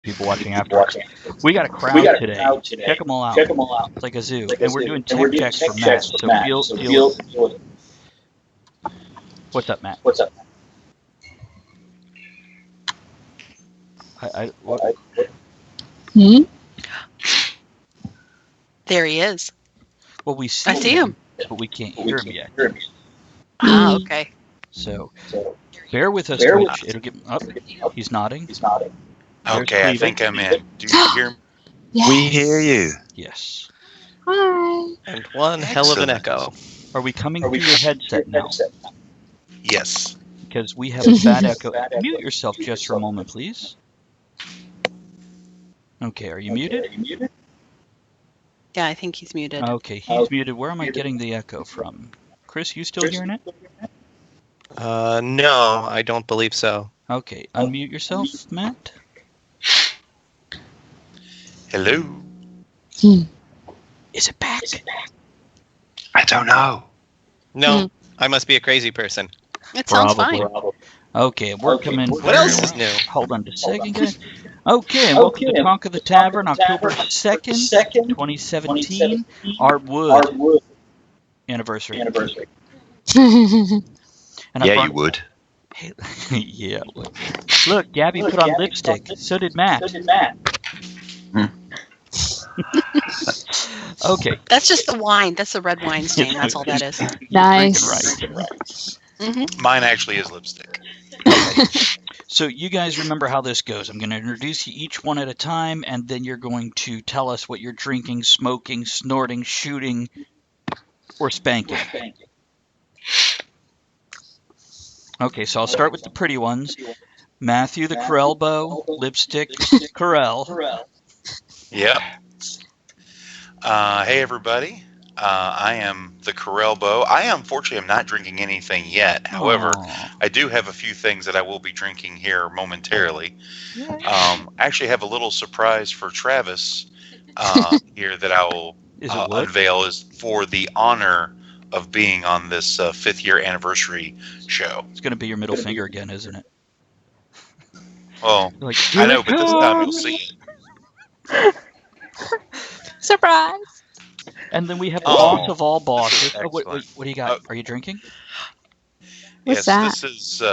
people watching afterwards. We got a crowd today. Check them all out. It's like a zoo. And we're doing tech checks for Matt. So feel it. What's up, Matt? What? There he is. Well, I see him, but we can't hear him yet. Okay. So bear with us, Twitch. It'll get up. He's nodding. Okay, I think I'm in. Do you hear me? Yes. We hear you. Yes. Hi. And one hell of an echo. Are we coming through your headset now? Yes. Because we have a bad echo. Mute yourself just for a moment, please. Okay, are you muted? Yeah, I think he's muted. Okay, he's muted. Where am I getting the echo from? Chris, you still hearing it? No, I don't believe so. Okay, unmute yourself, Matt. Hello. Is it back? I don't know. No, I must be a crazy person. It sounds fine. Okay, we're coming. What else is new? Hold on just a second, guys. Okay, and welcome to Talk of the Tavern, October 2nd, 2017, our Wood anniversary. And Yeah, you would. Yeah. Look, Gabby put on lipstick. So did Matt. Okay. That's just the wine. That's the red wine stain. That's all that is. Nice. Mm-hmm. Mine actually is lipstick. Okay. So you guys remember how this goes. I'm going to introduce you each one at a time, and then you're going to tell us what you're drinking, smoking, snorting, shooting, or spanking. Okay, so I'll start with the pretty ones. Matthew the Corelbo, lipstick, Corel. Yep. Hey, everybody. I am the Corelbo. I unfortunately am not drinking anything yet. However, I do have a few things that I will be drinking here momentarily. I actually have a little surprise for Travis here that I will unveil is for the honor of being on this 5th year anniversary show. It's going to be your middle finger again, isn't it? Well, I know, but this time you'll see it. Surprise! And then we have the boss of all bosses. What do you got? Are you drinking? What's that? This is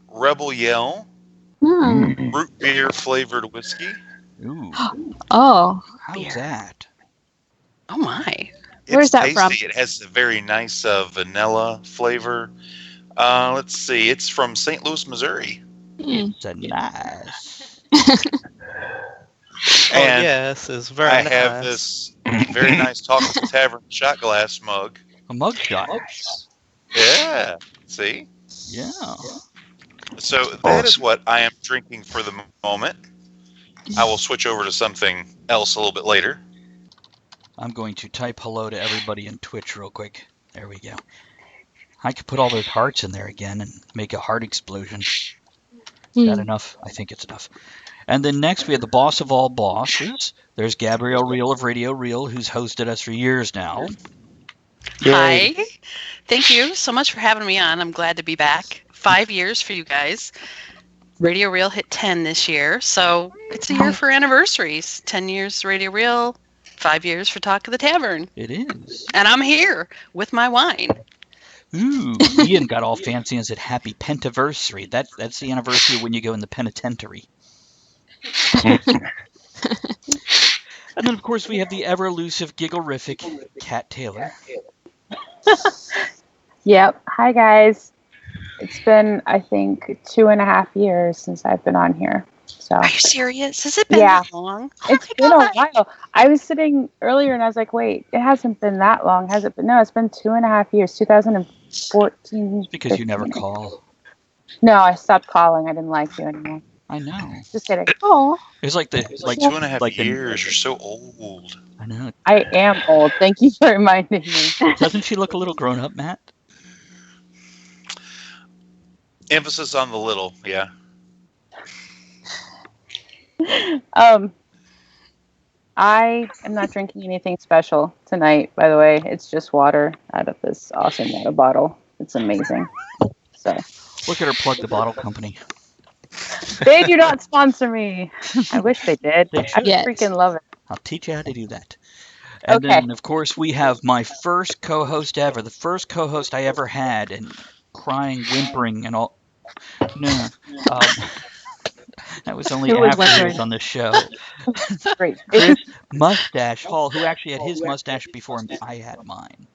Rebel Yell root beer flavored whiskey. Ooh. Oh. How's that? Oh my. Where's that tasty. from? It has a very nice vanilla flavor. Let's see. It's from St. Louis, Missouri. It's a nice. And yes, it's very I nice. have this very nice Talk of the Tavern shot glass mug. A mug shot. Yeah. See? Yeah. So that is what I am drinking for the moment. I will switch over to something else a little bit later. I'm going to type hello to everybody in Twitch real quick. There we go. I could put all those hearts in there again and make a heart explosion. Is that enough? I think it's enough. And then next we have the boss of all bosses. There's Gabrielle Reel of Radio Reel, who's hosted us for years now. Hi. Thank you so much for having me on. I'm glad to be back. 5 years for you guys. Radio Reel hit 10 this year, so it's a year for anniversaries. 10 years Radio Reel, 5 years for Talk of the Tavern. It is. And I'm here with my wine. Ooh, Ian got all fancy and said happy pentaversary. That's the anniversary when you go in the penitentiary. And then, of course, we have the ever-elusive, giggle-rific Kat Taylor. Yep. Hi, guys. It's been, I think, 2.5 years since I've been on here. So. Are you serious? Has it been that long? It's been a while. I was sitting earlier and I was like, wait, it hasn't been that long, has it? But no, it's been 2.5 years, 2014. It's because you never call. No, I stopped calling. I didn't like you anymore. I know. Just kidding. Oh. It's like 2.5 years. You're so old. I know. I am old. Thank you for reminding me. Doesn't she look a little grown up, Matt? Emphasis on the little, yeah. I am not drinking anything special tonight, by the way. It's just water out of this awesome water bottle. It's amazing. So look at her plug the bottle company. They do not sponsor me. I wish they did. They I should. would freaking love it. I'll teach you how to do that. And Okay. then, of course, we have my first co-host ever, the first co-host I ever had, and crying, whimpering, and all. No, that was only Who was after he was whimpering? on the show. Great. Chris Mustache Hall, who actually had his mustache before I had mine.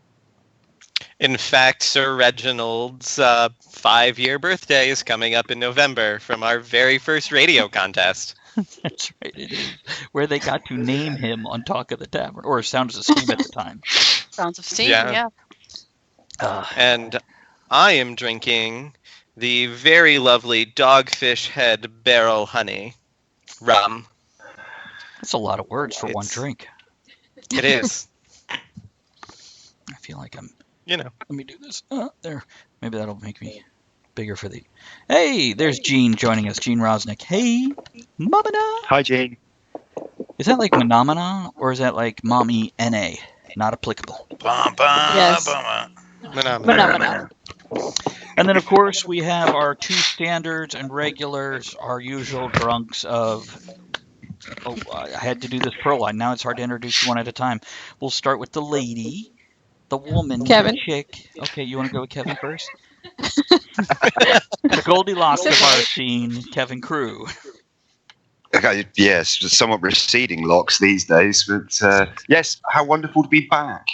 In fact, Sir Reginald's 5-year birthday is coming up in November from our very first radio contest. That's right, it is. Where they got to name him on Talk of the Tavern, or Sounds of Steam at the time. Sounds of Steam, Yeah. yeah. And I am drinking the very lovely Dogfish Head Barrel Honey rum. That's a lot of words for one drink. It is. I feel like I'm... Let me do this. There. Maybe that'll make me bigger for the... Hey, there's Gene joining us. Gene Rosnick. Hey, Mamana. Hi, Gene. Is that like Menomina, or is that like Mommy N.A.? Not applicable. Yes. Phenomena. And then, of course, we have our two standards and regulars, our usual drunks of... Oh, I had to do this pro line. Now it's hard to introduce you one at a time. We'll start with the lady, the woman, Kevin. the chick. Okay, you want to go with Kevin first? The Goldilocks of our scene, Kevin Crew. Okay, yes, somewhat receding locks these days, but yes, how wonderful to be back.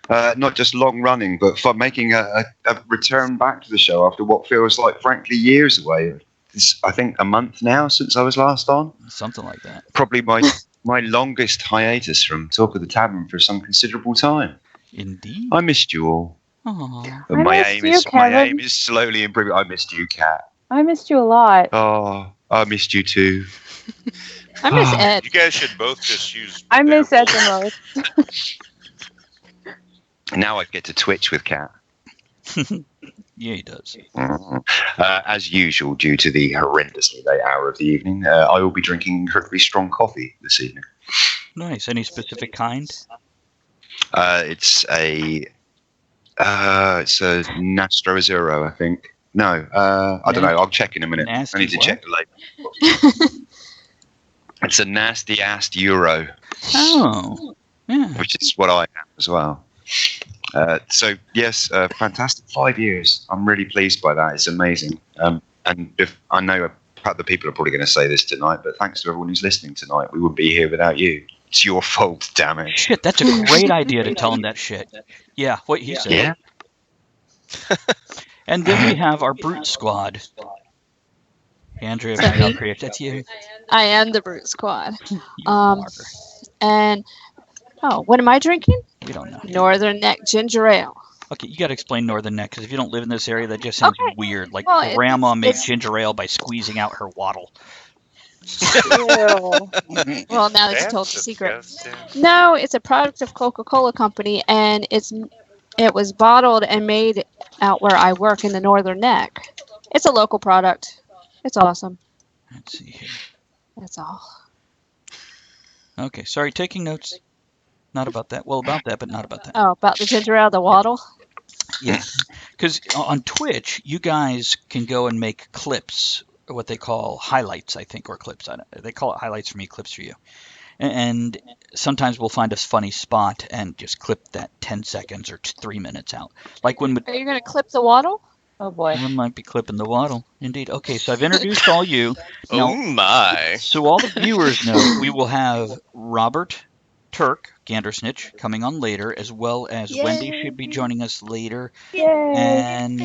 Not just long running, but for making a return back to the show after what feels like, frankly, years away. It's, I think, a month now since I was last on. Something like that. Probably my longest hiatus from Talk of the Tavern for some considerable time. Indeed. I missed you all. Aww. But I my missed aim you, is slowly improving. I missed you, Kat. I missed you a lot. Oh, I missed you too. I miss Ed. You guys should both just use. I miss Ed their the most. Now I get to Twitch with Kat. Yeah, he does. As usual, due to the horrendously late hour of the evening, I will be drinking incredibly strong coffee this evening. Nice. Any specific kind? It's a Nastro Azzurro, I think. No, I don't know. I'll check in a minute. Nasty I need to what? check the label. It's a nasty-assed Euro, Oh, yeah. which is what I am as well. So yes, fantastic 5 years. I'm really pleased by that. It's amazing. And if, I know other people are probably going to say this tonight, but thanks to everyone who's listening tonight. We wouldn't be here without you. It's your fault, damn it. Shit, that's a great idea to tell him that shit. Yeah, what he said. Yeah. And then we have our Brute Squad. Andrea, Is that me? that's you. I am the Brute Squad. You Um, are. And what am I drinking? We don't know. Northern Neck Ginger Ale. Okay, you got to explain Northern Neck, because if you don't live in this area, that just sounds Okay. weird. Like Well, Grandma made it's- ginger ale by squeezing out her wattle. Ew. Well, now that you That's told the secret. disgusting. No, it's a product of Coca-Cola Company, and it was bottled and made out where I work in the Northern Neck. It's a local product. It's awesome. Let's see here. That's all. Okay, sorry, taking notes. Not about that. Well, about that, but not about that. Oh, about the ginger ale, the waddle. Yeah, because on Twitch, you guys can go and make clips, or what they call highlights, I think, or clips. They call it highlights for me, clips for you. And sometimes we'll find a funny spot and just clip that 10 seconds or 3 minutes out. Like when Are you going to clip the waddle? Oh boy. I might be clipping the waddle. Indeed. Okay, so I've introduced all you. Now, Oh my. so all the viewers know we will have Robert Turk, Gandersnitch, coming on later, as well as Wendy should be joining us later. Yay. And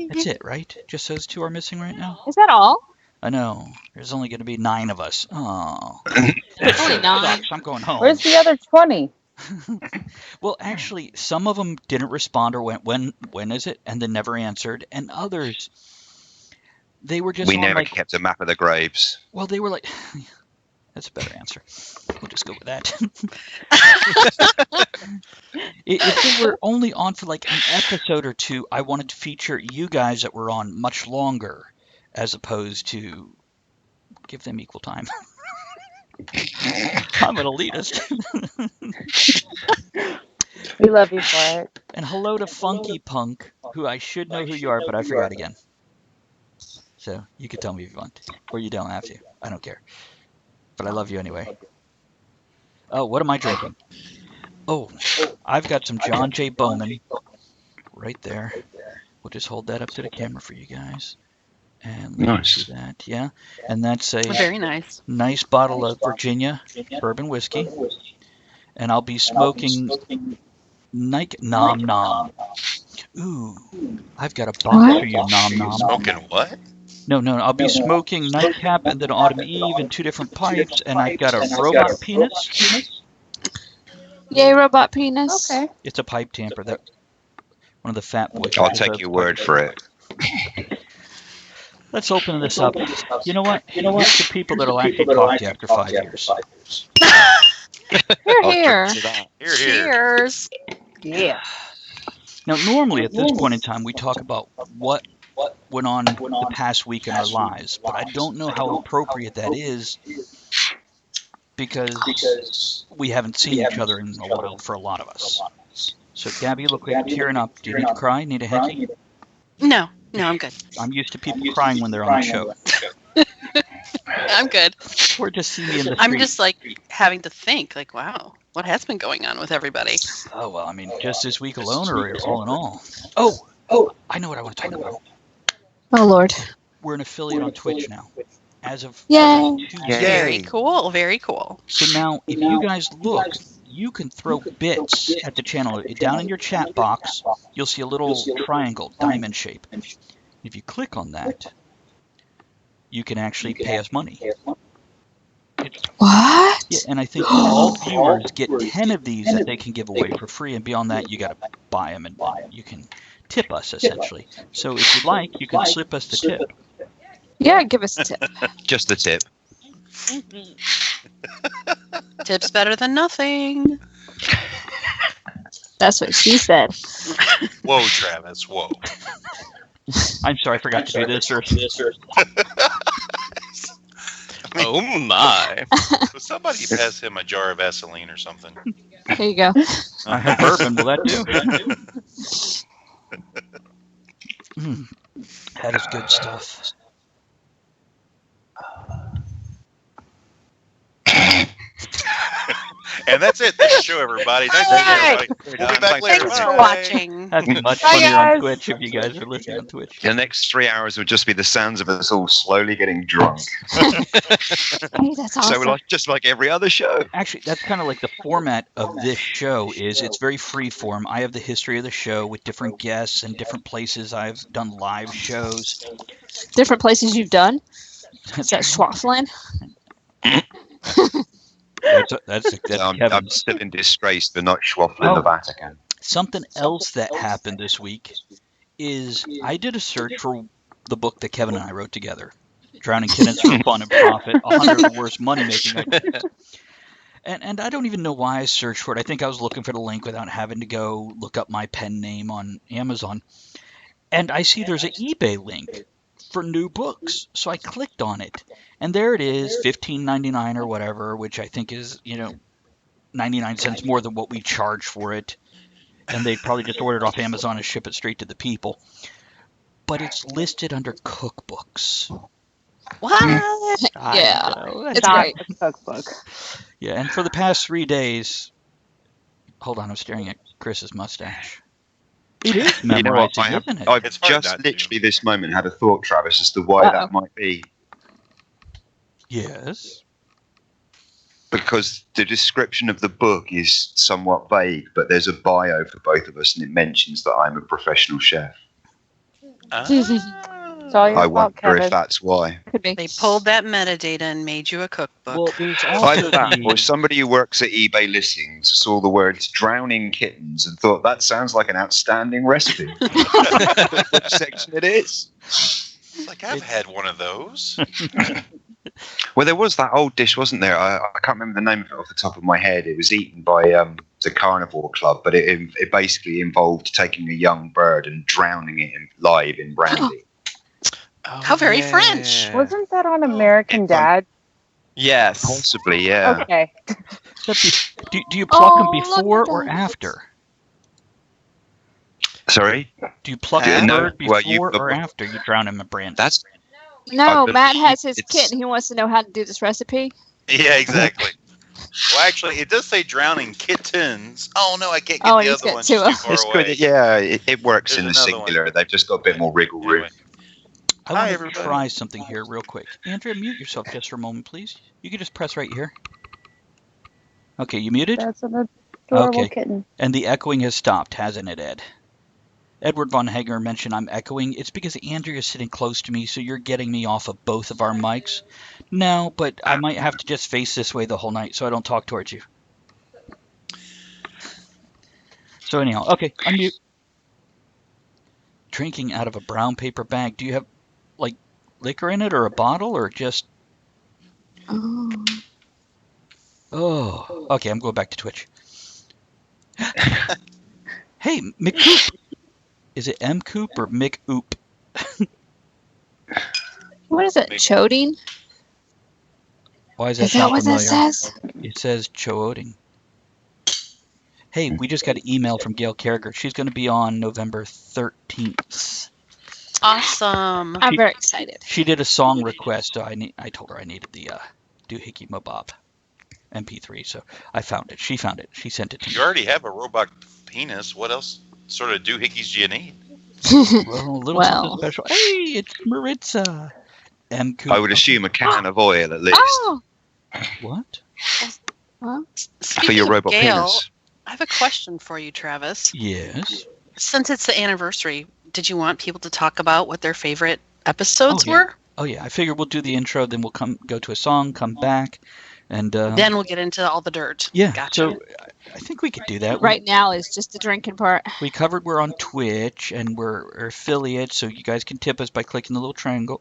that's it, right? Just those two are missing right now? Is that all? I know. There's only going to be 9 of us. Oh. Only 9. I'm going home. Where's the other 20? Well, actually, some of them didn't respond or went, when is it? And then never answered. And others, they were just We on never like, kept a map of the graves. well, they were like, that's a better answer. We'll just go with that. If they were only on for like an episode or two, I wanted to feature you guys that were on much longer, as opposed to give them equal time. I'm an elitist. We love you for it. And hello to Funky Punk, who I should know who you are, but I forgot again. So you can tell me if you want to, or you don't have to. I don't care. But I love you anyway. Oh, what am I drinking? Oh, I've got some John J. Bowman right there. We'll just hold that up to the camera for you guys. And let me see that. Yeah. And that's a Very nice. nice bottle of Virginia bourbon whiskey. And I'll be smoking Nike Nom Nom. Ooh, I've got a box for you, Nom Nom. Smoking what? No, I'll be smoking Nightcap and then Autumn Eve in 2 different pipes, and I've got a robot penis. Yay, robot penis. Okay. It's a pipe tamper that one of the fat boys. I'll take your word for it. Let's open this up. You know what? Here's the people that'll actually talk to you after 5 years. Here. Here. Cheers. Yeah. Now, normally at this point in time, we talk about what went on the past week in our lives, but I don't know how appropriate that is because we haven't seen each other in a while for a lot of us. So, Gabby, you look like you're tearing up. Do you need to cry? Need a hanky? No, I'm good. I'm used to people crying when they're on the show. I'm good. Or just see me in the street. I'm just like having to think, like, wow, what has been going on with everybody? Oh, well, I mean, just this week alone or all in all? Oh, I know what I want to talk about. Oh, Lord. We're an affiliate on Twitch now. As of Yay. Tuesday. Very cool. Very cool. So now, if you guys look, you can throw bits at the channel. Down in your chat box, you'll see a little triangle, diamond shape. If you click on that, you can actually pay us money. What? Yeah, and I think all viewers get 10 of these that they can give away for free, and beyond that, you got to buy them, and you can tip us, essentially. So if you'd like, you can slip us the tip. Yeah, give us a tip. Just the tip. Tips better than nothing. That's what she said. Whoa, Travis, whoa. I'm sorry, I forgot to do this. Oh my. Will somebody pass him a jar of Vaseline or something? Here you go. I have bourbon. Will that do? That is good stuff. And that's it. That's the show, everybody. Thanks everybody. We'll be back later. Thanks for Bye. watching. That'd be much Bye, funnier guys. on Twitch if you guys are listening on Twitch. The next 3 hours would just be the sounds of us all slowly getting drunk. Hey, that's awesome. So just like every other show. Actually, that's kind of like the format of this show is it's very free form. I have the history of the show with different guests and different places I've done live shows. Different places you've done? Is that Schwafflin? That's I'm Kevin's. still in disgrace for not schwaffling the Vatican. Something else that happened this week is I did a search for the book that Kevin and I wrote together, Drowning Kittens for Fun and Profit, 100 of the Worst Money-Making Ideas. And I don't even know why I searched for it. I think I was looking for the link without having to go look up my pen name on Amazon. And I see there's an eBay link for new books. So I clicked on it. And there it is, $15.99 or whatever, which I think is, 99 cents more than what we charge for it. And they probably just order it off Amazon and ship it straight to the people. But it's listed under cookbooks. What? Yeah. It's Not great. a cookbook. Yeah, and for the past 3 days, hold on, I'm staring at Chris's mustache. It is You know what? memorizing, isn't it? I've It's hard just not to. literally this moment had a thought, Travis, as to why that might be. Yes. Because the description of the book is somewhat vague, but there's a bio for both of us, and it mentions that I'm a professional chef. It's all your I fault, wonder Kevin. if that's why. Could be. They pulled that metadata and made you a cookbook. Well, there's also Either that, or the, somebody who works at eBay listings saw the words drowning kittens and thought that sounds like an outstanding recipe. Which section it is. It's like, I've had one of those. Well, there was that old dish, wasn't there? I can't remember the name of it off the top of my head. It was eaten by the Carnivore Club, but it basically involved taking a young bird and drowning it live in brandy. How very French. Wasn't that on American Dad? Yes. Possibly, yeah. Okay. do you pluck them Oh, before look at or that. after? Sorry? Do you pluck Yeah, the no, bird well, before or after you drown him in brandy? No, Matt believe has his it's- kit and he wants to know how to do this recipe. Yeah, exactly. Well, actually, it does say drowning kittens. Oh no, I can't get Oh, the and he's other got one. two She's too of far It's away. good. Yeah, it works There's in the another one. singular. They've just got a bit more wiggle room. Anyway, I Hi, want to everybody. try something here real quick. Andrea, mute yourself just for a moment, please. You can just press right here. Okay, you muted? That's an adorable Okay. kitten. And the echoing has stopped, hasn't it, Ed? Edward Von Hager mentioned I'm echoing. It's because Andrea is sitting close to me, so you're getting me off of both of our mics. No, but I might have to just face this way the whole night so I don't talk towards you. So anyhow, okay, unmute. Drinking out of a brown paper bag. Do you have, like, liquor in it or a bottle or just... Oh. Oh, okay, I'm going back to Twitch. Hey, McCoop. Is it M Coop or Mick Oop? What is it? Choding? Why is that Is that sound what that familiar? says? It says Chooding. Hey, we just got an email from Gail Carriger. She's going to be on November 13th. Awesome. I'm very excited. She did a song request, so I told her I needed the Doohickey Mabob MP3, so I found it. She found it. She sent it to me. You already have a robot penis. What else sort of doohickeys do you need? Well, a little Well. something special. Hey, it's Maritza. M Coop. I would assume a can of oil at least Oh! What? Well, for Speaking your of robot Gail, penis. I have a question for you, Travis. Yes. Since it's the anniversary, did you want people to talk about what their favorite episodes Oh, yeah. were? Oh yeah, I figured we'll do the intro, then we'll go to a song, come back, and Then we'll get into all the dirt. yeah. Gotcha. So I think we could do that. right now is just the drinking part. We covered we're on Twitch and we're affiliates, so you guys can tip us by clicking the little triangle.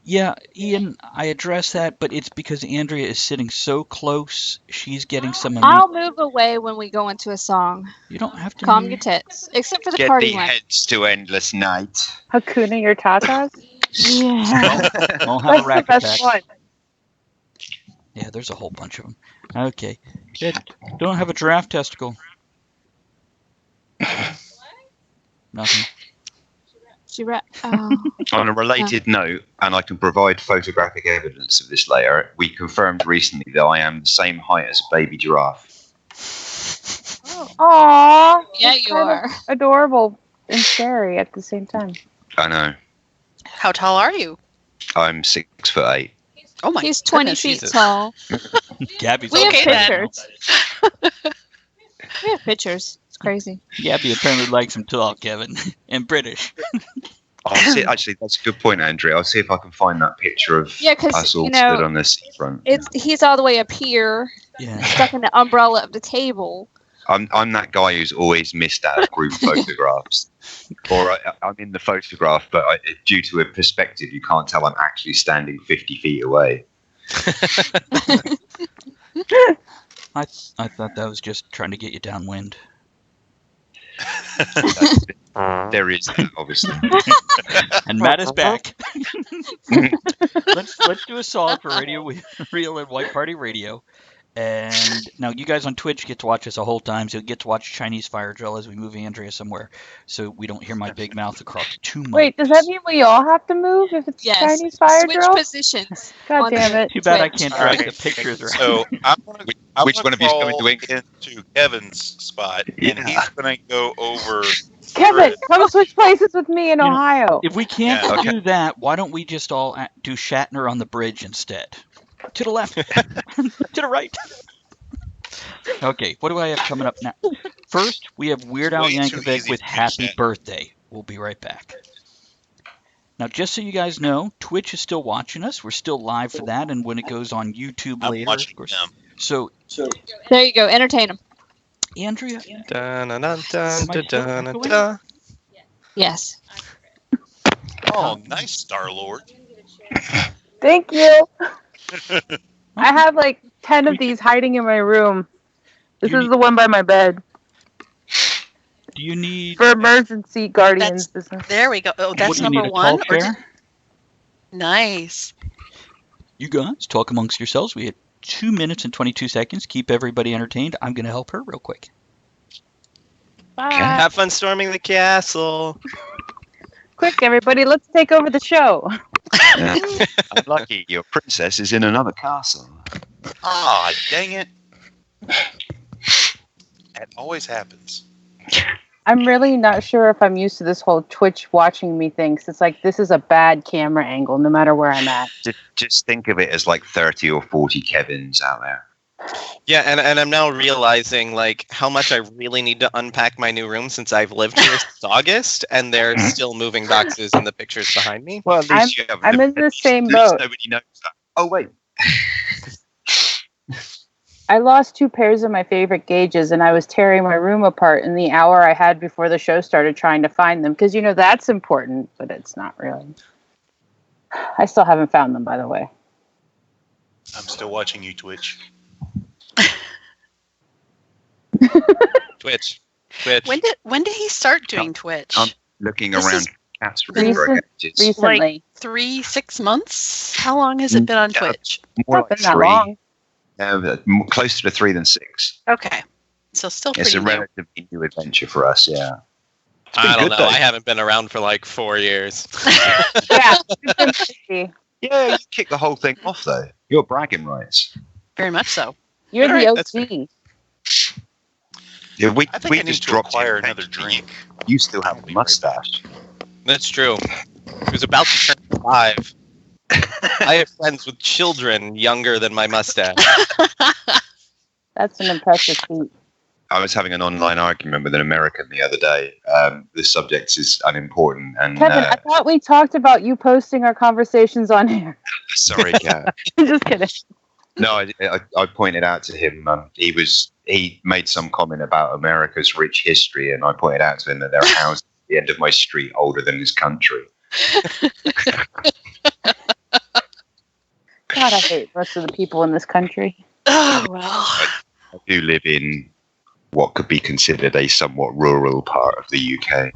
Yeah, Ian, I addressed that, but it's because Andrea is sitting so close. She's getting some. I'll move away when we go into a song. You don't have to. Calm move. your tits. Except for the Get party the one. heads to endless night. Hakuna your tatas. Yeah. Won't have a That's the rack best attack. one. Yeah, there's a whole bunch of them. Okay. Good. Don't have a giraffe testicle. Nothing. On a related note, and I can provide photographic evidence of this later, we confirmed recently that I am the same height as a baby giraffe. Aww. Yeah, It's you kind of are. adorable and scary at the same time. I know. How tall are you? I'm 6'8". Oh my He's 20 goodness, feet Jesus. tall. Gabby's We have Okay, then. pictures. We have pictures. It's crazy. Gabby apparently likes him tall, Kevin, and British. I'll see, actually, that's a good point, Andrea. I'll see if I can find that picture of Yeah, 'cause, us all you know, stood on the seafront. He's all the way up here, Yeah. stuck in the umbrella of the table. I'm that guy who's always missed out of group photographs. Or I'm in the photograph, but due to a perspective, you can't tell I'm actually standing 50 feet away. I thought that was just trying to get you downwind. There is that, obviously. And Matt is back. let's do a song for Radio Real and White Party Radio. And now you guys on Twitch get to watch us the whole time, so you get to watch Chinese fire drill as we move Andrea somewhere, so we don't hear my big mouth across too much. Wait, does that mean we all have to move if it's Yes. Chinese fire Switch drill? positions. God on damn the it. Too bad I Twitch. can't All drag right. the pictures around. So I'm gonna Which one of you is going to crawl wink? into Kevin's spot, and Yeah. he's gonna go over. Kevin, come switch places with me in You know, Ohio. If we can't Yeah. Okay. do that, why don't we just all do Shatner on the bridge instead? To the left. To the right. Okay, what do I have coming up now? First, we have Weird Al Way too Yankovic easy with to do Happy Shatner. Birthday. We'll be right back. Now, just so you guys know, Twitch is still watching us. We're still live for that, and when it goes on YouTube I'm later, watching of course. them. So, There you go. Entertain him. Andrea, Dun, dun, dun, dun, Am I dun, still dun, echoing? dun. Yes. Oh, nice, Star Lord. Thank you. I have like 10 of these hiding in my room. This You is need- the one by my bed do you need for emergency guardians business. There we go. Oh, what that's do you need, number a one. tall Or chair? Nice. You guys talk amongst yourselves. We had 2 minutes and 22 seconds. Keep everybody entertained. I'm going to help her real quick. Bye. Have fun storming the castle. Quick, everybody, let's take over the show. Unlucky, your princess is in another castle. Ah, dang it. It always happens. I'm really not sure if I'm used to this whole Twitch watching me thing. 'Cause it's like this is a bad camera angle, no matter where I'm at. Just think of it as like 30 or 40 Kevins out there. Yeah, and I'm now realizing like how much I really need to unpack my new room since I've lived here since August, and there's still moving boxes in the pictures behind me. Well, at least I'm in the same at least boat. nobody knows that. Oh, wait. I lost 2 pairs of my favorite gauges, and I was tearing my room apart in the hour I had before the show started trying to find them. Because, that's important, but it's not really. I still haven't found them, by the way. I'm still watching you, Twitch. Twitch. When did he start doing Twitch? I'm looking This around is cats recently. like 3-6 months. How long has it been on Twitch? More Not like been that 3. long. Closer to 3 than 6. Okay, so still pretty It's a new. relatively new adventure for us, yeah. I don't good, know. though. I haven't been around for like 4 years. Yeah. It's been busy. Yeah, you kick the whole thing off, though. You're bragging rights. Very much so. You're All the right, that's OG. Yeah, we I think I need just to dropped acquire in another bench. drink. You still have I'll a be right mustache. That's true. He was about to turn 5. I have friends with children younger than my mustache. That's an impressive feat. I was having an online argument with an American the other day. The subject is unimportant, and Kevin, I thought we talked about you posting our conversations on here. sorry, Kat. Just kidding. No, I pointed out to him. He made some comment about America's rich history, and I pointed out to him that there are houses at the end of my street older than this country. God, I hate most of the people in this country. Oh well. I do live in what could be considered a somewhat rural part of the UK,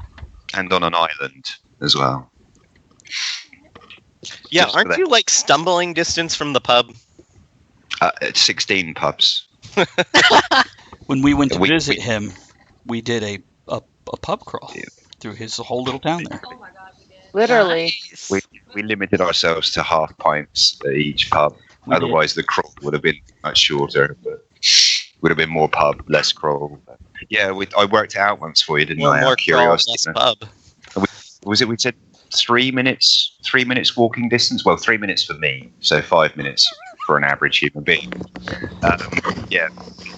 and on an island as well. Yeah, Just for aren't that. you like stumbling distance from the pub? At 16 pubs. When we went to We- visit him, we did a pub crawl through his whole little town there. Literally. Nice. We limited ourselves to half pints at each pub. We did. Otherwise, the crawl would have been much shorter, but would have been more pub, less crawl. But yeah, I worked it out once for you, didn't Well, I? Out more of curiosity. crawl, less pub. Was it? We said 3 minutes. 3 minutes walking distance. Well, 3 minutes for me, so 5 minutes for an average human being. Yeah,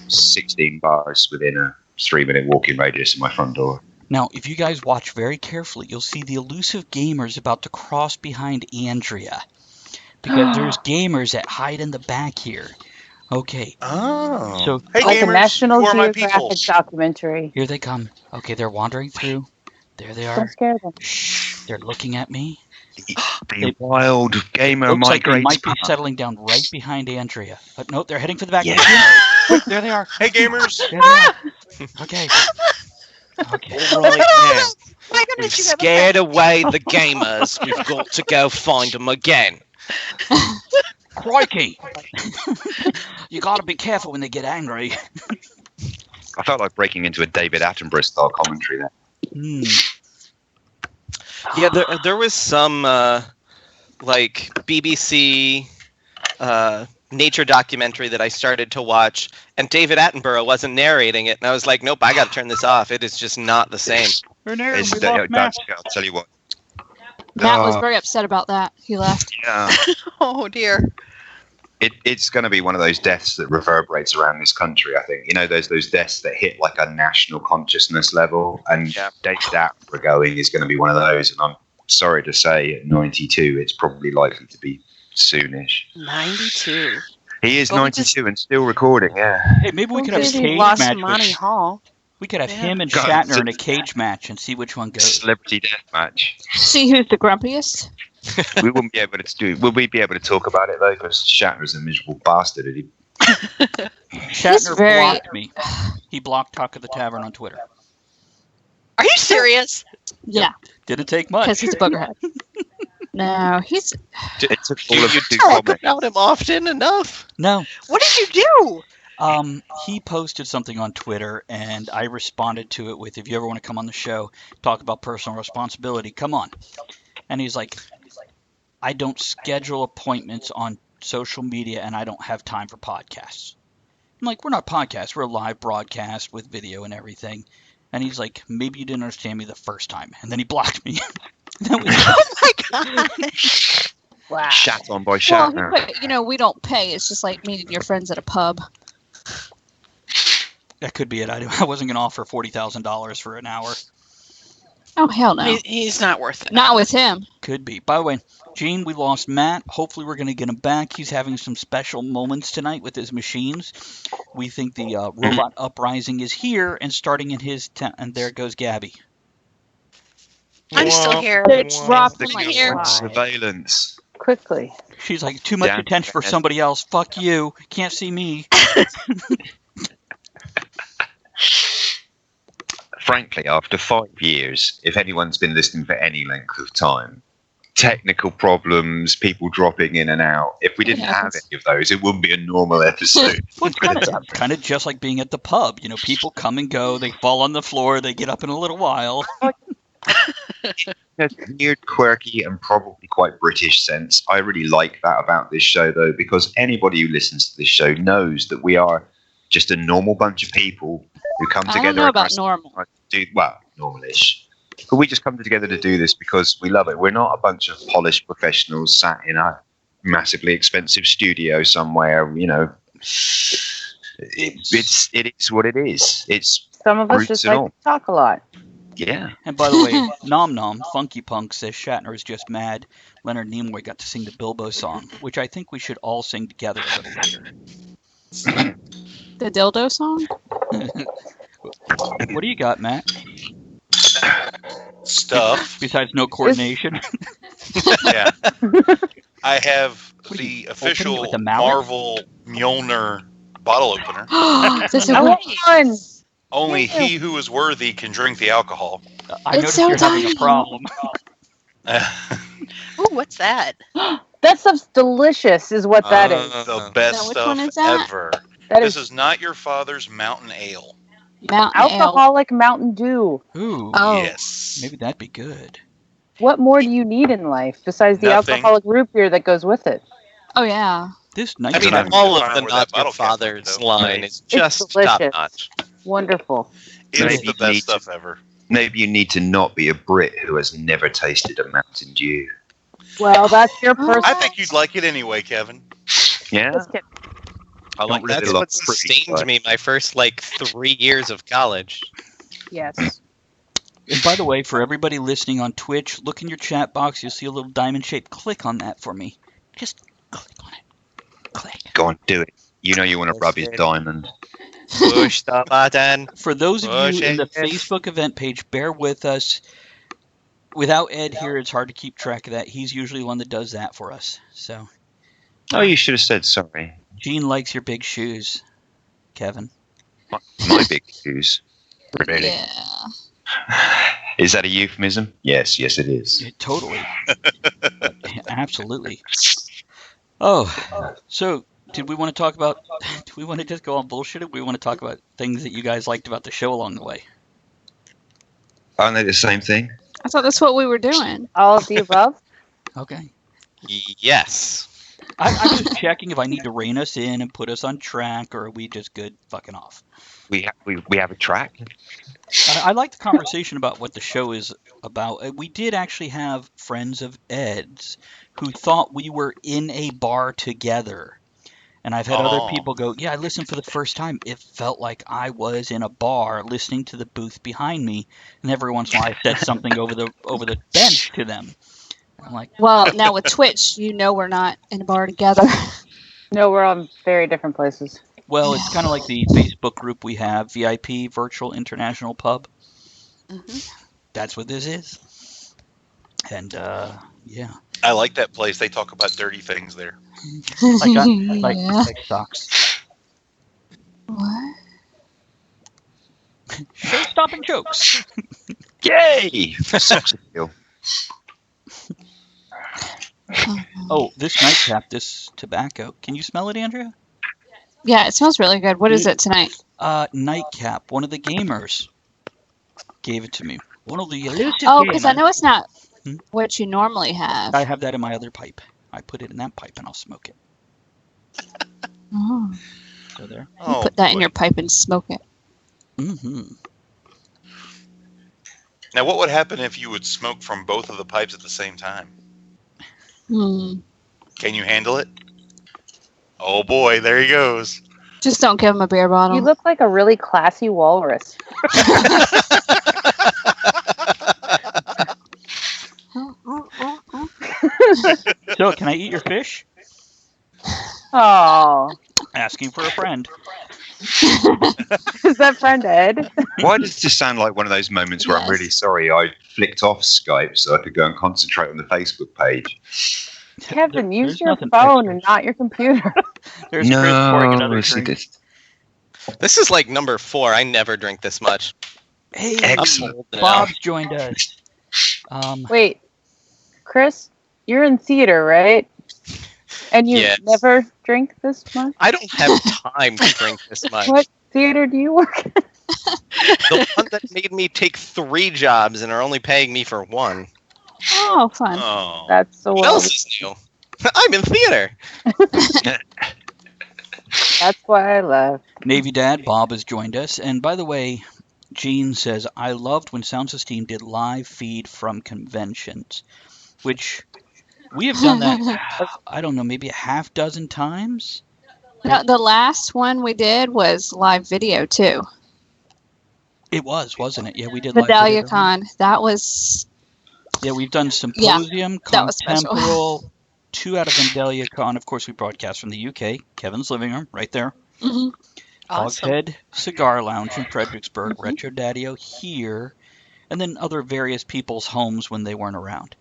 16 bars within a 3-minute walking radius of my front door. Now, if you guys watch very carefully, you'll see the elusive gamers about to cross behind Andrea. Because there's gamers that hide in the back here. Okay, Oh. So- hey, Like a gamers, National who are my people? Geographic documentary. here they come. Okay, they're wandering through. There they Don't are. scare them. Shh, they're looking at me. The wild gamer Looks like they migrates might be past. settling down right behind Andrea. But no, they're heading for the back. Yeah. Quick, there they are. Hey, gamers. There they are. Okay. Okay. Right now, My we've goodness, you have a scared away the gamers. We've got to go find them again. Crikey! You gotta be careful when they get angry. I felt like breaking into a David Attenborough style commentary there. Hmm. Yeah, there was some like BBC nature documentary that I started to watch, and David Attenborough wasn't narrating it, and I was like, nope, I got to turn this off. It is just not the same. I'll tell you what. Matt was very upset about that. He left. Yeah, Oh dear. it's going to be one of those deaths that reverberates around this country. I think those deaths that hit like a national consciousness level, and Yeah. David Attenborough going is going to be one of those. And I'm sorry to say, at 92, it's probably likely to be soonish. 92. He is Well, we 92 and still recording. Yeah. Hey, maybe we could have a He cage lost match. Monty Hall. We could have Yeah. him and God, Shatner in a cage match and see which one goes. Celebrity death match. See who's the grumpiest? We wouldn't be able to do. Will we be able to talk about it though? Because Shatner's a miserable bastard. He Shatner very- blocked me. He blocked Talk of the Tavern on Twitter. Are you serious? Yeah, Didn't take much. because he's a boogerhead. No, he's it took Do all of you two talk comments. about him often enough? No. What did you do? He posted something on Twitter, and I responded to it with, if you ever want to come on the show, talk about personal responsibility, come on. And he's like, I don't schedule appointments on social media, and I don't have time for podcasts. I'm like, we're not podcasts. We're a live broadcast with video and everything. And he's like, maybe you didn't understand me the first time. And then he blocked me. That was Oh my god! Wow. Shat on by Well, Shatner. but we don't pay. It's just like meeting your friends at a pub. that could be it. I wasn't going to offer $40,000 for an hour. Oh hell no, He's not worth it. not with him. Could be. By the way, Gene, we lost Matt. Hopefully we're going to get him back. He's having some special moments tonight with his machines. We think the robot uprising is here and starting in his and there goes Gabby. I'm still here. They're dropping The here. government surveillance. Quickly. She's like, too much Damn. attention for somebody else. Fuck you. Can't see me. Frankly, after 5 years, if anyone's been listening for any length of time, technical problems, people dropping in and out, if we didn't have any of those, it wouldn't be a normal episode. Well, it's kind of just like being at the pub. People come and go. They fall on the floor. They get up in a little while. There's a weird, quirky, and probably quite British sense. I really like that about this show, though, because anybody who listens to this show knows that we are just a normal bunch of people who come I together. don't know about and normal. normalish. But we just come together to do this because we love it. We're not a bunch of polished professionals sat in a massively expensive studio somewhere. It is what it is. It's Some of us Roots just and like all. to talk a lot. yeah. And by the way, Nom Nom, Funky Punk, says Shatner is just mad Leonard Nimoy got to sing the Bilbo song, which I think we should all sing together a little later. The dildo song? What do you got, Matt? Stuff. Besides no coordination? Yeah. I have the official with a mallet? Marvel Mjolnir bottle opener. This is I want one. Only he who is worthy can drink the alcohol. I It's noticed so you're having a tiny. problem. Ooh, what's that? That stuff's delicious, is what that is. The best Now, which stuff one is that? ever. That This is is not your father's mountain ale. Mountain Ale. alcoholic Mountain Dew. Ooh, Oh. Yes. maybe that'd be good. What more do you need in life besides the Nothing. alcoholic root beer that goes with it? Oh yeah. This I night mean, I'm all fine of the where that Not bottle Your came from, Father's though. line is just delicious. top notch. Wonderful. It's Maybe the best need to- stuff ever. Maybe you need to not be a Brit who has never tasted a Mountain Dew. Well, that's your personal. I think you'd like it anyway, Kevin. Yeah. Just kidding. I like That's what sustained me my first 3 years of college. Yes. And by the way, for everybody listening on Twitch, look in your chat box. You'll see a little diamond shape. Click on that for me. Just click on it. Click. Go on, do it. You know you want to rub his diamond. Push the button. For those of Push you in the it. Facebook event page, bear with us. Without Ed here, it's hard to keep track of that. He's usually the one that does that for us. So, Oh, you should have said sorry. Gene likes your big shoes, Kevin. My big shoes. Really? Yeah. Is that a euphemism? Yes, it is. Yeah, totally. Absolutely. Oh, so did we want to talk about? Do we want to just go on bullshit, or do we want to talk about things that you guys liked about the show along the way? Aren't they the same thing? I thought that's what we were doing. All of the above? Okay. Yes. I'm just checking if I need to rein us in and put us on track, or are we just good fucking off? We have a track. I like the conversation about what the show is about. We did actually have friends of Ed's who thought we were in a bar together. And I've had other people go, yeah, I listened for the first time. It felt like I was in a bar listening to the booth behind me. And every once in a while I said something over the bench to them. I'm like, Well, now with Twitch, we're not in a bar together. No, we're on very different places. well, it's kind of like the Facebook group we have, VIP, Virtual International Pub. That's what this is. And, yeah. I like that place. They talk about dirty things there. Like socks. What? Show-stopping jokes. Yay! Socks appeal. Oh, this nightcap, this tobacco. Can you smell it, Andrea? Yeah, it smells really good. What is it tonight? Nightcap. One of the gamers gave it to me. One of the elusive Oh, because I gamers. know it's not what you normally have. I have that in my other pipe. I put it in that pipe and I'll smoke it. Oh. So there. You put that in your pipe and smoke it. Mm-hmm. Now, what would happen if you would smoke from both of the pipes at the same time? Hmm. Can you handle it? Oh boy, there he goes. Just don't give him a beer bottle. You look like a really classy walrus. So, can I eat your fish? Oh, Asking for a friend. is that friend Ed? Why does this sound like one of those moments where I'm really sorry I flicked off Skype so I could go and concentrate on the Facebook page? Kevin, use There's your nothing phone extra. and not your computer. There's Chris pouring No, another see drink. this. This is like number 4. I never drink this much. Hey, Excellent. Old now. Bob's joined us. Wait, Chris, you're in theater, right? And you Yes. never drink this much? I don't have time to drink this much. What theater do you work at? The one that made me take 3 jobs and are only paying me for 1. Oh, fun. Oh. That's the What one. else is new? I'm in theater. That's why I left. Navy Dad, Bob has joined us. And by the way, Gene says, I loved when Sounds of Steam did live feed from conventions, which we have done that, I don't know, maybe a half dozen times? No, the last one we did was live video too. It was, wasn't it? Yeah, we did live Vidalia video. Con. That was Yeah, we've done Symposium, that was special. Contemporal, 2 out of Vidalia Con. Of course, we broadcast from the UK. Kevin's living room, right there. Mhm. Awesome. Hogshead Cigar Lounge in Fredericksburg, Retro Daddio here, and then other various people's homes when they weren't around.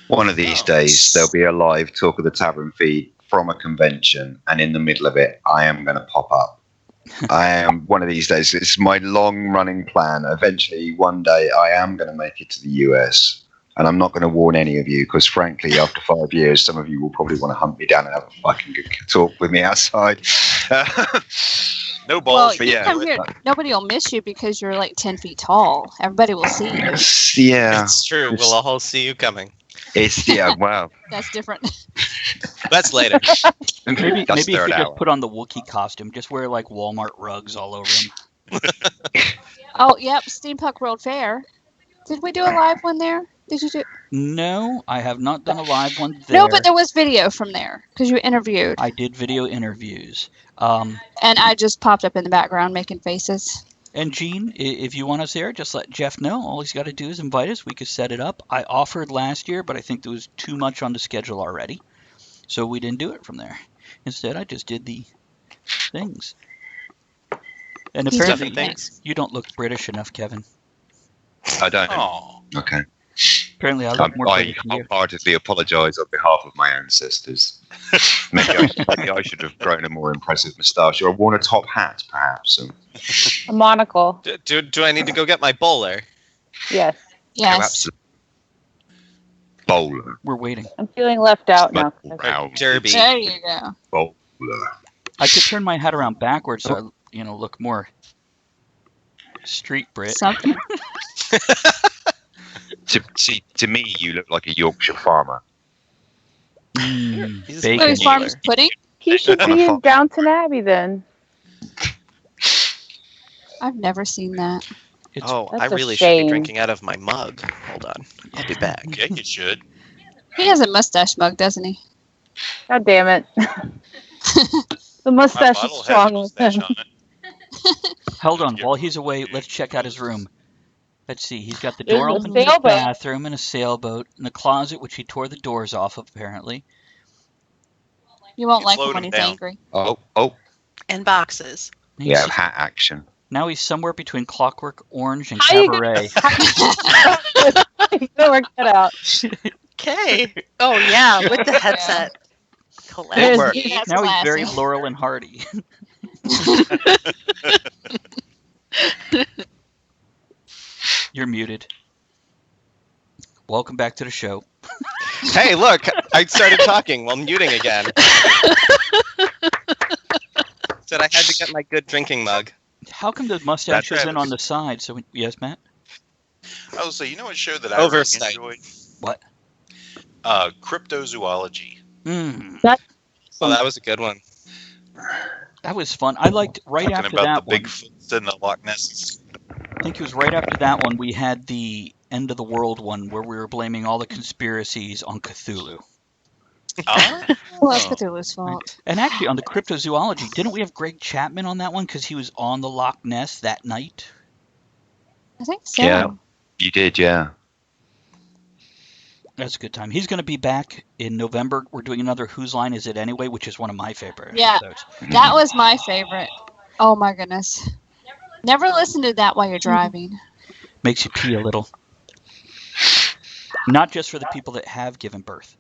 One of these days, there'll be a live Talk of the Tavern feed from a convention, and in the middle of it, I am going to pop up. I am one of these days. It's my long-running plan. Eventually, one day, I am going to make it to the US, and I'm not going to warn any of you because, frankly, after 5 years, some of you will probably want to hunt me down and have a fucking good talk with me outside. No Well, balls. but you yeah. come here. Nobody will miss you because you're like 10 feet tall. Everybody will see you. Yeah, It's true. We'll all see you coming. it's wow. That's different. That's later. Maybe That's if you third just hour. put on the Wookiee costume, just wear like Walmart rugs all over him. Oh, yep. Steampunk World Fair. Did we do a live one there? Did you do? No, I have not done a live one there. No, but there was video from there because you interviewed, I did video interviews. and I just popped up in the background making faces. And Gene, if you want us there, just let Jeff know. All he's got to do is invite us. We could set it up. I offered last year, but I think there was too much on the schedule already. So we didn't do it from there. Instead, I just did the things. And He's apparently, different things. you don't look British enough, Kevin. I don't. Oh. Okay. Apparently, I look more I British than you. wholeheartedly apologise on behalf of my ancestors. Maybe I should have grown a more impressive moustache or worn a top hat, perhaps. A monocle. Do I need to go get my bowler? Yes. Yes. Absolutely. Bowler. We're waiting. I'm feeling left out now. Derby. There you go. Bowler. I could turn my hat around backwards so I, look more street Brit. Something. To me, you look like a Yorkshire farmer. Mm, He's Oh, bacon. his farmer's pudding? He should On a be in farm. Downton Abbey then. I've never seen that. It's, Oh, That's I a really should be shame. drinking out of my mug. Hold on. I'll be back. Yeah, you should. He has a mustache mug, doesn't he? God damn it. The My mustache is bottle has a strong with mustache him. on it. Hold on. While he's away, let's check out his room. Let's see. He's got the door There's a open to the sailboat. bathroom and a sailboat and a closet, which he tore the doors off of, apparently. You won't You like him slowed when him he's down. angry. Oh, And boxes. He's, yeah, hat action. Now he's somewhere between Clockwork Orange and How you Cabaret. You gotta work that out. Okay. Oh yeah, with the headset. There's- worked. That's Now he's very classy. Laurel and Hardy. You're muted. Welcome back to the show. Hey, look! I started talking while muting again. Said I had to get my good drinking mug. How come the mustache That's isn't on the side? So yes, Matt. I was say, you know what show that I really Oversight. enjoyed? What? Cryptozoology. Oh, that was a good one. That was fun. I liked right Talking after about that the one. Bigfoots and the Loch Nesses. I think it was right after that one we had the end of the world one where we were blaming all the conspiracies on Cthulhu. Oh. Well, that's Cthulhu's fault. And actually, on the cryptozoology, didn't we have Greg Chapman on that one because he was on the Loch Ness that night? I think so. Yeah. You did, yeah. That's a good time. He's going to be back in November. We're doing another Whose Line Is It Anyway, which is one of my favorite Yeah. episodes. That was my favorite. Oh my goodness. Never listen to that while you're driving. Makes you pee a little. Not just for the people that have given birth.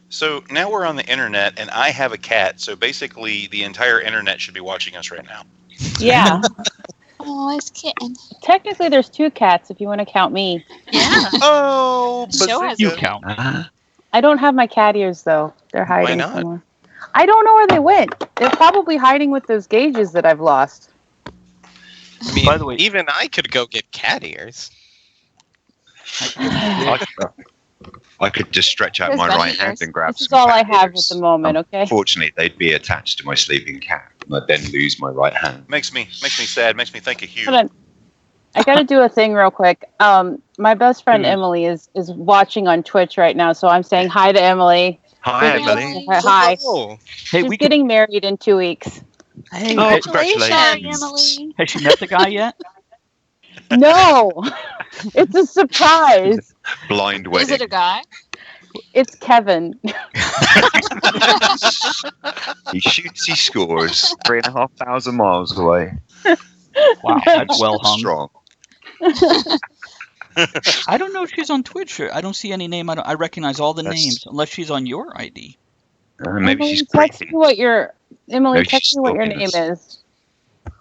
So now we're on the internet, and I have a cat. So basically, the entire internet should be watching us right now. Yeah. Oh, it's kitten. Technically, there's 2 cats if you want to count me. Yeah. Oh, Show us. You bazooka. count. I don't have my cat ears though. They're hiding not? somewhere. I don't know where they went. They're probably hiding with those gauges that I've lost. I mean, By the way- even I could go get cat ears. I could just stretch out There's my bunny right hand ears. and grab This is some all I cat have ears. at the moment, okay? Unfortunately, they'd be attached to my sleeping cat, and I'd then lose my right hand. Makes me sad. Makes me think of Hugh. Hold on. I got to do a thing real quick. My best friend Emily is watching on Twitch right now, so I'm saying hi to Emily. Hi, Emily. Emily. Hi. Oh, Hey, She's we could, getting married in 2 weeks. hey, Oh, has, Sorry, congratulations. Emily. has she met the guy yet? No, it's a surprise. Blind Is wedding. it a guy? It's Kevin. He shoots, he scores. 3,500 miles away. Wow, that's well hung. Strong. I don't know if she's on Twitch. I don't see any name. I recognize all the That's- names, unless she's on your ID. Maybe Emily, she's text creeping. me what your Emily. Maybe Text she's me what your stalking name us. is.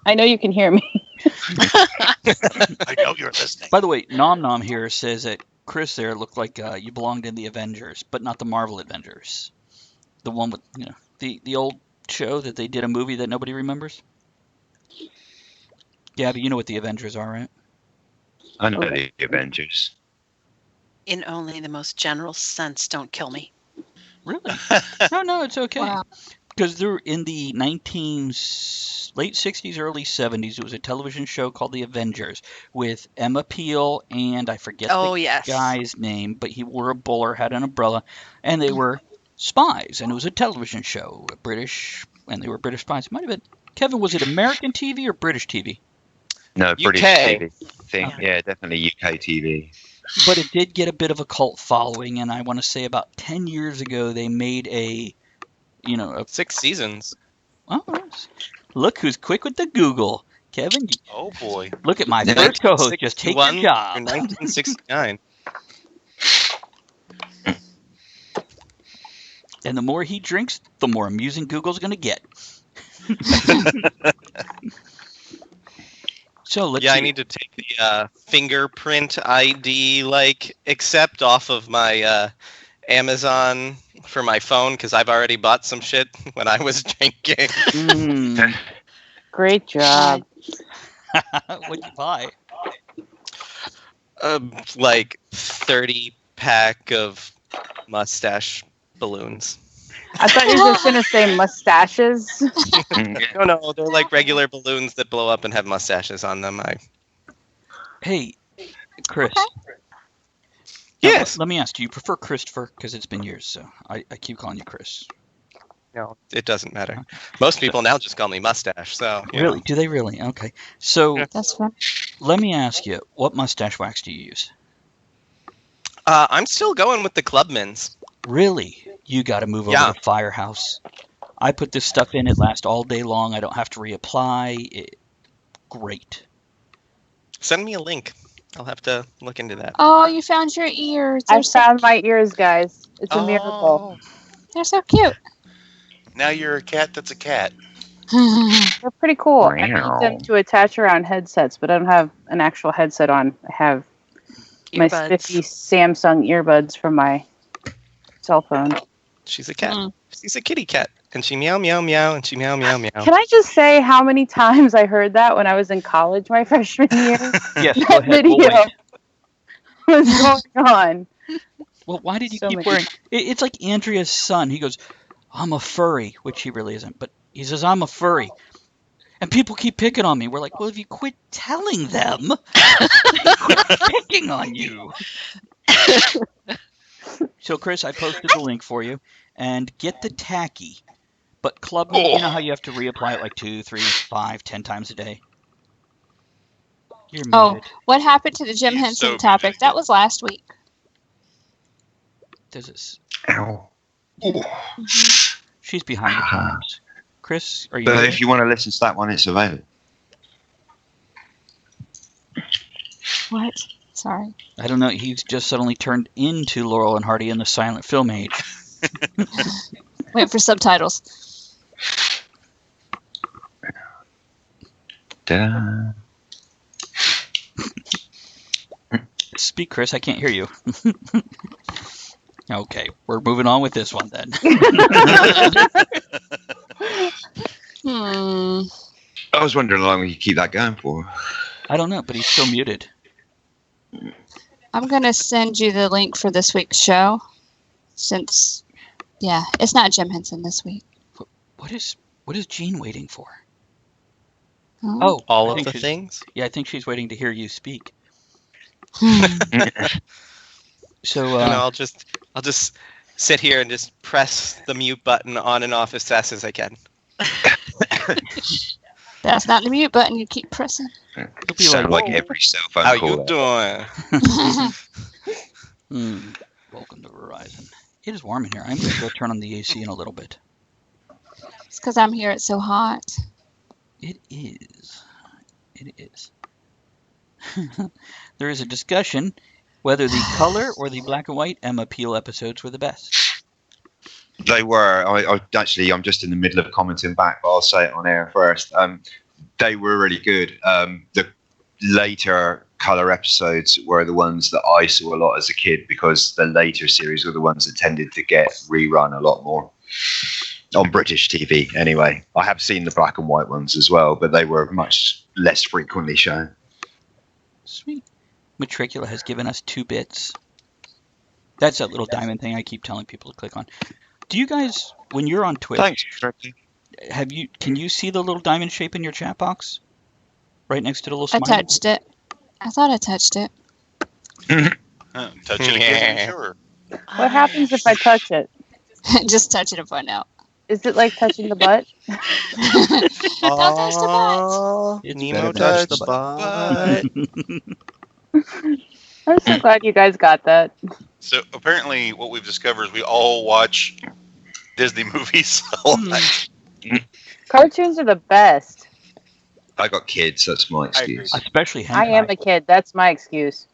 I know you can hear me. I know you're listening. By the way, Nom Nom here says that Chris there looked like you belonged in the Avengers, but not the Marvel Avengers. The one with, the old show that they did a movie that nobody remembers. Yeah, but you know what the Avengers are, right? I know the Avengers. In only the most general sense, don't kill me. Really? No, it's okay. Wow. Because they're in the late 60s, early 70s. It was a television show called The Avengers with Emma Peel and I forget Oh, the yes. guy's name, but he wore a bowler, had an umbrella, and they were spies. And it was a television show, and they were British spies. Might have been, Kevin, was it American TV or British TV? No, British UK. TV. Yeah, definitely UK TV. But it did get a bit of a cult following, and I want to say about 10 years ago they made a 6 seasons. oh, look who's quick with the Google. Kevin, Oh boy. look at my first co-host. Just take your 1961 job. through 1969. And the more he drinks, the more amusing Google's going to get. So let's Yeah, see. I need to take the fingerprint ID accept off of my Amazon for my phone because I've already bought some shit when I was drinking. Mm. Great job. What'd you buy? 30 pack of mustache balloons. I thought you were just gonna say mustaches. No, they're like regular balloons that blow up and have mustaches on them. Hey, Chris. Yes. Let me ask, do you prefer Christopher? Because it's been years, so I keep calling you Chris. No, it doesn't matter. Most people now just call me mustache. So you Really? know. Do they really? Okay. So Yeah. That's fun. let me ask you, what mustache wax do you use? I'm still going with the Clubmans. Really? You got to move over Yeah. to Firehouse. I put this stuff in. It lasts all day long. I don't have to reapply. Great. Send me a link. I'll have to look into that. Oh, you found your ears. I found my ears, guys. It's a Oh. miracle. They're so cute. Now you're a cat that's a cat. They're pretty cool. I need Wow. them to attach around headsets, but I don't have an actual headset on. I have my Earbuds. spiffy Samsung earbuds from my cell phone. She's a cat. Mm. She's a kitty cat. and she meow meow meow, and she meow meow meow. Can I just say how many times I heard that when I was in college my freshman year? Yes, go That ahead. We'll video wait. was going on. Well, why did you So keep many wearing? It's like Andrea's son. He goes, "I'm a furry," which he really isn't, but he says, "I'm a furry," and people keep picking on me. We're like, "Well, if you quit telling them, they quit picking on you." So, Chris, I posted the link for you, and get the tacky. But Club Me, you know how you have to reapply it like 2, 3, 5, 10 times a day? You're Oh, muted. what happened to the Jim You're Henson so topic? muted. That was last week. There's this. Ow. She's behind the times. Chris, are you But muted? if you want to listen to that one, it's available. What? Sorry. I don't know. He's just suddenly turned into Laurel and Hardy in the silent film age. Wait for subtitles. Da. Speak, Chris. I can't hear you. Okay, we're moving on with this one then. I was wondering how long we could keep that going for. I don't know, but he's still muted. I'm going to send you the link for this week's show. Since, yeah, it's not Jim Henson this week. What is Jean waiting for? Oh. Oh, All I of think the she's- things. Yeah, I think she's waiting to hear you speak. Hmm. So, And I'll just sit here and just press the mute button on and off as fast as I can. That's not the mute button you keep pressing. it'll be Sound like, like every cell phone How call. you doing? welcome to Verizon. It is warm in here. I'm going to go turn on the AC in a little bit. It's because I'm here. It's so hot. It is. It is. There is a discussion whether the color or the black and white Emma Peel episodes were the best. They were. I'm just in the middle of commenting back, but I'll say it on air first. They were really good. The later color episodes were the ones that I saw a lot as a kid because the later series were the ones that tended to get rerun a lot more on British TV. Anyway, I have seen the black and white ones as well, but they were much less frequently shown. Sweet. Matricula has given us 2 bits. That's that little diamond thing I keep telling people to click on. Do you guys, when you're on Twitch, Thanks. can you see the little diamond shape in your chat box? Right next to the little I smiley? touched it. I thought I touched it. Touch it again, sure. What happens if I touch it? Just touch it and find out. Is it like touching the butt? Don't touch the butt. It's Nemo better than touch the butt. I'm so glad you guys got that. So apparently, what we've discovered is we all watch Disney movies a lot. Cartoons are the best. I got kids. That's my excuse. Especially hentai. I am a kid. That's my excuse.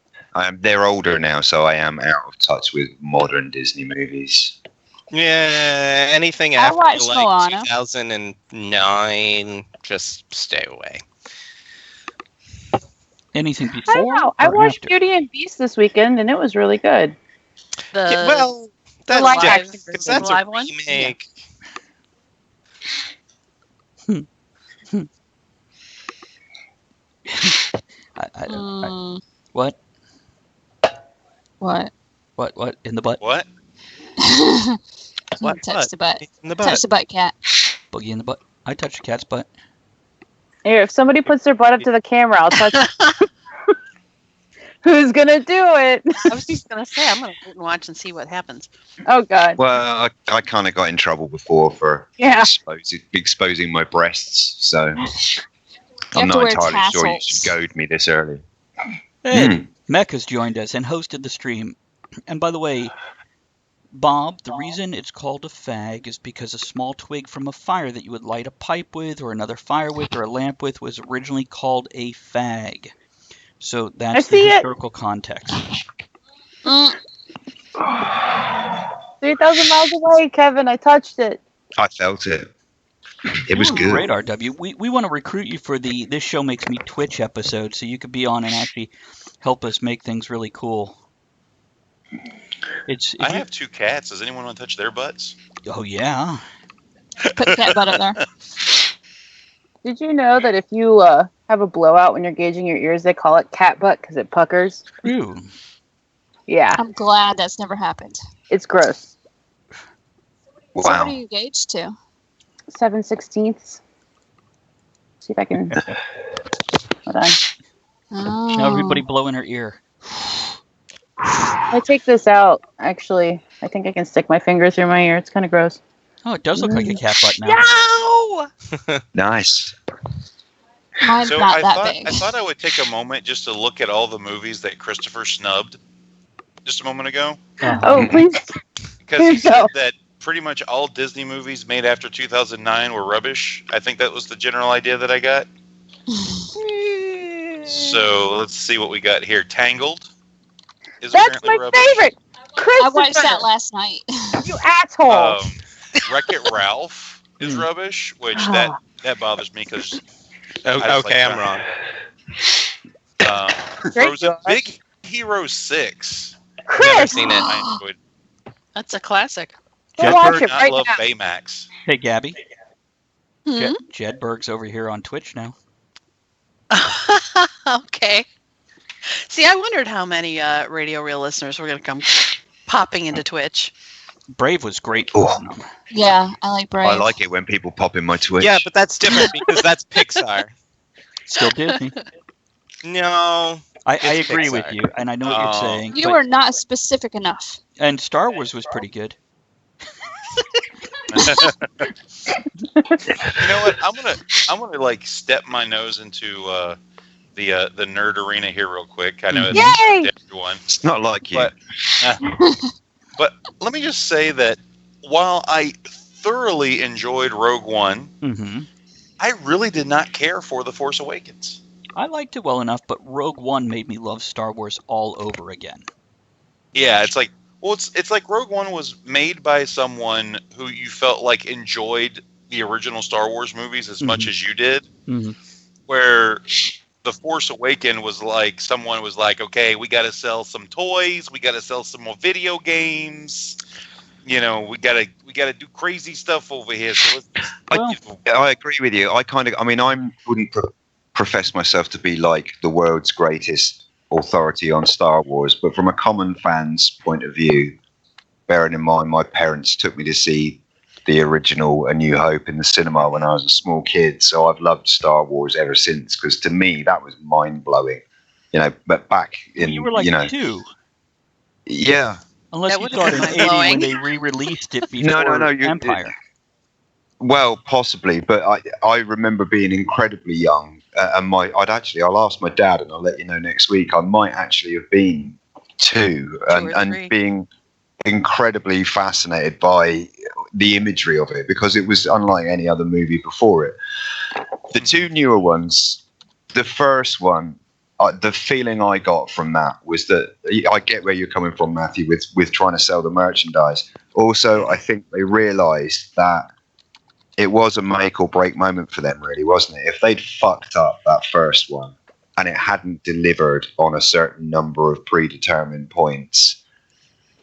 They're older now, so I am out of touch with modern Disney movies. Yeah, anything I after watched like Moana. 2009, just stay away. Anything I before don't know. I or watched after? Beauty and Beast this weekend, and it was really good. Yeah, well, that's live different, action 'cause version. that's The live a one? remake. I don't. Mm, What? what? What? In the butt? What? What? Touch the butt. In the Touch butt. the butt, cat. Boogie in the butt. I touched a cat's butt. Here, if somebody puts their butt up to the camera, I'll touch it. Who's gonna do it? I was just gonna say I'm gonna wait and watch and see what happens. Oh God. Well, I kind of got in trouble before for Yeah. exposing my breasts, so I'm have to not wear entirely sure you tassels. should goad me this early. Hey, Mech has joined us and hosted the stream. And by the way, Bob, the reason it's called a fag is because a small twig from a fire that you would light a pipe with or another fire with or a lamp with was originally called a fag. So that's the see it. historical context. Mm, 3,000 miles away, Kevin. I touched it. I felt it. It was good. Great, RW. We want to recruit you for the This Show Makes Me Twitch episode so you could be on and actually help us make things really cool. If I you- have 2 cats. Does anyone want to touch their butts? Oh, yeah. Put cat butt up there. Did you know that if you have a blowout when you're gauging your ears, they call it cat butt because it puckers? Ew. Yeah, I'm glad that's never happened. it's gross. So what Wow. are you gauged to? 7/16. See if I can. Hold on. Oh. Now everybody blow in her ear. I take this out. Actually, I think I can stick my finger through my ear. It's kind of gross. Oh, it does look like a cat butt now. No! Nice. Mine's So not I that thought big. I thought I would take a moment just to look at all the movies that Christopher snubbed just a moment ago, Oh, please. because he Here you said go. that pretty much all Disney movies made after 2009 were rubbish. I think that was the general idea that I got. So let's see what we got here. Tangled is That's apparently my rubbish. favorite. Christopher. I watched that last night. You asshole. Wreck-It Ralph is rubbish, which that bothers me because Okay, I'm wrong. Great, Frozen Josh. Big Hero 6. Chris. Never seen it. I enjoyed. That's a classic. Go watch it Not right love now. Baymax. Hey, Gabby. Hmm? Jedberg's over here on Twitch now. Okay. See, I wondered how many Radio Real listeners were going to come popping into Twitch. Brave was great. Oh. Yeah, I like Brave. I like it when people pop in my Twitch. Yeah, but that's different because that's Pixar. Still Disney. No. I It's agree Pixar. with you, and I know what you're saying. You but- are not specific enough. And Star Wars was pretty good. You know what? I'm gonna like step my nose into the nerd arena here real quick. I know it's Yay! not everyone, It's not like you. but but let me just say that while I thoroughly enjoyed Rogue One, Mm-hmm. I really did not care for The Force Awakens. I liked it well enough, but Rogue One made me love Star Wars all over again. Yeah, it's like it's like Rogue One was made by someone who you felt like enjoyed the original Star Wars movies as much as you did. Mm-hmm. Where The Force Awakens was like someone was like, okay, we got to sell some toys, we got to sell some more video games. You know, we gotta do crazy stuff over here. So let's just, I agree with you. I wouldn't profess myself to be like the world's greatest authority on Star Wars, but from a common fan's point of view, bearing in mind my parents took me to see the original A New Hope in the cinema when I was a small kid, so I've loved Star Wars ever since, because to me that was mind-blowing. But back in, You were like 2. Yeah. Unless That you would saw it have in been 80 when mind-blowing. they re-released it before No, Empire. Well, possibly, but I remember being incredibly young, and I'll ask my dad, and I'll let you know next week. I might actually have been 2, or and 3. being incredibly fascinated by the imagery of it, because it was unlike any other movie before it. The 2 newer ones, the first one, the feeling I got from that was that I get where you're coming from, Matthew, with trying to sell the merchandise. Also, I think they realised that it was a make or break moment for them, really, wasn't it? If they'd fucked up that first one and it hadn't delivered on a certain number of predetermined points,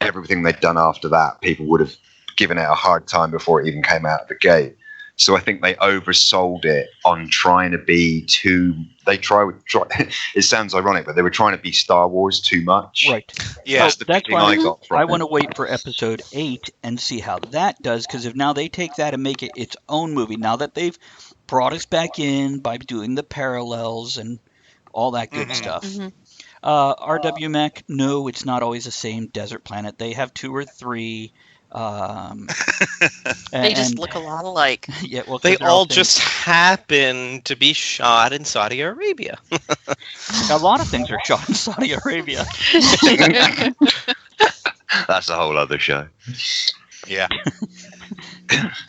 everything they'd done after that, people would have given it a hard time before it even came out of the gate. So I think they oversold it on trying to be too. It sounds ironic, but they were trying to be Star Wars too much. Right. yeah, That's the That's feeling why I got from I it. want to wait for episode 8 and see how that does, because if now they take that and make it its own movie, now that they've brought us back in by doing the parallels and all that good stuff. Mhm. RW Mech, no, it's not always the same desert planet. They have 2 or 3. They just look a lot alike. Yeah, well, 'cause They they're all same. just happen to be shot in Saudi Arabia. A lot of things are shot in Saudi Arabia. That's a whole other show. yeah.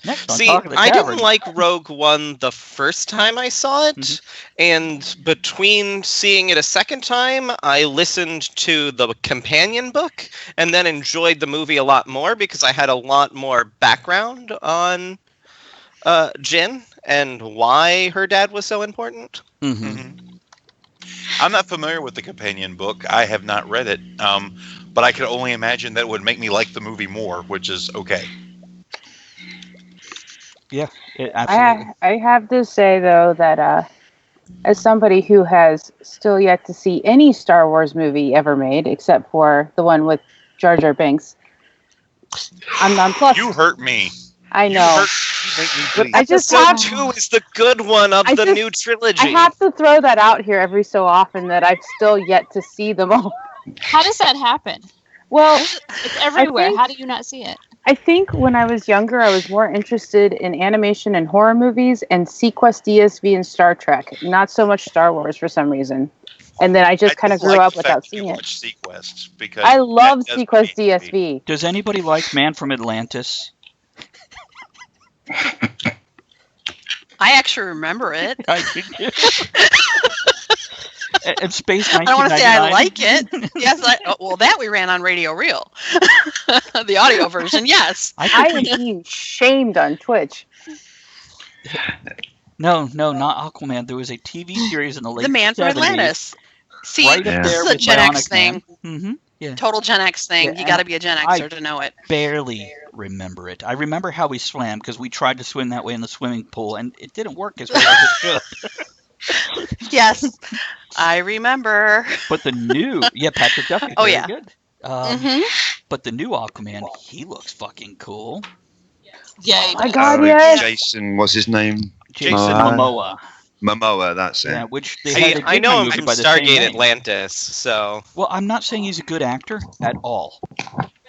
Next on See, Talk of the I Tavern. didn't like Rogue One the first time I saw it, Mhm. and between seeing it a second time, I listened to the companion book and then enjoyed the movie a lot more because I had a lot more background on Jin and why her dad was so important. Mhm. Mhm. I'm not familiar with the companion book. I have not read it, but I could only imagine that it would make me like the movie more, which is okay. Yeah, absolutely. I have to say though that as somebody who has still yet to see any Star Wars movie ever made, except for the one with Jar Jar Binks, I'm nonplussed. You hurt me. I know. You make me But bleed. I just episode have 2 is the good one of the new trilogy. I have to throw that out here every so often that I've still yet to see them all. How does that happen? Well, It's everywhere. think- How do you not see it? I think when I was younger, I was more interested in animation and horror movies and Sequest, DSV, and Star Trek. Not so much Star Wars for some reason. And then I just kind of grew up without seeing it. Watch Sequest because I love that does Sequest make me- DSV. Does anybody like Man from Atlantis? I actually remember it. I think and Space I don't want to say I 1999. like it. Yes, well, that we ran on Radio Real, the audio version. Yes, I am being shamed on Twitch. No, not Aquaman. There was a TV series in the late The Man from 70s, Atlantis. See, right up Yeah. this there is a with Gen Bionic X thing. Man. Yeah. Total Gen X thing. Yeah, You got to be a Gen I- Xer to know it. Barely remember it. I remember how we swam because we tried to swim that way in the swimming pool, and it didn't work as well as it should. Yes, I remember. But the new, Patrick Duffy, Oh, very yeah. good. hmm But the new Aquaman, he looks fucking cool. Yeah. Oh my God, Oh, yes. Jason, what's his name? Jason Momoa. Momoa. Momoa, that's it. Yeah, which they had a I know Disney him movie from by the same Stargate name. Atlantis, so Well, I'm not saying he's a good actor at all,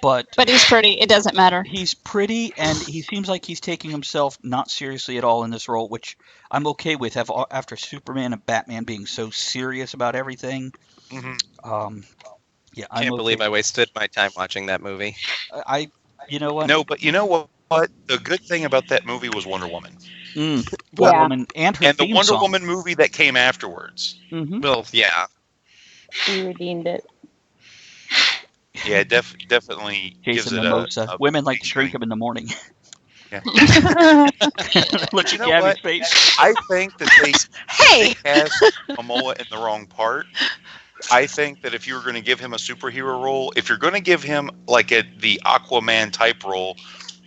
but But he's pretty. It doesn't matter. he's pretty, and he seems like he's taking himself not seriously at all in this role, which I'm okay with. After Superman and Batman being so serious about everything, Mhm. yeah, I can't believe I wasted my time watching that movie. You know what? No, but you know what? The good thing about that movie was Wonder Woman Wonder Yeah. Woman and her and the theme Wonder song. Woman movie that came afterwards. Mm-hmm. Well, yeah. He redeemed it. Yeah, definitely gives Jason it Mimosa. a Women like to big drink shine. them in the morning. Yeah. Look You at know Gabby's what? face. I think that they Hey, cast Momoa in the wrong part. I think that if you were going to give him a superhero role, if you're going to give him like the Aquaman type role,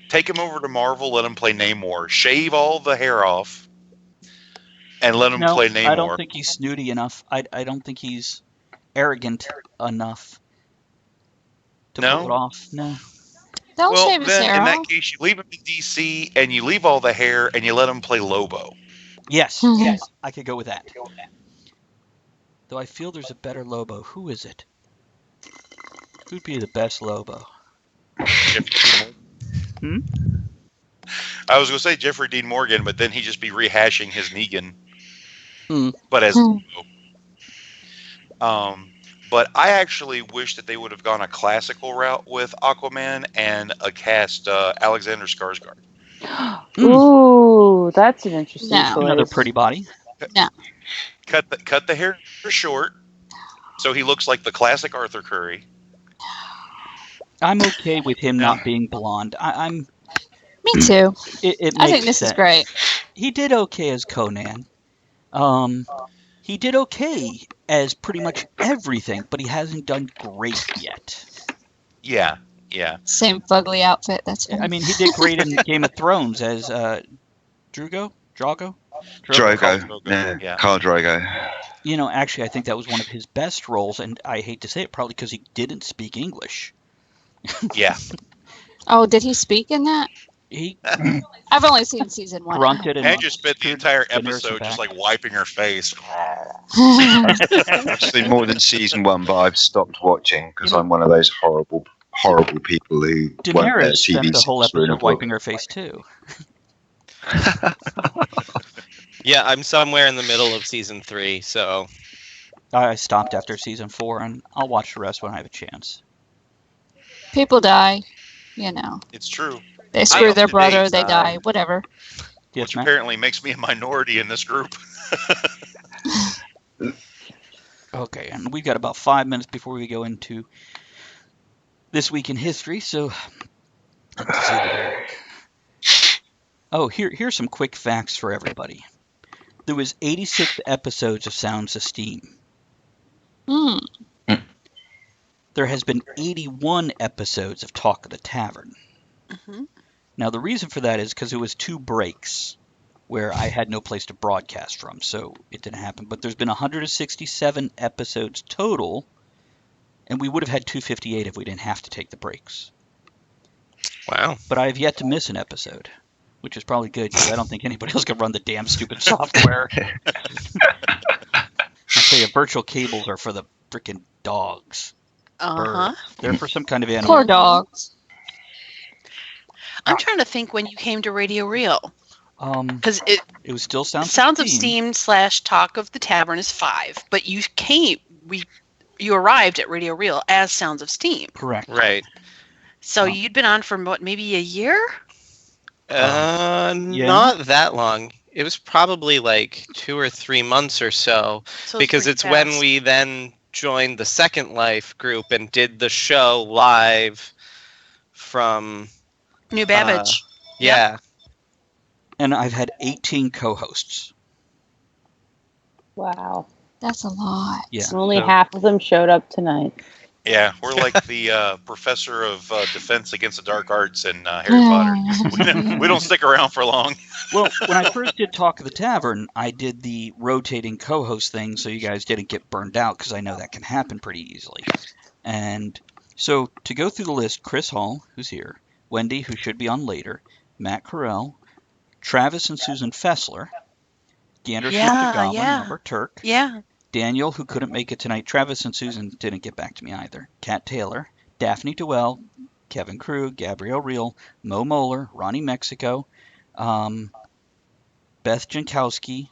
take him over to Marvel, let him play Namor, shave all the hair off, and let him No, play Namor. I don't think he's snooty enough. I don't think he's arrogant enough to No? pull it off. No. Don't well, shave his then hair in that off. case, you leave him in DC and you leave all the hair and you let him play Lobo. Yes, Mhm. yes, I could go with that. Though I feel there's a better Lobo. Who is it? Who'd be the best Lobo? Jeffrey Dean Morgan. I was going to say Jeffrey Dean Morgan, but then he'd just be rehashing his Negan. But as Hmm. Lobo. But I actually wish that they would have gone a classical route with Aquaman and cast Alexander Skarsgård. Ooh, that's an interesting No. choice. Another pretty body. Cut the hair short, so he looks like the classic Arthur Curry. I'm okay with him No. not being blonde. I'm. Me too. It I think makes this is sense. great. He did okay as Conan. He did okay as pretty much everything, but he hasn't done great yet. Yeah. Same fugly outfit. That's I mean, he did great in Game of Thrones as Drogo. Drogo. Drogo, yeah. Khal Drogo. You know, actually, I think that was one of his best roles, and I hate to say it, probably because he didn't speak English. Yeah. Oh, did he speak in that? He I've only seen season one. grunted and And just spent the entire the nurse episode back. just like wiping her face. I've seen more than season one, but I've stopped watching because I'm one of those horrible people who won't let Daenerys TV spent the whole series ruin a episode book. wiping her face too. Yeah, I'm somewhere in the middle of season 3, so I stopped after season 4, and I'll watch the rest when I have a chance. People die. You know, It's true. they screw up their to brother. date, They die. Whatever. Yes, Which Matt? apparently makes me a minority in this group. Okay, and we've got about 5 minutes before we go into this week in history, so let's see here. Oh, here's some quick facts for everybody. There was 86 episodes of Sounds of Steam. Hmm. There has been 81 episodes of Talk of the Tavern. Mhm. Now, the reason for that is because it was 2 breaks where I had no place to broadcast from, so it didn't happen. But there's been 167 episodes total, and we would have had 258 if we didn't have to take the breaks. Wow. But I have yet to miss an episode, which is probably good because I don't think anybody else can run the damn stupid software. I tell you, virtual cables are for the freaking dogs. Uh-huh. They're for some kind of animal. Poor dogs. I'm trying to think when you came to Radio Real. Because It was still Sounds of Steam / Talk of the Tavern is 5, but you arrived at Radio Real as Sounds of Steam. Correct. Right. So you'd been on for what, maybe a year? Yeah. Not that long. It was probably like 2 or 3 months or so, because it's pretty when fast. we then joined the Second Life group and did the show live from New Babbage. yeah. And I've had 18 co-hosts. Wow. That's a lot. Yeah. Only so- half of them showed up tonight. Yeah, we're like the professor of defense against the dark arts in Harry Potter. We don't stick around for long. Well, when I first did Talk of the Tavern, I did the rotating co-host thing so you guys didn't get burned out, because I know that can happen pretty easily. And so to go through the list, Chris Hall, who's here, Wendy, who should be on later, Matt Carell, Travis and Susan Fessler, Gander Yeah, the Goblin, yeah. Robert Turk, Yeah. Daniel, who couldn't make it tonight. Travis and Susan didn't get back to me either. Kat Taylor, Daphne Dewell, Kevin Krug, Gabrielle Reel, Mo Moeller, Ronnie Mexico, Beth Jankowski,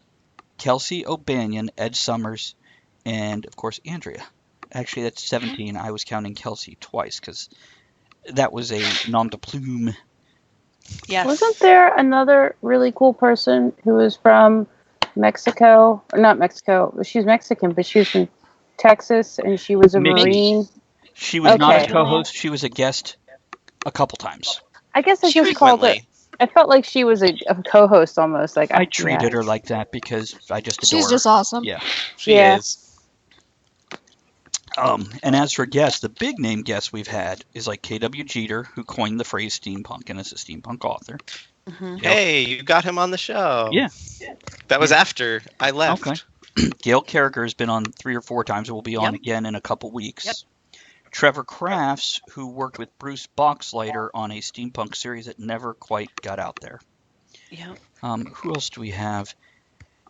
Kelsey O'Banion, Ed Summers, and, of course, Andrea. Actually, that's 17. I was counting Kelsey twice because that was a nom de plume. Yes. Wasn't there another really cool person who was from Mexico? Or not Mexico. She's Mexican, but she was from Texas, and she was a Mickey. Marine. She was not a Okay. co-host. She was a guest a couple times. I guess I She just called Frequently. it. I felt like she was a co-host almost. Like I treated her like that because I just adore She's her. just awesome. Yeah. She Yeah. is. And as for guests, the big name guests we've had is like K.W. Jeter, who coined the phrase steampunk and is a steampunk author. Mhm. Hey, you got him on the show. Yeah. That was after I left. Okay. Gail Carriger has been on 3 or 4 times and will be on Yep. again in a couple weeks. Yep. Trevor Crafts, who worked with Bruce Boxleiter on a steampunk series that never quite got out there. Yeah. Who else do we have?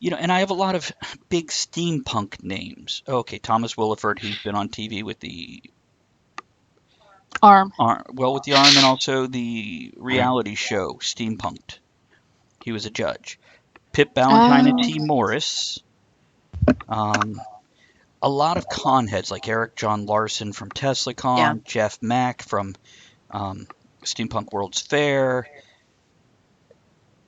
And I have a lot of big steampunk names. Okay, Thomas Williford, who's been on TV with the Arm. with the Arm and also the reality show Steampunked. He was a judge. Pip Ballantyne and T. Morris. A lot of con heads like Eric John Larson from TeslaCon, Yeah. Jeff Mack from Steampunk World's Fair.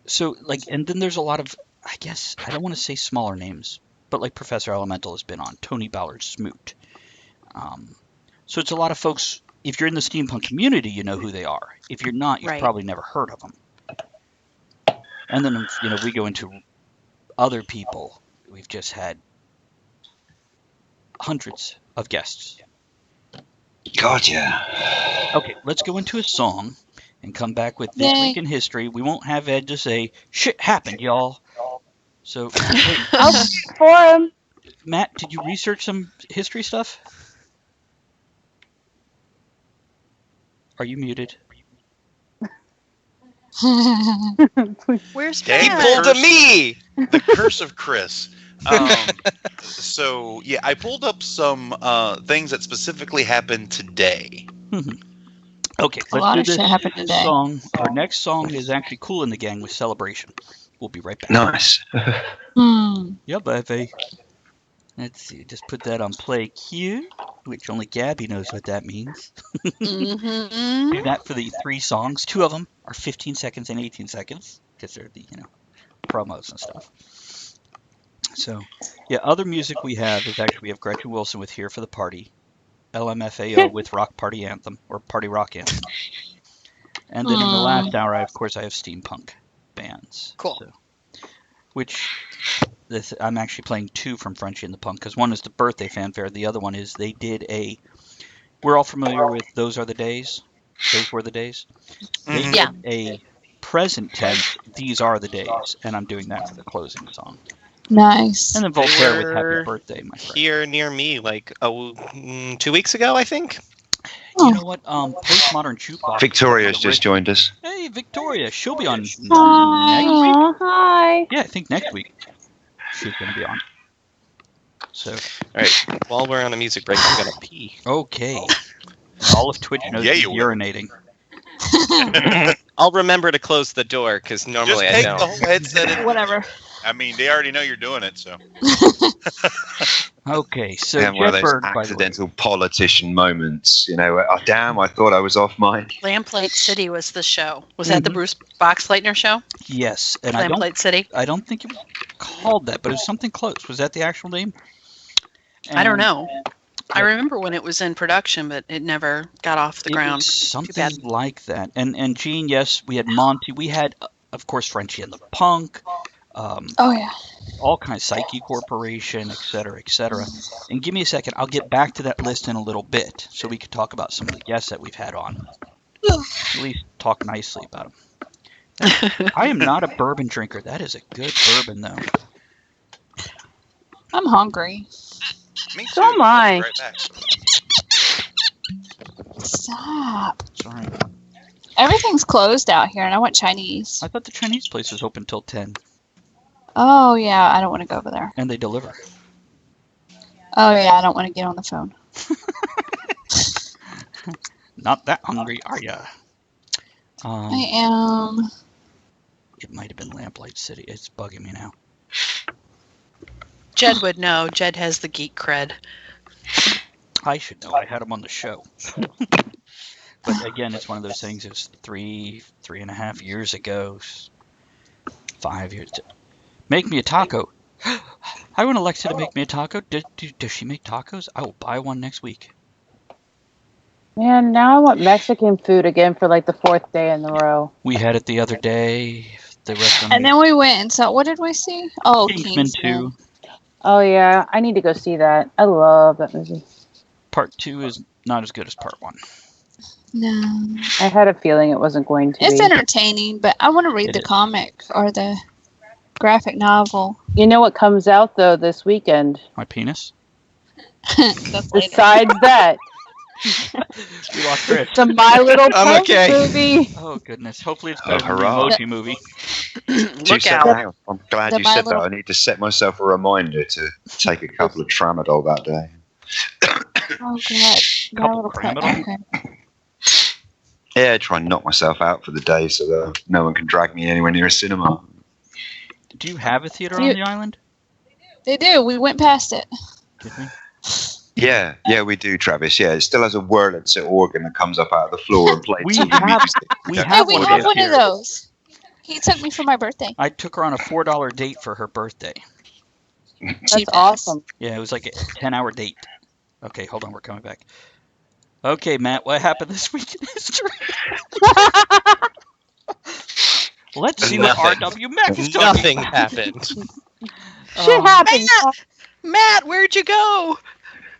So, and then there's a lot of, I guess, I don't want to say smaller names, but like Professor Elemental has been on, Tony Ballard Smoot. So it's a lot of folks. If you're in the steampunk community, you know who they are. If you're not, you've Right. probably never heard of them. And then, we go into other people. We've just had hundreds of guests. God, yeah. Okay, let's go into a song and come back with This Yay. Week in History. We won't have Ed to say, shit happened, y'all. So, I'll for him. Matt, did you research some history stuff? Are you muted? Where's Dang, He Matt? pulled a me. The curse of Chris. So yeah, I pulled up some things that specifically happened today. Okay, A lot of let's do shit this happened today. song. Our next song is actually Cool in the Gang with Celebration. We'll be right back. Nice. Yep, I have a... Let's see, just put that on play Q, which only Gabby knows what that means. Mm-hmm. Do that for the 3 songs. 2 of them are 15 seconds and 18 seconds, because they're the, promos and stuff. So, yeah, other music we have is actually we have Gretchen Wilson with Here for the Party, LMFAO with Rock Party Anthem, or Party Rock Anthem. And then in the last hour, of course, I have steampunk bands. Cool. So, which I'm actually playing 2 from Frenchy and the Punk, because one is the birthday fanfare, the other one is they did we're all familiar with Those Are the Days, Those Were the Days. They Mhm. did Yeah. a present tense, these are the days, and I'm doing that for the closing song. Nice. And then They Voltaire with were Happy Birthday, my friend. here near me like 2 weeks ago, I think. You know what? Postmodern Jukebox. Victoria's just joined us. Hey, Victoria. She'll be on next week. Aw, hi. Yeah, I think next week she's going to be on. So, All right, while we're on a music break, I'm gonna pee. okay. All of Twitch knows Yeah, he's you will. urinating. I'll remember to close the door because Just normally I take don't. the whole headset in. Whatever. I mean, they already know you're doing it, so. Okay, so And one of those Jedburgh, by the way. accidental politician moments. Oh, damn, I thought I was off mic. Lamplight City was the show. Was that the Bruce Boxleitner show? Yes, and I Lamplight City? don't think it was called that, but it was something close. Was that the actual name? I don't And know. I remember when it was in production, but it never got off the It ground. was bad. something like that. And Gene, yes, we had Monty. We had, of course, Frenchie and the Punk. Oh yeah. All kinds, Psyche Corporation, et cetera, et cetera. And give me a second. I'll get back to that list in a little bit so we can talk about some of the guests that we've had on. At least talk nicely about them. I am not a bourbon drinker. That is a good bourbon, though. I'm hungry. Me So too. am I. I'll be right back. Stop. Sorry. Everything's closed out here, and I want Chinese. I thought the Chinese place was open till 10, Oh yeah, I don't want to go over there. and they deliver. Oh yeah, I don't want to get on the phone. Not that hungry, are ya? I am. It might have been Lamplight City. It's bugging me now. Jed would know. Jed has the geek cred. I should know. I had him on the show. But again, it's one of those things. It was 3.5 years ago. 5 years. Make me a taco. I want Alexa to make me a taco. Does she make tacos? I will buy one next week. Man, now I want Mexican food again for like the 4th day in a row. We had it the other day. The restaurant. And then we went and saw. What did we see? Oh, Kingsman 2. Oh yeah, I need to go see that. I love that movie. Part 2 is not as good as Part 1. No. I had a feeling it wasn't going to It's be. entertaining, but I want to read It the is. comic or the graphic novel. You know what comes out though this weekend? My penis. That's later. Besides that, We lost Chris. the My Little I'm Pony okay. movie. Oh, goodness. Hopefully it's Oh, better than the hurrah. Emoji Movie. Look out. Hang on. I'm glad The you My said that. Little- I need to set myself a reminder to take a couple of tramadol that day. Oh god. My Couple Little Pony. Tramadol? Okay. Yeah, try and knock myself out for the day so that no one can drag me anywhere near a cinema. Do you have a theater You- on the island? They do. We went past it. Did we? Yeah, we do, Travis. Yeah, it still has a Wurlitzer organ that comes up out of the floor and plays We all the have- music. we Yeah. have Hey, we one have of one those of here. those. He took me for my birthday. I took her on a $4 date for her birthday. That's Cheap ass. awesome. Yeah, it was like a 10-hour date. Okay, hold on, we're coming back. Okay, Matt, what happened this week in history? Let's see what Nothing. R.W. Mack is talking Nothing about. happened. Shit happens. Matt, where'd you go?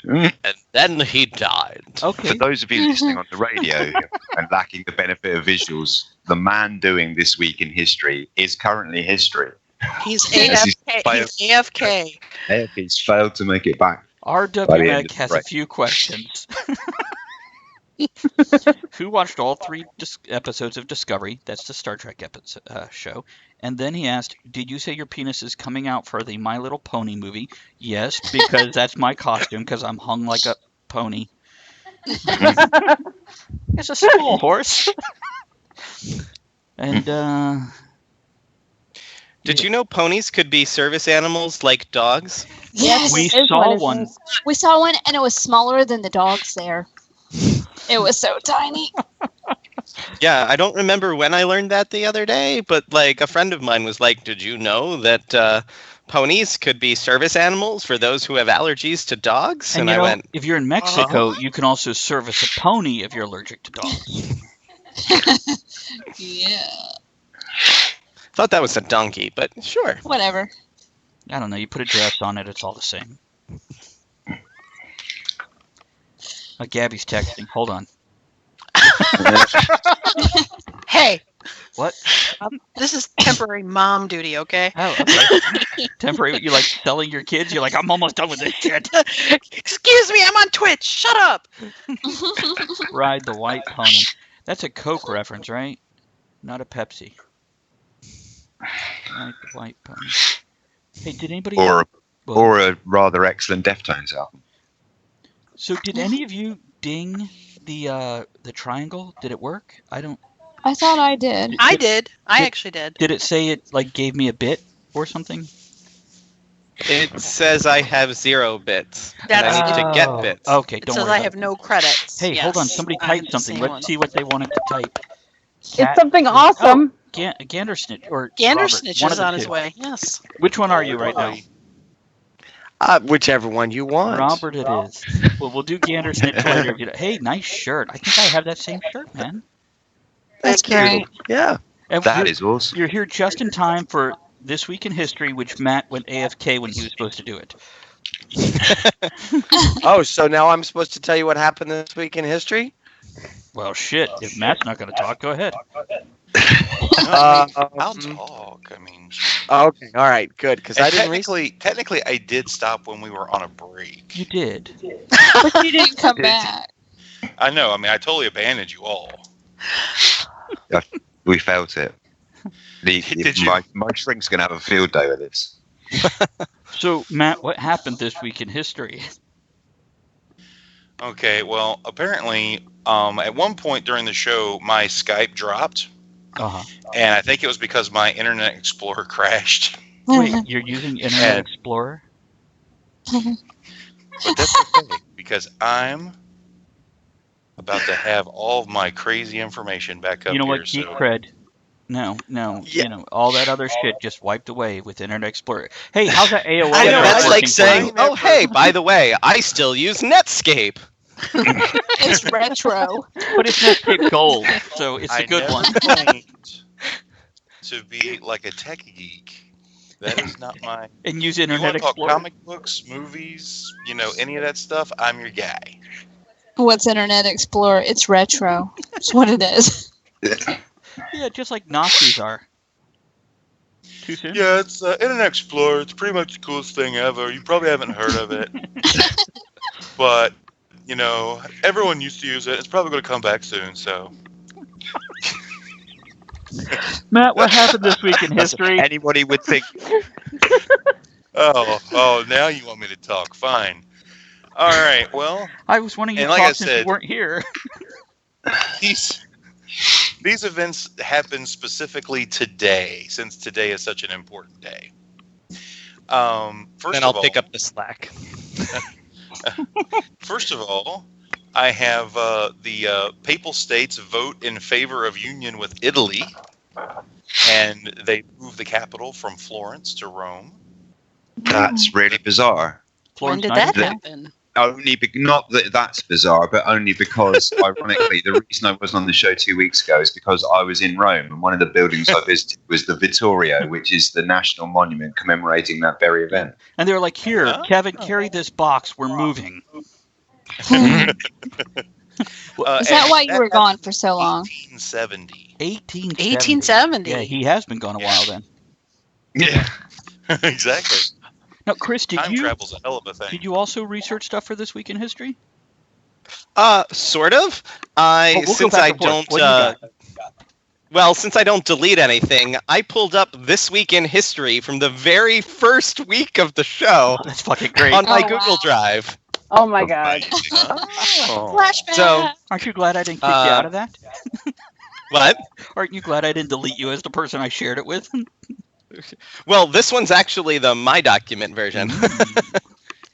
Mm. And then he died. Okay, For those of you listening on the radio and lacking the benefit of visuals, the man doing this week in history is currently history. He's Yes, he's AFK. He's AFK. He's failed to make it back. By R.W. the end Mack of the has a break. few questions. Who watched all 3 episodes of Discovery? That's the Star Trek show. And then he asked, did you say your penis is coming out for the My Little Pony movie? Yes, because that's my costume, because I'm hung like a pony. It's a small horse. And, Did you know ponies could be service animals like dogs? Yes. we It is saw one, one. isn't We saw one, and it was smaller than the dogs there. It was so tiny. Yeah, I don't remember when I learned that the other day, but like a friend of mine was like, "Did you know that ponies could be service animals for those who have allergies to dogs?" And And you I know, went, if you're in Mexico, you can also service a pony if you're allergic to dogs. Yeah. "Thought that was a donkey, but sure." Whatever. I don't know. You put a dress on it, it's all the same. Gabby's texting. Hold on. Hey, What? This is temporary mom duty, okay? Oh, okay. Temporary. You like selling your kids? You're like, I'm almost done with this shit. Excuse me, I'm on Twitch. Shut up. Ride the white pony. That's a Coke reference, right? Not a Pepsi. Ride the white pony. Hey, did anybody? Or a rather excellent Deftones album. So, did any of you ding the triangle? Did it work? I thought I did. I did. I actually did. Did it say it like gave me a bit or something? It says I have 0 bits. And That's- I need to get bits. Okay, It don't says worry. I about have it. no credits. Hey, hold on. Somebody typed something. Let's see what they wanted to type. It's something awesome. Gandersnitch or Gandersnitch Robert, is on his way. Yes. Which one are you right now? Whichever one you want. Robert, it is. Well, we'll do Gandersnitch later. Hey, nice shirt. I think I have that same shirt, man. That's great. Yeah. And That is awesome. You're here just in time for This Week in History, which Matt went AFK when he was supposed to do it. Oh, so now I'm supposed to tell you what happened this week in history? Well, shit. If Matt's not going to talk, go ahead. I'll talk. I mean, Okay, all right, good. Because I didn't technically, I did stop when we were on a break. You did. But you didn't come back. I know. I mean, I totally abandoned you all. We felt it. Did you? My shrink's going to have a field day with this. So, Matt, what happened this week in history? Okay. Well, apparently, at one point during the show, my Skype dropped, Uh-huh. and I think it was because my Internet Explorer crashed. Wait, you're using Internet Explorer? But that's okay, because I'm about to have all of my crazy information back up You know here. what? Geek So cred. No. Yeah. You know, all that other shit just wiped away with Internet Explorer. Hey, how's that AOL? I know, That's I like like saying, saying- oh, hey, by the way, I still use Netscape. It's retro. But it's Netscape Gold, so it's a good never one. claimed to be like a tech geek. That is not my. And use You Internet want to talk Explorer. comic books, movies, any of that stuff? I'm your guy. What's Internet Explorer? It's retro. It's what it is. Yeah, just like Nazis are. Too soon? Yeah, it's Internet Explorer. It's pretty much the coolest thing ever. You probably haven't heard of it, but everyone used to use it. It's probably going to come back soon. So. Matt, what happened this week in history? Anybody would think. Oh, now you want me to talk? Fine. All right. Well, I was wondering you And like I talked since you said- weren't here. these events happen specifically today, since today is such an important day. First Then of I'll pick all, up the slack. First of all, I have the Papal States vote in favor of union with Italy, and they move the capital from Florence to Rome. That's really bizarre. When Florence did that Nightingale? happen? Not that that's bizarre, but only because, ironically, the reason I wasn't on the show 2 weeks ago is because I was in Rome, and one of the buildings I visited was the Vittorio, which is the national monument commemorating that very event. And they were like, here, Oh. Kevin, carry this box. We're moving. Is that why you were gone for so long? 1870. 1870. Yeah, he has been gone a while then. Yeah, exactly. Now, Chris, Time travel's a hell of a thing. did you also research stuff for This Week in History? Sort of. We'll go Since back I and forth. don't, What do you got? since I don't delete anything, I pulled up This Week in History from the very first week of the show That's fucking great. on my Oh, Google wow. Drive. Oh my god. Oh. Flashback. So- Aren't you glad I didn't kick you out of that? What? Aren't you glad I didn't delete you as the person I shared it with? Well, this one's actually the My Document version.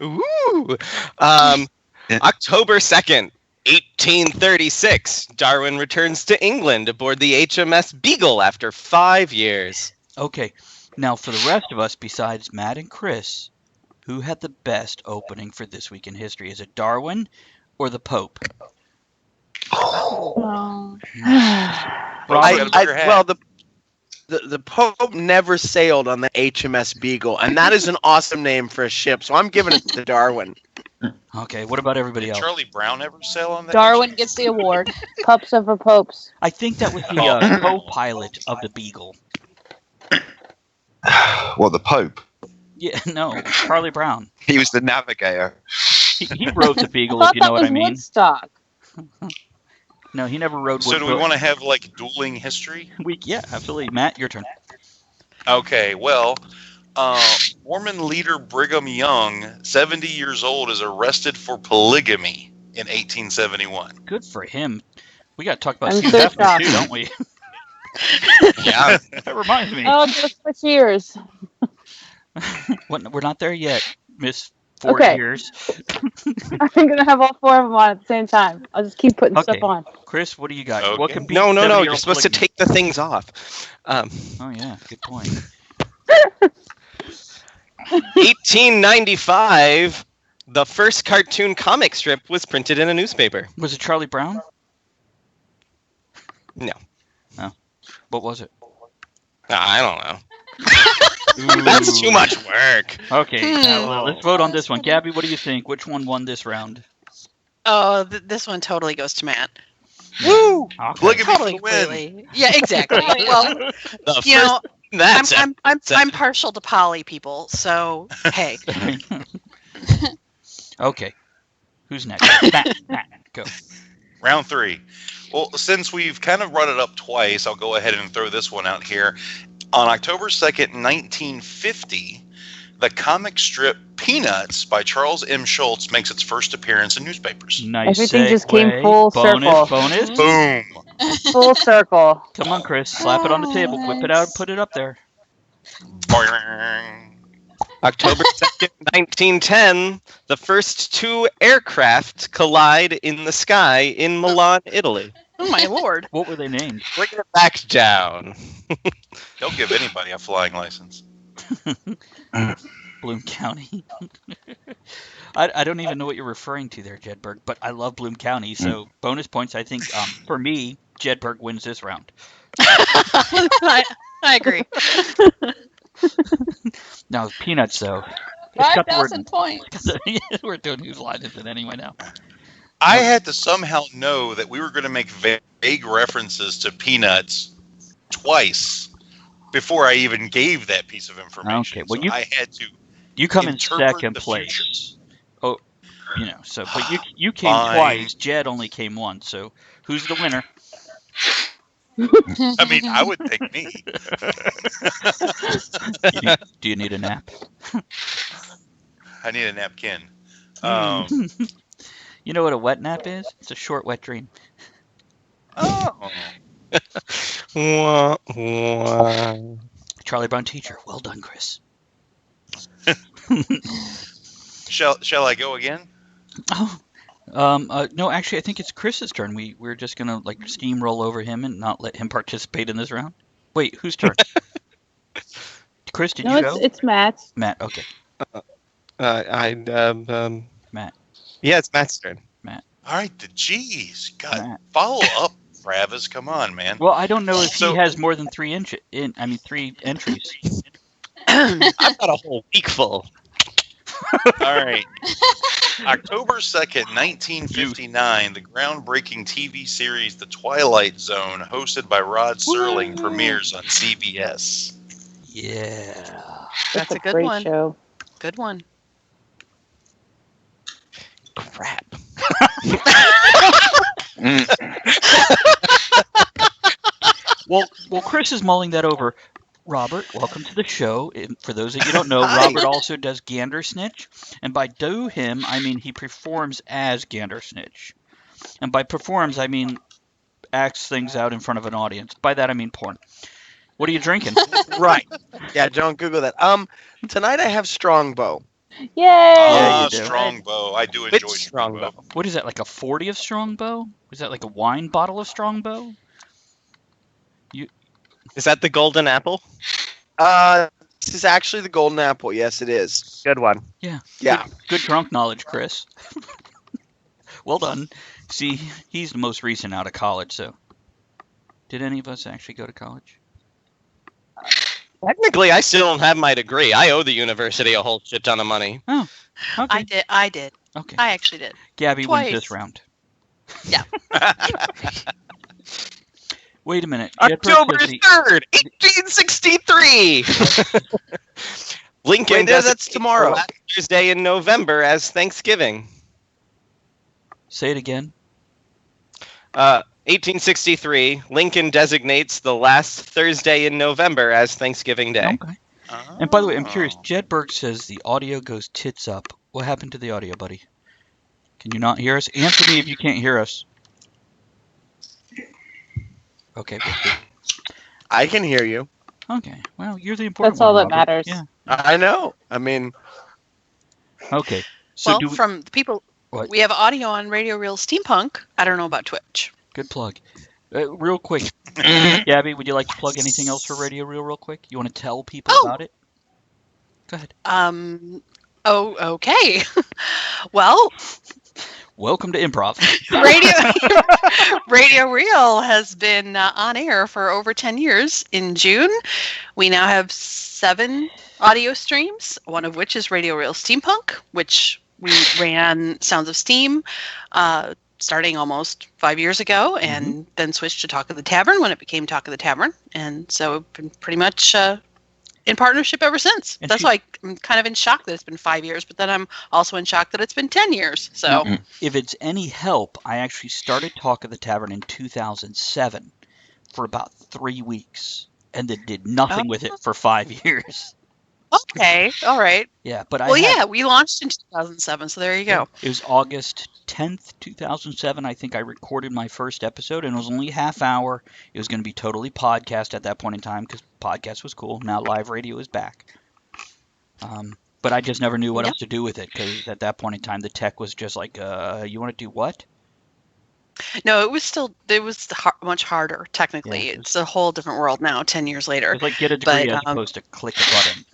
Ooh. October 2nd, 1836. Darwin returns to England aboard the HMS Beagle after 5 years. Okay, now for the rest of us, besides Matt and Chris, who had the best opening for This Week in History? Is it Darwin or the Pope? Oh. The Pope never sailed on the HMS Beagle, and that is an awesome name for a ship. So I'm giving it to Darwin. Okay, what about everybody Did else? Charlie Brown ever sell on that? Darwin gets the award. Pups over popes. I think that was the co-pilot of the Beagle. What, the Pope? Yeah, no, Charlie Brown. He was the navigator. He rode the I Beagle, thought if you know that what was I mean. Woodstock. No, he never rode. So do we want to have like dueling history? Yeah, absolutely. Matt, your turn. Okay, well, Mormon leader Brigham Young, 70 years old, is arrested for polygamy in 1871. Good for him. We got to talk about I'm Steve so Hefner shocked. too, don't we? Yeah. That reminds me. Oh, just 6 years. We're not there yet, Miss 4 Okay. years. I'm gonna have all 4 of them on at the same time. I'll just keep putting Okay. stuff on. Chris, what do you got? Okay. What can be No. 70-year-old You're supposed to polygamy? take the things off. Oh yeah, good point. 1895, the first cartoon comic strip was printed in a newspaper. Was it Charlie Brown? No. No. What was it? I don't know. That's too much work. Okay, well, let's vote on this one. Gabby, what do you think? Which one won this round? Oh, this one totally goes to Matt. Woo! Okay. Polygamy for Totally, the win. completely. Yeah, exactly. Well, The you know, that's I'm partial to poly people, so hey. Okay. Who's next? Matt, go. Round 3. Well, since we've kind of brought it up twice, I'll go ahead and throw this one out here. On October 2nd, 1950, the comic strip Peanuts by Charles M. Schultz makes its first appearance in newspapers. Nice Everything just came segue. full circle. Bonus. Boom! Full circle. Come on, Chris. Slap it on the table. Whip it out and put it up there. Boing. October 2nd, 1910, the first 2 aircraft collide in the sky in Milan, Italy. Oh my lord. What were they named? Bring it back down. Don't give anybody a flying license. Bloom County. I don't even know what you're referring to there, Jedberg, but I love Bloom County, so bonus points. I think for me, Jedberg wins this round. I agree. Now, Peanuts, though. It's got the word- 5,000 points. We're doing whose line is it anyway now. I had to somehow know that we were going to make vague references to Peanuts twice before I even gave that piece of information. Okay, well, So I had to. You come in Interpret second the place. future. Oh, so but you came Fine. twice. Jed only came once. So who's the winner? I mean, I would take me. Do you need a nap? I need a napkin. You know what a wet nap is? It's a short, wet dream. Oh. Wah, wah. Charlie Brown teacher. Well done, Chris. Shall I go again? Oh. No, actually, I think it's Chris's turn. We're just gonna like steamroll over him and not let him participate in this round. Wait, whose turn? Chris, did No, you go? it's Matt's. Matt. Okay. Matt. Yeah, it's Matt's turn. All right, the G's. God, Matt. follow up, Travis. Come on, man. Well, I don't know if So- he has more than 3 entries. I've got a whole week full. All right. October 2nd, 1959, the groundbreaking TV series The Twilight Zone, hosted by Rod Serling, premieres on CBS. Yeah. That's a good great one. show. Good one. Crap. Well, Chris is mulling that over. Robert, welcome to the show. And for those of you who don't know, Hi. Robert also does Gandersnitch. And by do him, I mean he performs as Gandersnitch. And by performs, I mean acts things out in front of an audience. By that, I mean porn. What are you drinking? Right. Yeah, don't Google that. Tonight I have Strongbow. Yay! Yeah, you do. Strongbow. I do Which enjoy Strongbow? Strongbow. What is that, like a 40 of Strongbow? Is that like a wine bottle of Strongbow? Is that the golden apple? This is actually the Golden Apple. Yes, it is. Good one. Yeah. Good drunk knowledge, Chris. Well done. See, he's the most recent out of college, so. Did any of us actually go to college? Technically, I still don't have my degree. I owe the university a whole shit ton of money. Okay. I did. Okay. I actually did. Gabby wins this Twice. round. Yeah. Wait a minute. October Jedburgh 3rd, 1863. Lincoln Wait, there, designates that's the tomorrow. last Thursday in November as Thanksgiving. Say it again. 1863, Lincoln designates the last Thursday in November as Thanksgiving Day. Okay. And by the way, I'm curious. Jedburgh says the audio goes tits up. What happened to the audio, buddy? Can you not hear us? Answer me if you can't hear us. Okay, we'll see. I can hear you. Okay. Well, you're the important That's all one, that Robert. matters. Yeah. I know. I mean, Okay. So Well, do we... from the people, What? we have audio on Radio Real Steampunk. I don't know about Twitch. Good plug. Real quick, Gabby, would you like to plug anything else for Radio Real quick? You want to tell people about it? Go ahead. Oh, okay. Well, Welcome to improv. Radio Real has been on air for over 10 years. In June, we now have 7 audio streams, one of which is Radio Real Steampunk, which we ran Sounds of Steam starting almost 5 years ago, and then switched to Talk of the Tavern when it became Talk of the Tavern. And so we've been pretty much in partnership ever since. And That's why I'm kind of in shock that it's been 5 years, but then I'm also in shock that it's been 10 years. So If it's any help, I actually started Talk of the Tavern in 2007 for about 3 weeks and then did nothing with it for 5 years. okay, all right. Yeah, but We launched in 2007, so there you go. It was August 10th, 2007. I think I recorded my first episode, and it was only a half hour. It was going to be totally podcast at that point in time because podcast was cool. Now live radio is back. But I just never knew what else to do with it because at that point in time, the tech was just like, you want to do what? No, it was much harder, technically. Yeah, it's a whole different world now, 10 years later. It was like get a degree as opposed to click a button.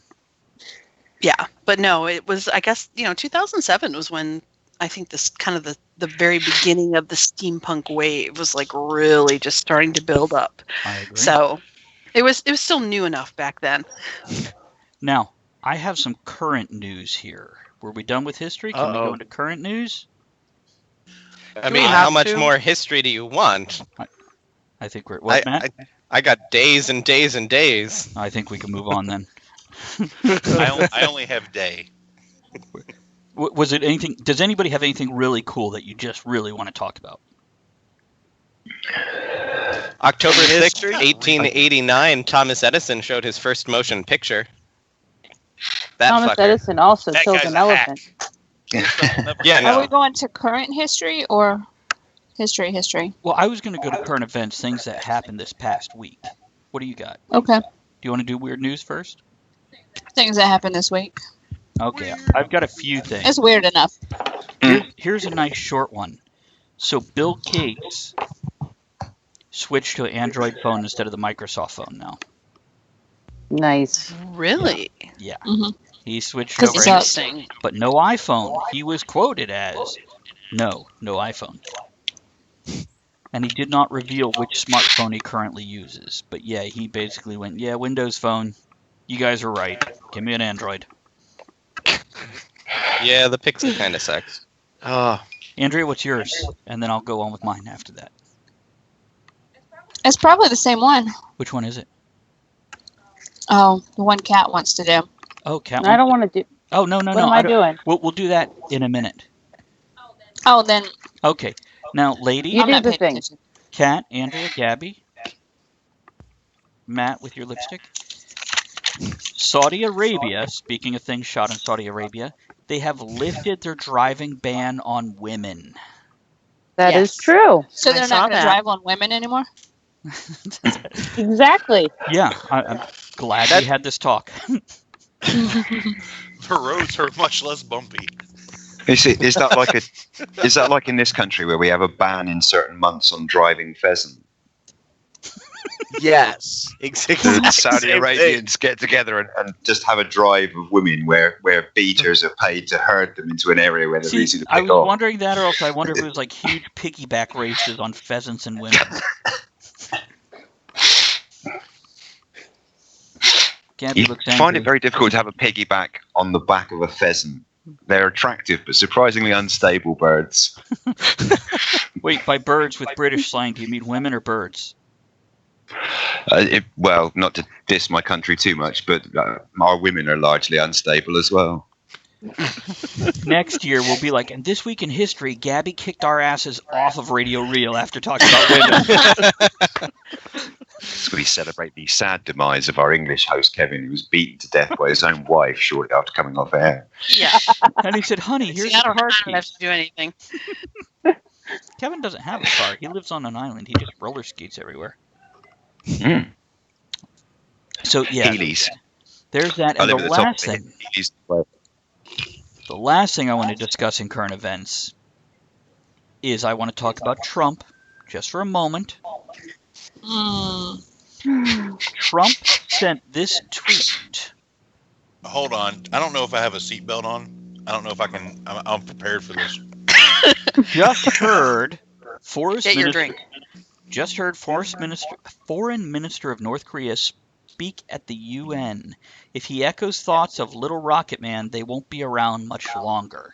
Yeah, but no, it was, I guess, 2007 was when I think this kind of the very beginning of the steampunk wave was like really just starting to build up. I agree. So it was still new enough back then. Now, I have some current news here. Were we done with history? Can we go into current news? I mean, how much more history do you want? I think we're... What, Matt? I got days and days and days. I think we can move on then. I only have day. Was it anything... Does anybody have anything really cool that you just really want to talk about? October 6th, 1889, Thomas Edison showed his first motion picture. Thomas Edison also killed an elephant. Yeah, no. Are we going to current history or history? Well, I was going to go to current events, things that happened this past week. What do you got? Okay. Do you want to do weird news first? Things that happened this week. Okay, I've got a few things. It's weird enough. Here's a nice short one. So Bill Gates switched to an Android phone instead of the Microsoft phone now. Nice. Really? Yeah. Mm-hmm. He switched 'Cause over, it's Interesting. but no iPhone. He was quoted as, no iPhone. And he did not reveal which smartphone he currently uses. But yeah, he basically went, yeah, Windows Phone, you guys are right. Give me an Android. Yeah, the Pixel kind of sucks. Andrea, what's yours? And then I'll go on with mine after that. It's probably the same one. Which one is it? Oh, the one Cat wants to do. Oh, Cat. I don't want to do. Oh, no. What am I doing? We'll do that in a minute. Oh, then Okay. Now, lady, You I'm do not the paying thing. attention. Kat, Andrea, Gabby, Matt with your lipstick. Saudi Arabia, speaking of things shot in Saudi Arabia, they have lifted their driving ban on women. That is Yes. true. So I they're saw not going that. to drive on women anymore? Exactly. Yeah, I'm glad we had this talk. The roads are much less bumpy. Is that like in this country where we have a ban in certain months on driving pheasant? Yes. Exactly. The Saudi Arabians get together and just have a drive of women where beaters are paid to herd them into an area where they're See, easy to I pick was off. wondering that, or else I wonder if it was like huge piggyback races on pheasants and women. Gabby You looks find it angry. very difficult to have a piggyback on the back of a pheasant. They're attractive but surprisingly unstable birds. Wait, by birds with British slang, do you mean women or birds? Well, not to diss my country too much, but our women are largely unstable as well. Next year we'll be like, and this week in history, Gabby kicked our asses off of Radio Real after talking about women. So we celebrate the sad demise of our English host Kevin, who was beaten to death by his own wife shortly after coming off air. Yeah. And he said, "Honey, here's See, I the car don't have keys." to do anything. Kevin doesn't have a car. He lives on an island. He just roller skates everywhere. Mm. So yeah, Heelys. there's that. And the last thing I want to discuss in current events is I want to talk about Trump just for a moment. Trump sent this tweet. Hold on. I don't know if I have a seatbelt on. I don't know if I can. I'm prepared for this. Just heard Get your drink. Just heard Foreign Minister of North Korea speak at the UN. If he echoes thoughts of Little Rocket Man, they won't be around much longer.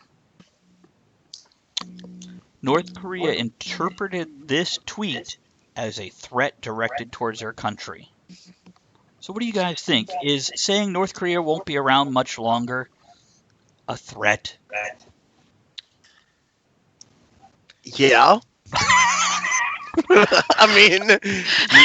North Korea interpreted this tweet as a threat directed towards their country. So what do you guys think? Is saying North Korea won't be around much longer a threat? Yeah. I mean,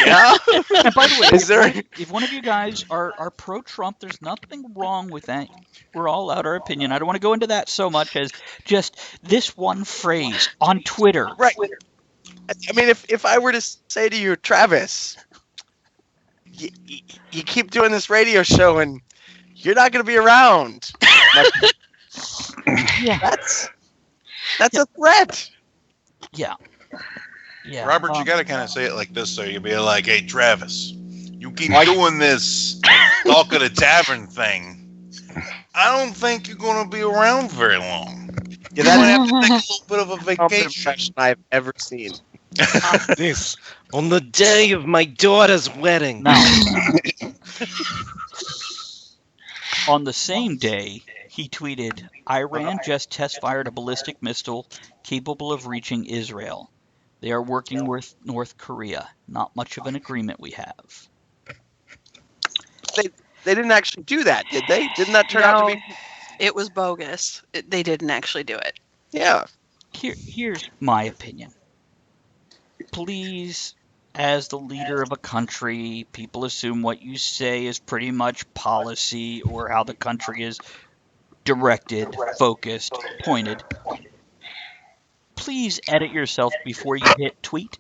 yeah. And by the way, Is there- if one of you guys are pro-Trump, there's nothing wrong with that. We're all out our opinion. I don't want to go into that so much as just this one phrase on Twitter. Right. I mean, if I were to say to you, Travis, you keep doing this radio show and you're not going to be around. Yeah. That's a threat. Yeah. Yeah. Robert, you got to kind of say it like this, so you'll be like, "Hey, Travis, you keep doing this Talk of the Tavern thing. I don't think you're going to be around very long. Yeah, You're going to that's have to take a little bit of a the vacation." impression I've ever seen. This on the day of my daughter's wedding. Now, on the same day, he tweeted, "Iran just test-fired a ballistic missile capable of reaching Israel. They are working with North Korea. Not much of an agreement we have." They didn't actually do that, did they? Didn't that turn out to be? It was bogus. They didn't actually do it. Yeah. Here's my opinion. Please, as the leader of a country, people assume what you say is pretty much policy or how the country is directed, focused, pointed. Please edit yourself before you hit tweet,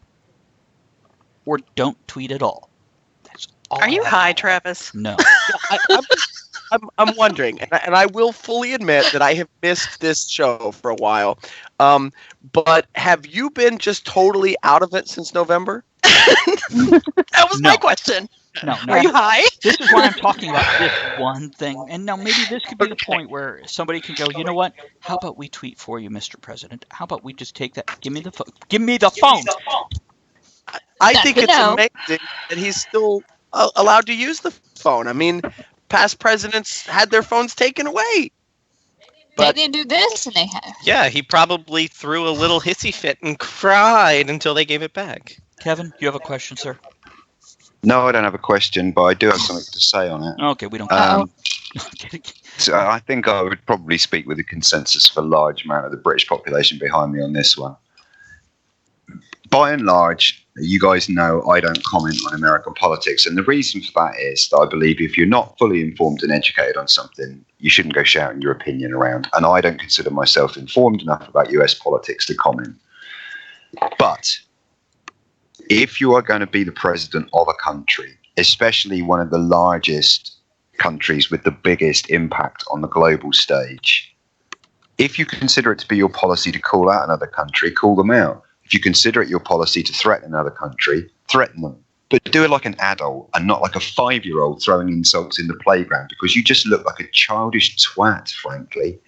or don't tweet at all. That's all. Are you high, Travis? No. I'm wondering, and I will fully admit that I have missed this show for a while. But have you been just totally out of it since November? That was No. my question. No. Are you high? This is why I'm talking about this one thing. And now maybe this could be the point where somebody can go, "You know what? How about we tweet for you, Mr. President? How about we just take that? Give me the phone. Give me the phone." I That's think to it's know. amazing that he's still allowed to use the phone. I mean, past presidents had their phones taken away. They But- didn't do this, and they have. Yeah, he probably threw a little hissy fit and cried until they gave it back. Kevin, you have a question, sir? No, I don't have a question, but I do have something to say on it. Okay, we don't. So I think I would probably speak with a consensus of a large amount of the British population behind me on this one. By and large, you guys know I don't comment on American politics, and the reason for that is that I believe if you're not fully informed and educated on something, you shouldn't go shouting your opinion around, and I don't consider myself informed enough about US politics to comment. But if you are going to be the president of a country, especially one of the largest countries with the biggest impact on the global stage, if you consider it to be your policy to call out another country, call them out. If you consider it your policy to threaten another country, threaten them. But do it like an adult and not like a 5-year-old throwing insults in the playground, because you just look like a childish twat, frankly.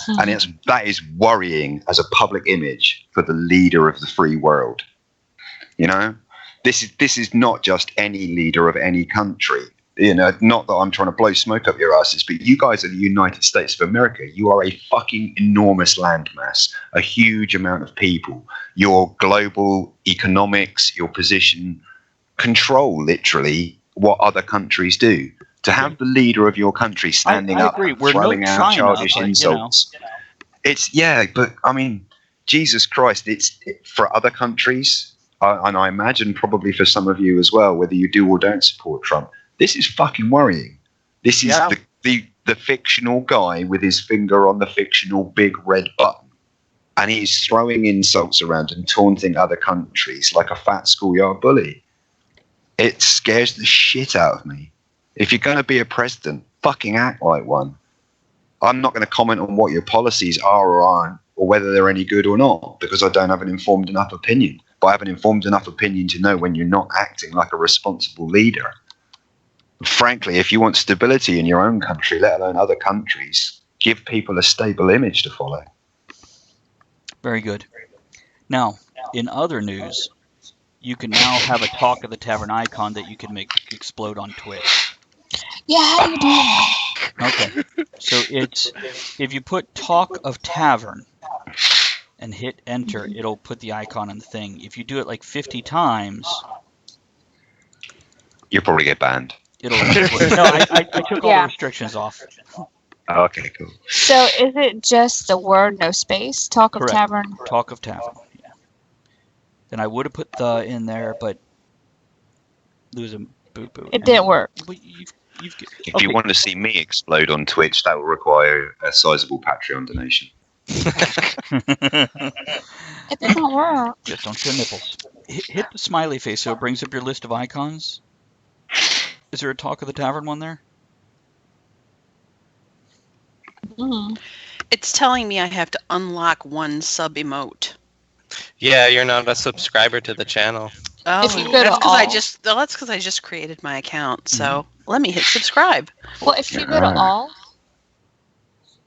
And that is worrying as a public image for the leader of the free world. You know, this is not just any leader of any country. not that I'm trying to blow smoke up your asses, but you guys are the United States of America. You are a fucking enormous landmass, a huge amount of people. Your global economics, your position, control literally what other countries do. To have the leader of your country standing I up agree. and We're no throwing out China, childish but, insults. But I mean, Jesus Christ, for other countries, and I imagine probably for some of you as well, whether you do or don't support Trump, this is fucking worrying. This is the fictional guy with his finger on the fictional big red button. And he's throwing insults around and taunting other countries like a fat schoolyard bully. It scares the shit out of me. If you're going to be a president, fucking act like one. I'm not going to comment on what your policies are or aren't, or whether they're any good or not, because I don't have an informed enough opinion. But I have an informed enough opinion to know when you're not acting like a responsible leader. Frankly, if you want stability in your own country, let alone other countries, give people a stable image to follow. Very good. Now, in other news, you can now have a Talk of the Tavern icon that you can make explode on Twitch. Yeah, how do you do that? Okay. So it's, if you put Talk of Tavern and hit enter, it'll put the icon on the thing. If you do it like 50 times, You'll probably get banned. it'll explode. No, I took all the restrictions off. Okay, cool. So is it just the word, no space? Talk of Correct. Tavern? Talk of Tavern, yeah. Then I would have put the in there, but lose a boo-boo. It didn't work. But If you want to see me explode on Twitch, that will require a sizable Patreon donation. It didn't work. Just don't show nipples. Hit the smiley face so it brings up your list of icons. Is there a Talk of the Tavern one there? It's telling me I have to unlock one sub emote. Yeah, you're not a subscriber to the channel. Oh, If you go that's to because all- that's because I just created my account. So let me hit subscribe. Well, if you go to all,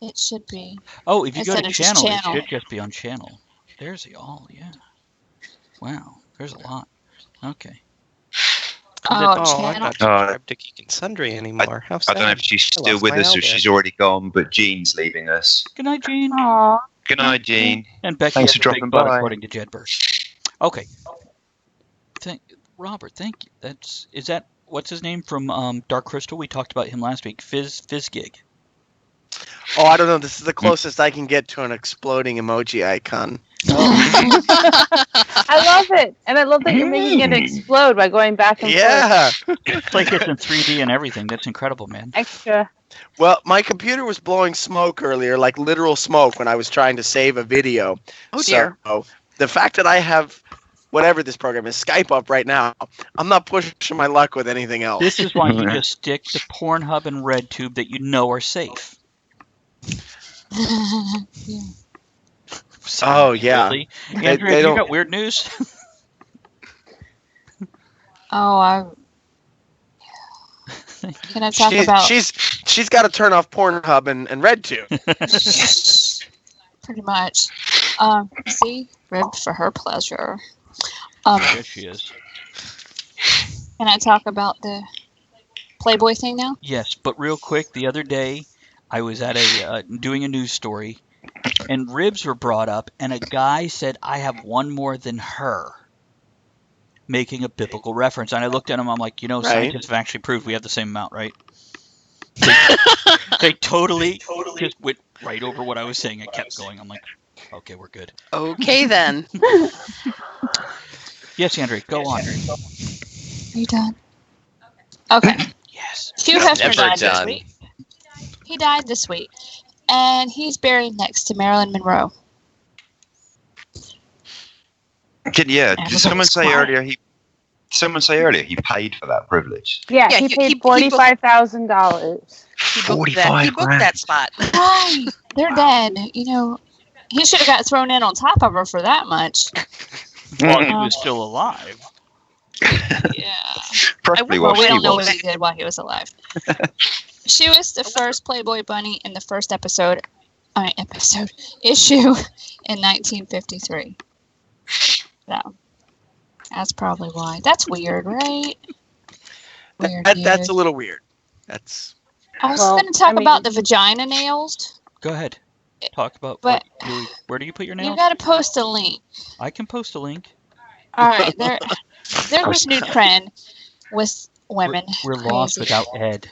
it should be. Oh, if you go Instead to of just channel, it channel. should just be on channel. There's the all, yeah. Wow, there's a lot. Okay. Oh, I'm channel. not subscribed to Geek and Sundry anymore. How I sad. don't know if she's I still lost with my us or elder. she's already gone, but Jean's leaving us. Good night, Gene. Aw. Good night, Jean. And Becky Thanks has for a big dropping butt, by. according to Jedburst. Okay. Robert, thank you. Is that what's his name from Dark Crystal? We talked about him last week. Fizzgig. Oh, I don't know. This is the closest I can get to an exploding emoji icon. I love it, and I love that you're making it explode by going back and Yeah. It's like it's in 3D and everything. That's incredible, man. forth. Extra. Well, my computer was blowing smoke earlier, like literal smoke, when I was trying to save a video. Oh, dear. So the fact that I have whatever this program is, Skype up right now, I'm not pushing my luck with anything else. This is why you just stick to Pornhub and RedTube that you know are safe. Oh, yeah. Really? Andrea, they you don't- got weird news? Can I talk about? She's got to turn off Pornhub and RedTube. Pretty much. See, ribbed for her pleasure. There she is. Can I talk about the Playboy thing now? Yes, but real quick, the other day I was at doing a news story, and ribs were brought up, and a guy said, "I have one more than her," making a biblical reference. And I looked at him, I'm like, scientists have actually proved we have the same amount, right? They totally just went right over what I was saying. I kept going. I'm like, okay, we're good. Okay, then. Yes, Andrea, go on. Are you done? Okay. Yes. Hugh Hefner Never died this done. week. He died this week, and he's buried next to Marilyn Monroe. Did someone say quiet. earlier he paid for that privilege? Yeah, Yeah, he he paid booked- $45,000. He booked that spot. Right. They're dead. He should have got thrown in on top of her for that much. While he was still alive. Yeah. Preferably Well, while we she don't know was. what he did while he was alive. She was the first Playboy bunny in the first issue in 1953. So that's probably why. That's weird, right? That's a little weird. That's. I was Well, going to talk I mean- about the vagina nails, Go ahead. Talk about but where do you put your you nails? got to post a link. I can post a link. All right, there's this new trend with women. We're lost Crazy. without Ed.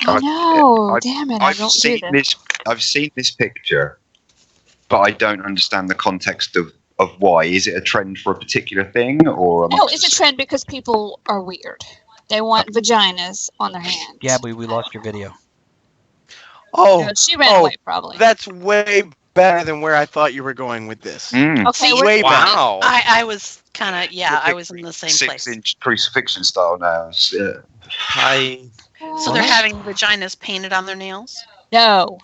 I know. I've- Damn it! I I've don't seen do this. I've seen this picture, but I don't understand the context of why. Is it a trend for a particular thing, or am I No, it's a just- trend because people are weird. They want vaginas on their hands. Gabby, we lost your video. Oh, No, she ran away probably. that's way better than where I thought you were going with this. Mm. Okay, See, we're way Wow. I was kind of, I was in the same place. 6-inch crucifixion style nails. Yeah. So they're having vaginas painted on their nails? No,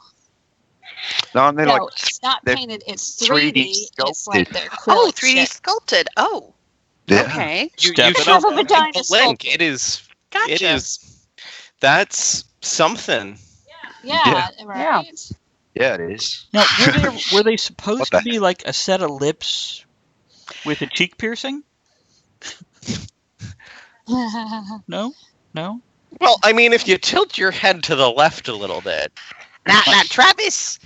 No, and they're no, like it's not they're painted. It's 3D 3D. It's like sculpted. the acrylic Oh, 3D shit. sculpted. Oh, yeah. okay. You Step it should up. Have a vagina link. sculpted. It is. Gotcha. It is. That's something. Yeah, right. Yeah, it is. Now, were they supposed What to the be like a set of lips with a cheek piercing? No, no. Well, I mean, if you tilt your head to the left a little bit. Now, Travis,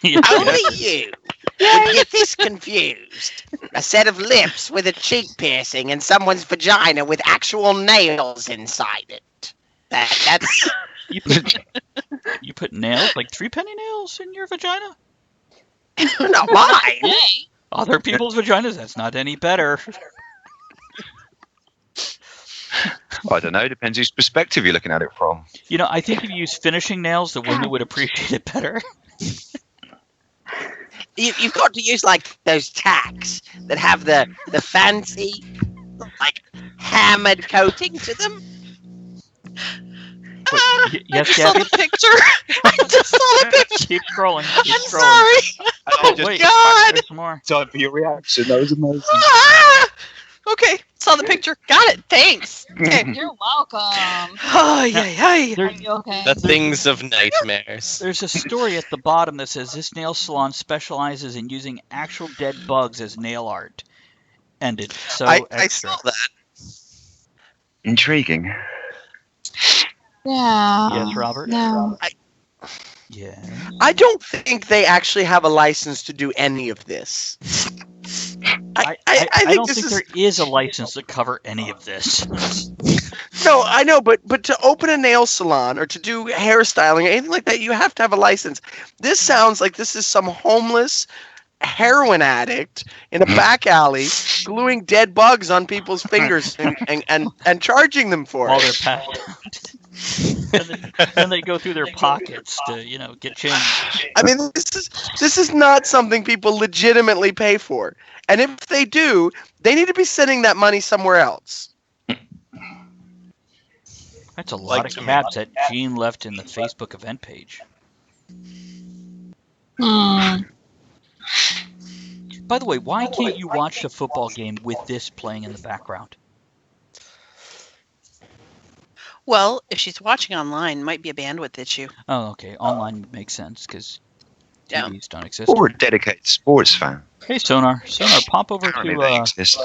Yeah. only you would get this confused. A set of lips with a cheek piercing and someone's vagina with actual nails inside it. That's You put nails, like 3-penny nails, in your vagina? not mine. Hey, Other people's vaginas, that's not any better. I don't know. Depends whose perspective you're looking at it from. You know, I think if you use finishing nails, the women would appreciate it better. You've got to use like those tacks that have the fancy, like hammered coating to them. Yes, I saw Gabby? the picture. I just saw the picture. Keep scrolling. Keep I'm scrolling. sorry. Oh, wait. God. There's some more. Time for your reaction. That was amazing. Ah! Okay, saw the picture. Got it. Thanks. Okay. you're welcome. Oh, yeah. Are There- you okay? The things of nightmares. There's a story at the bottom that says this nail salon specializes in using actual dead bugs as nail art. Ended. So I extra. saw that. Intriguing. Yeah. Yes, Robert? No. Yeah. I don't think they actually have a license to do any of this. I think don't this think is there is a license to cover any of this. no, I know, but to open a nail salon or to do hairstyling or anything like that, you have to have a license. This sounds like this is some homeless heroin addict in a back alley gluing dead bugs on people's fingers and charging them for While it. they're passed out. then they go through their pockets to, get change. I mean, this is not something people legitimately pay for. And if they do, they need to be sending that money somewhere else. That's a lot Like of to caps that Gene left in the Facebook event page. Hmm. By the way, why can't you watch the football game with this playing in the background? Well, if she's watching online, might be a bandwidth issue. Oh, okay. Online would make sense because Yeah. TVs don't exist. Or a dedicated sports fan. Hey, Sonar, pop over Apparently to they exist.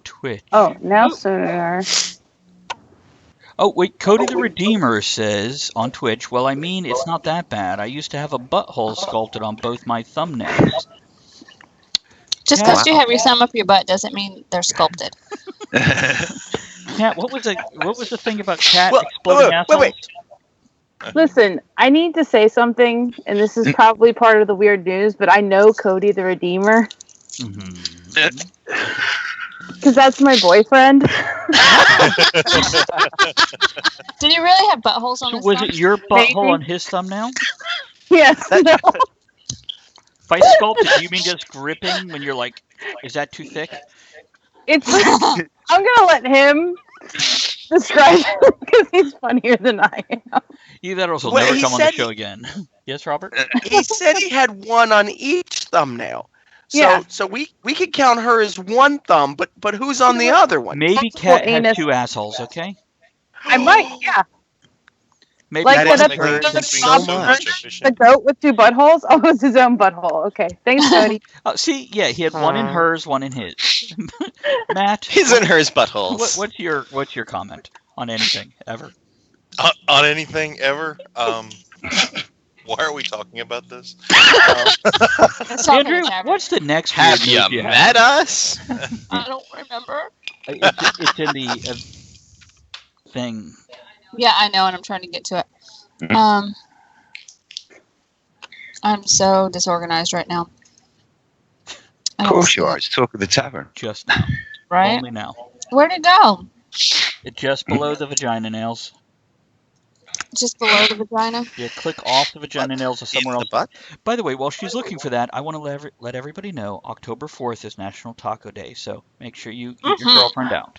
Twitch. Oh, now so they are. Oh, wait, Cody the Redeemer says on Twitch, well, I mean, it's not that bad. I used to have a butthole sculpted on both my thumbnails. Just because you have your thumb up your butt doesn't mean they're sculpted. Cat, what was the thing about cat Well, exploding wait, assholes? wait. Listen, I need to say something, and this is probably part of the weird news, but I know Cody the Redeemer Mhm. because that's my boyfriend. Did he really have buttholes on So his was thumb? it your Maybe. butthole on his thumbnail? Yes. No. By sculpted, do you mean just gripping when you're like, is that too thick? It's like, I'm gonna let him describe it because he's funnier than I am. Either that or he'll Well, never he come on the said show again. Yes, Robert? He said he had one on each thumbnail. So Yeah. so we could count her as one thumb, but who's on the other one? Maybe Multiple Cat has anus. 2 assholes, okay? I might, yeah. Maybe Like That the, is one making hers. things so so much. much efficient. the goat with 2 buttholes? Oh, it's his own butthole. Okay. Thanks, Cody. Oh, see, yeah, he had one in hers, one in his. Matt, His and hers buttholes. what's your comment on anything ever? On anything ever? Why are we talking about this? Let's talk Andrew, of the tavern. what's the next Have weird you news you met have? us? I don't remember. It's in the thing. Yeah, I know, and I'm trying to get to it. I'm so disorganized right now. Of course you are. It's Talk of the Tavern. Just now. Right? Only now. Where'd it go? It's just below the vagina nails. Just below the vagina? Yeah, click off the vagina nails or somewhere In else. the butt? By the way, while she's looking for that, I want to let everybody know October 4th is National Taco Day, so make sure you eat your girlfriend out.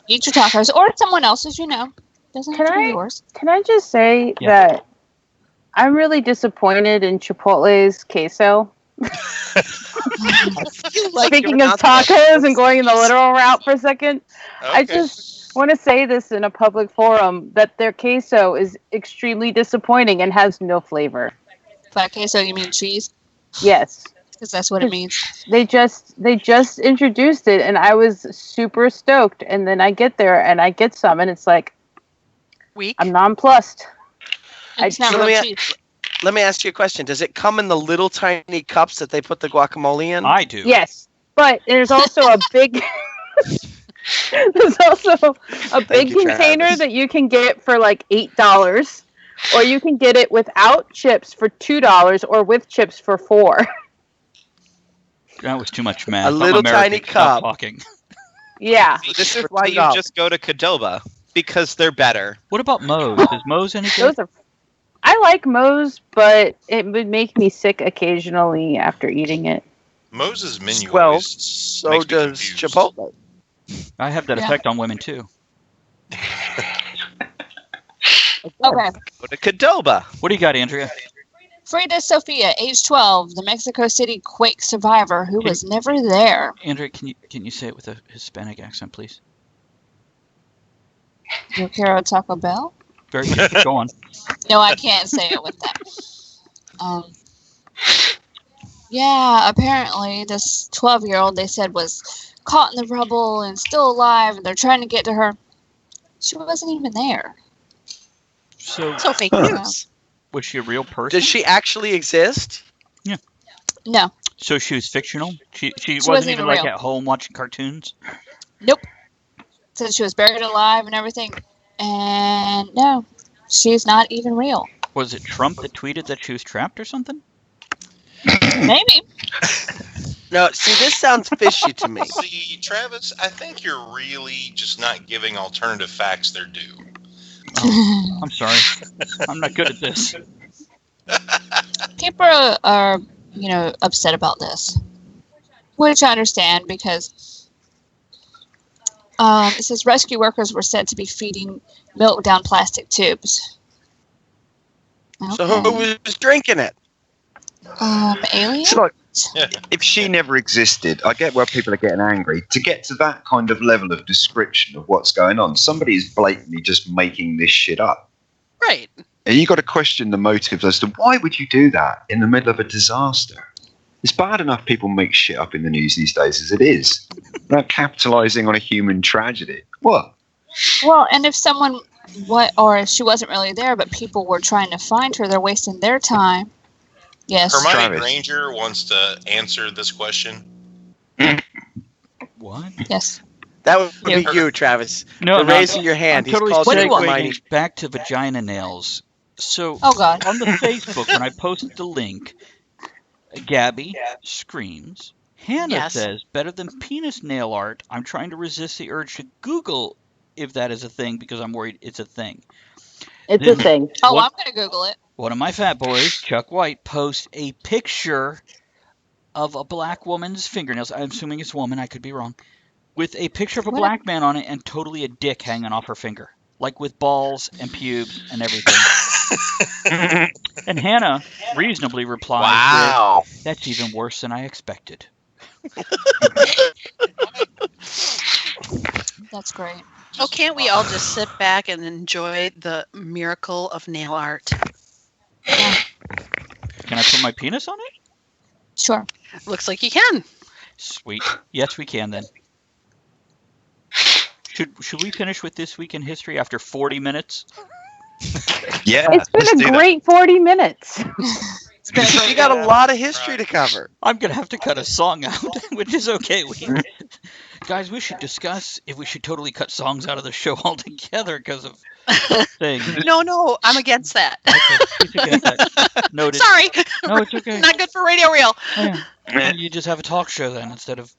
Eat your tacos. Or someone else's, Doesn't have to be yours. Can I just say that I'm really disappointed in Chipotle's queso? Speaking of tacos and going in the literal route for a second, I just want to say this in a public forum that their queso is extremely disappointing and has no flavor. By queso, you mean cheese? Yes. Because that's what it means. They just introduced it, and I was super stoked. And then I get there, and I get some, and it's like, Weak. I'm nonplussed. It's not real cheese. Let me ask you a question. Does it come in the little tiny cups that they put the guacamole in? I do. Yes, but there's also a big. There's also a big container Travis. that you can get for like $8, or you can get it without chips for $2, or with chips for $4. That was too much math. A little I'm American. tiny Stop cup. talking. Yeah. This is For why you $2. just go to Qdoba, because they're better. What about Moe's? Is Moe's any good? Those are. I like Moe's, but it would make me sick occasionally after eating it. Moses' menu Well, always so makes me does confused. Chipotle. I have that Yeah. effect on women too. Okay. Go to Qdoba. What do you got, Andrea? Frida Sofia, age 12, the Mexico City quake survivor who was never there. Andrea, can you say it with a Hispanic accent, please? Yo quiero Taco Bell? Very good. Go on. No, I can't say it with that. Yeah, apparently this 12-year-old they said was caught in the rubble and still alive, and they're trying to get to her. She wasn't even there. So So fake Yeah. news. was she a real person? Does she actually exist? No. So she was fictional? She wasn't wasn't even even like real. at home watching cartoons? Nope. Said she was buried alive and everything. And no, she's not even real. Was it Trump that tweeted that she was trapped or something? Maybe. No, see, this sounds fishy to me. See, Travis, I think you're really just not giving alternative facts their due. Oh, I'm sorry. I'm not good at this. People are, upset about this. Which I understand because it says rescue workers were said to be feeding milk down plastic tubes. So who was drinking it? Aliens? So, like, if she never existed, I get where people are getting angry. To get to that kind of level of description of what's going on, somebody is blatantly just making this shit up. Right. And you got to question the motives as to why would you do that in the middle of a disaster? It's bad enough people make shit up in the news these days as it is. They're capitalizing on a human tragedy. What? Well, and if someone, or if she wasn't really there, but people were trying to find her, they're wasting their time. Yes. Hermione Travis. Granger wants to answer this question. What? Yes. That would Yeah. be you, Travis. No, You're no, raising your hand. I'm He's totally called What do you want? Hermione. back to vagina nails. So Oh, God. on the Facebook, when I posted the link, Gabby screams. Hannah Yes. says, better than penis nail art. I'm trying to resist the urge to Google if that is a thing because I'm worried it's a thing. It's a thing. Oh, What- I'm going to Google it. One of my fat boys, Chuck White, posts a picture of a black woman's fingernails. I'm assuming it's a woman. I could be wrong. With a picture of a What? black man on it and totally a dick hanging off her finger. Like with balls and pubes and everything. And Hannah reasonably replies Wow. with, that's even worse than I expected. That's great. Oh, can't we all just sit back and enjoy the miracle of nail art? Can I put my penis on it? Sure. Looks like you can. Sweet. Yes, we can then. Should we finish with This Week in History after 40 minutes? Yeah, It's been a great 40 minutes. You got a lot of history to cover. I'm going to have to cut a song out, which is okay. Guys, we should discuss if we should totally cut songs out of the show altogether because of things. No, I'm against that. Okay, he's against that. Noted. Sorry. No, it's okay. Not good for Radio Real. Oh, yeah. You just have a talk show then instead of,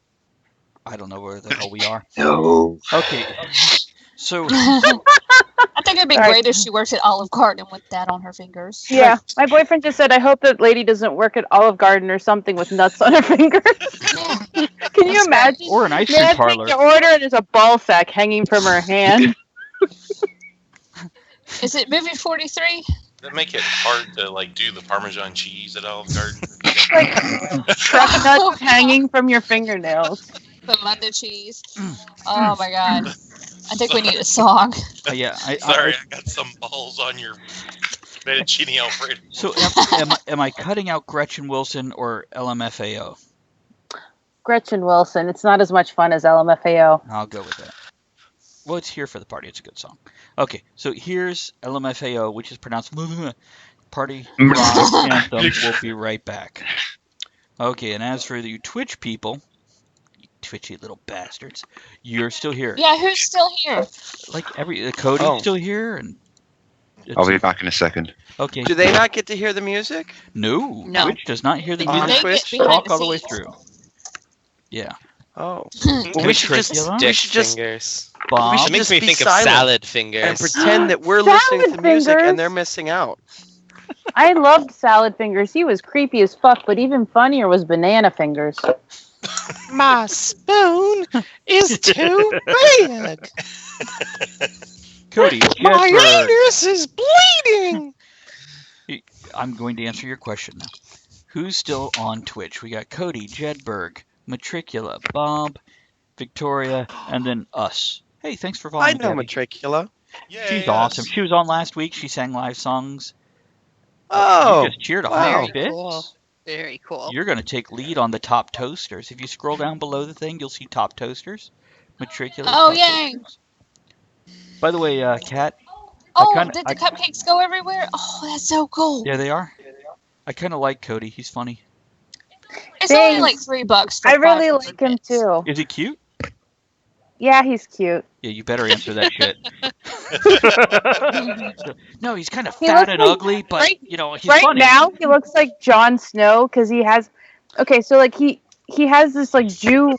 I don't know where the hell we are. No. Okay. So I think it'd be great if she worked at Olive Garden with that on her fingers. Yeah, my boyfriend just said, I hope that lady doesn't work at Olive Garden or something with nuts on her fingers. Can you imagine? Or an ice cream Man, parlor. take your order and there's a ball sack hanging from her hand. Is it movie 43? That make it hard to like do the Parmesan cheese at Olive Garden. Truck nuts hanging from your fingernails. The London cheese. Oh my god. I think we need a song. Yeah, Sorry, I got some balls on your fettuccine Alfredo. So am I cutting out Gretchen Wilson or LMFAO? Gretchen Wilson. It's not as much fun as LMFAO. I'll go with that. Well, it's Here for the Party. It's a good song. Okay, so here's LMFAO, which is pronounced Party Rock Anthem. We'll be right back. Okay, and as for you Twitch people, you twitchy little bastards, you're still here. Yeah, who's still here? Like Cody's still here, and I'll be back in a second. Okay. Do they not get to hear the music? No. No. Twitch does not hear the On music. Twitch? Talk all the way through. Yeah. Oh. Well, we should just Dick just fingers. Bob. should It makes just me be think of silent salad and fingers. pretend that we're Salad listening to the music fingers. and they're missing out. I loved Salad Fingers. He was creepy as fuck, but even funnier was Banana Fingers. My spoon is too big. Cody, My Jedberg. anus is bleeding. I'm going to answer your question now. Who's still on Twitch? We got Cody, Jedberg, Matricula, Bob, Victoria, and then us. Hey, thanks for I following. know Debbie. Matricula. She's awesome. She was on last week. She sang live songs. Oh, You just cheered a wow. whole bit. Cool. Very cool. You're going to take lead on the top toasters. If you scroll down below the thing, you'll see top toasters. Matricula. Oh, top yay. toasters. By the way, Kat. Oh, kinda- did the cupcakes go everywhere? Oh, that's so cool. There they are. I kind of like Cody. He's funny. It's only Thanks. like $3 for I really 500 like him bits. too. Is he cute? Yeah, he's cute. Yeah, you better answer that shit. No, he's kind of He fat looks and like- ugly, but right- you know he's Right funny. now, he looks like Jon Snow because he has. Okay, so like he has this like Jew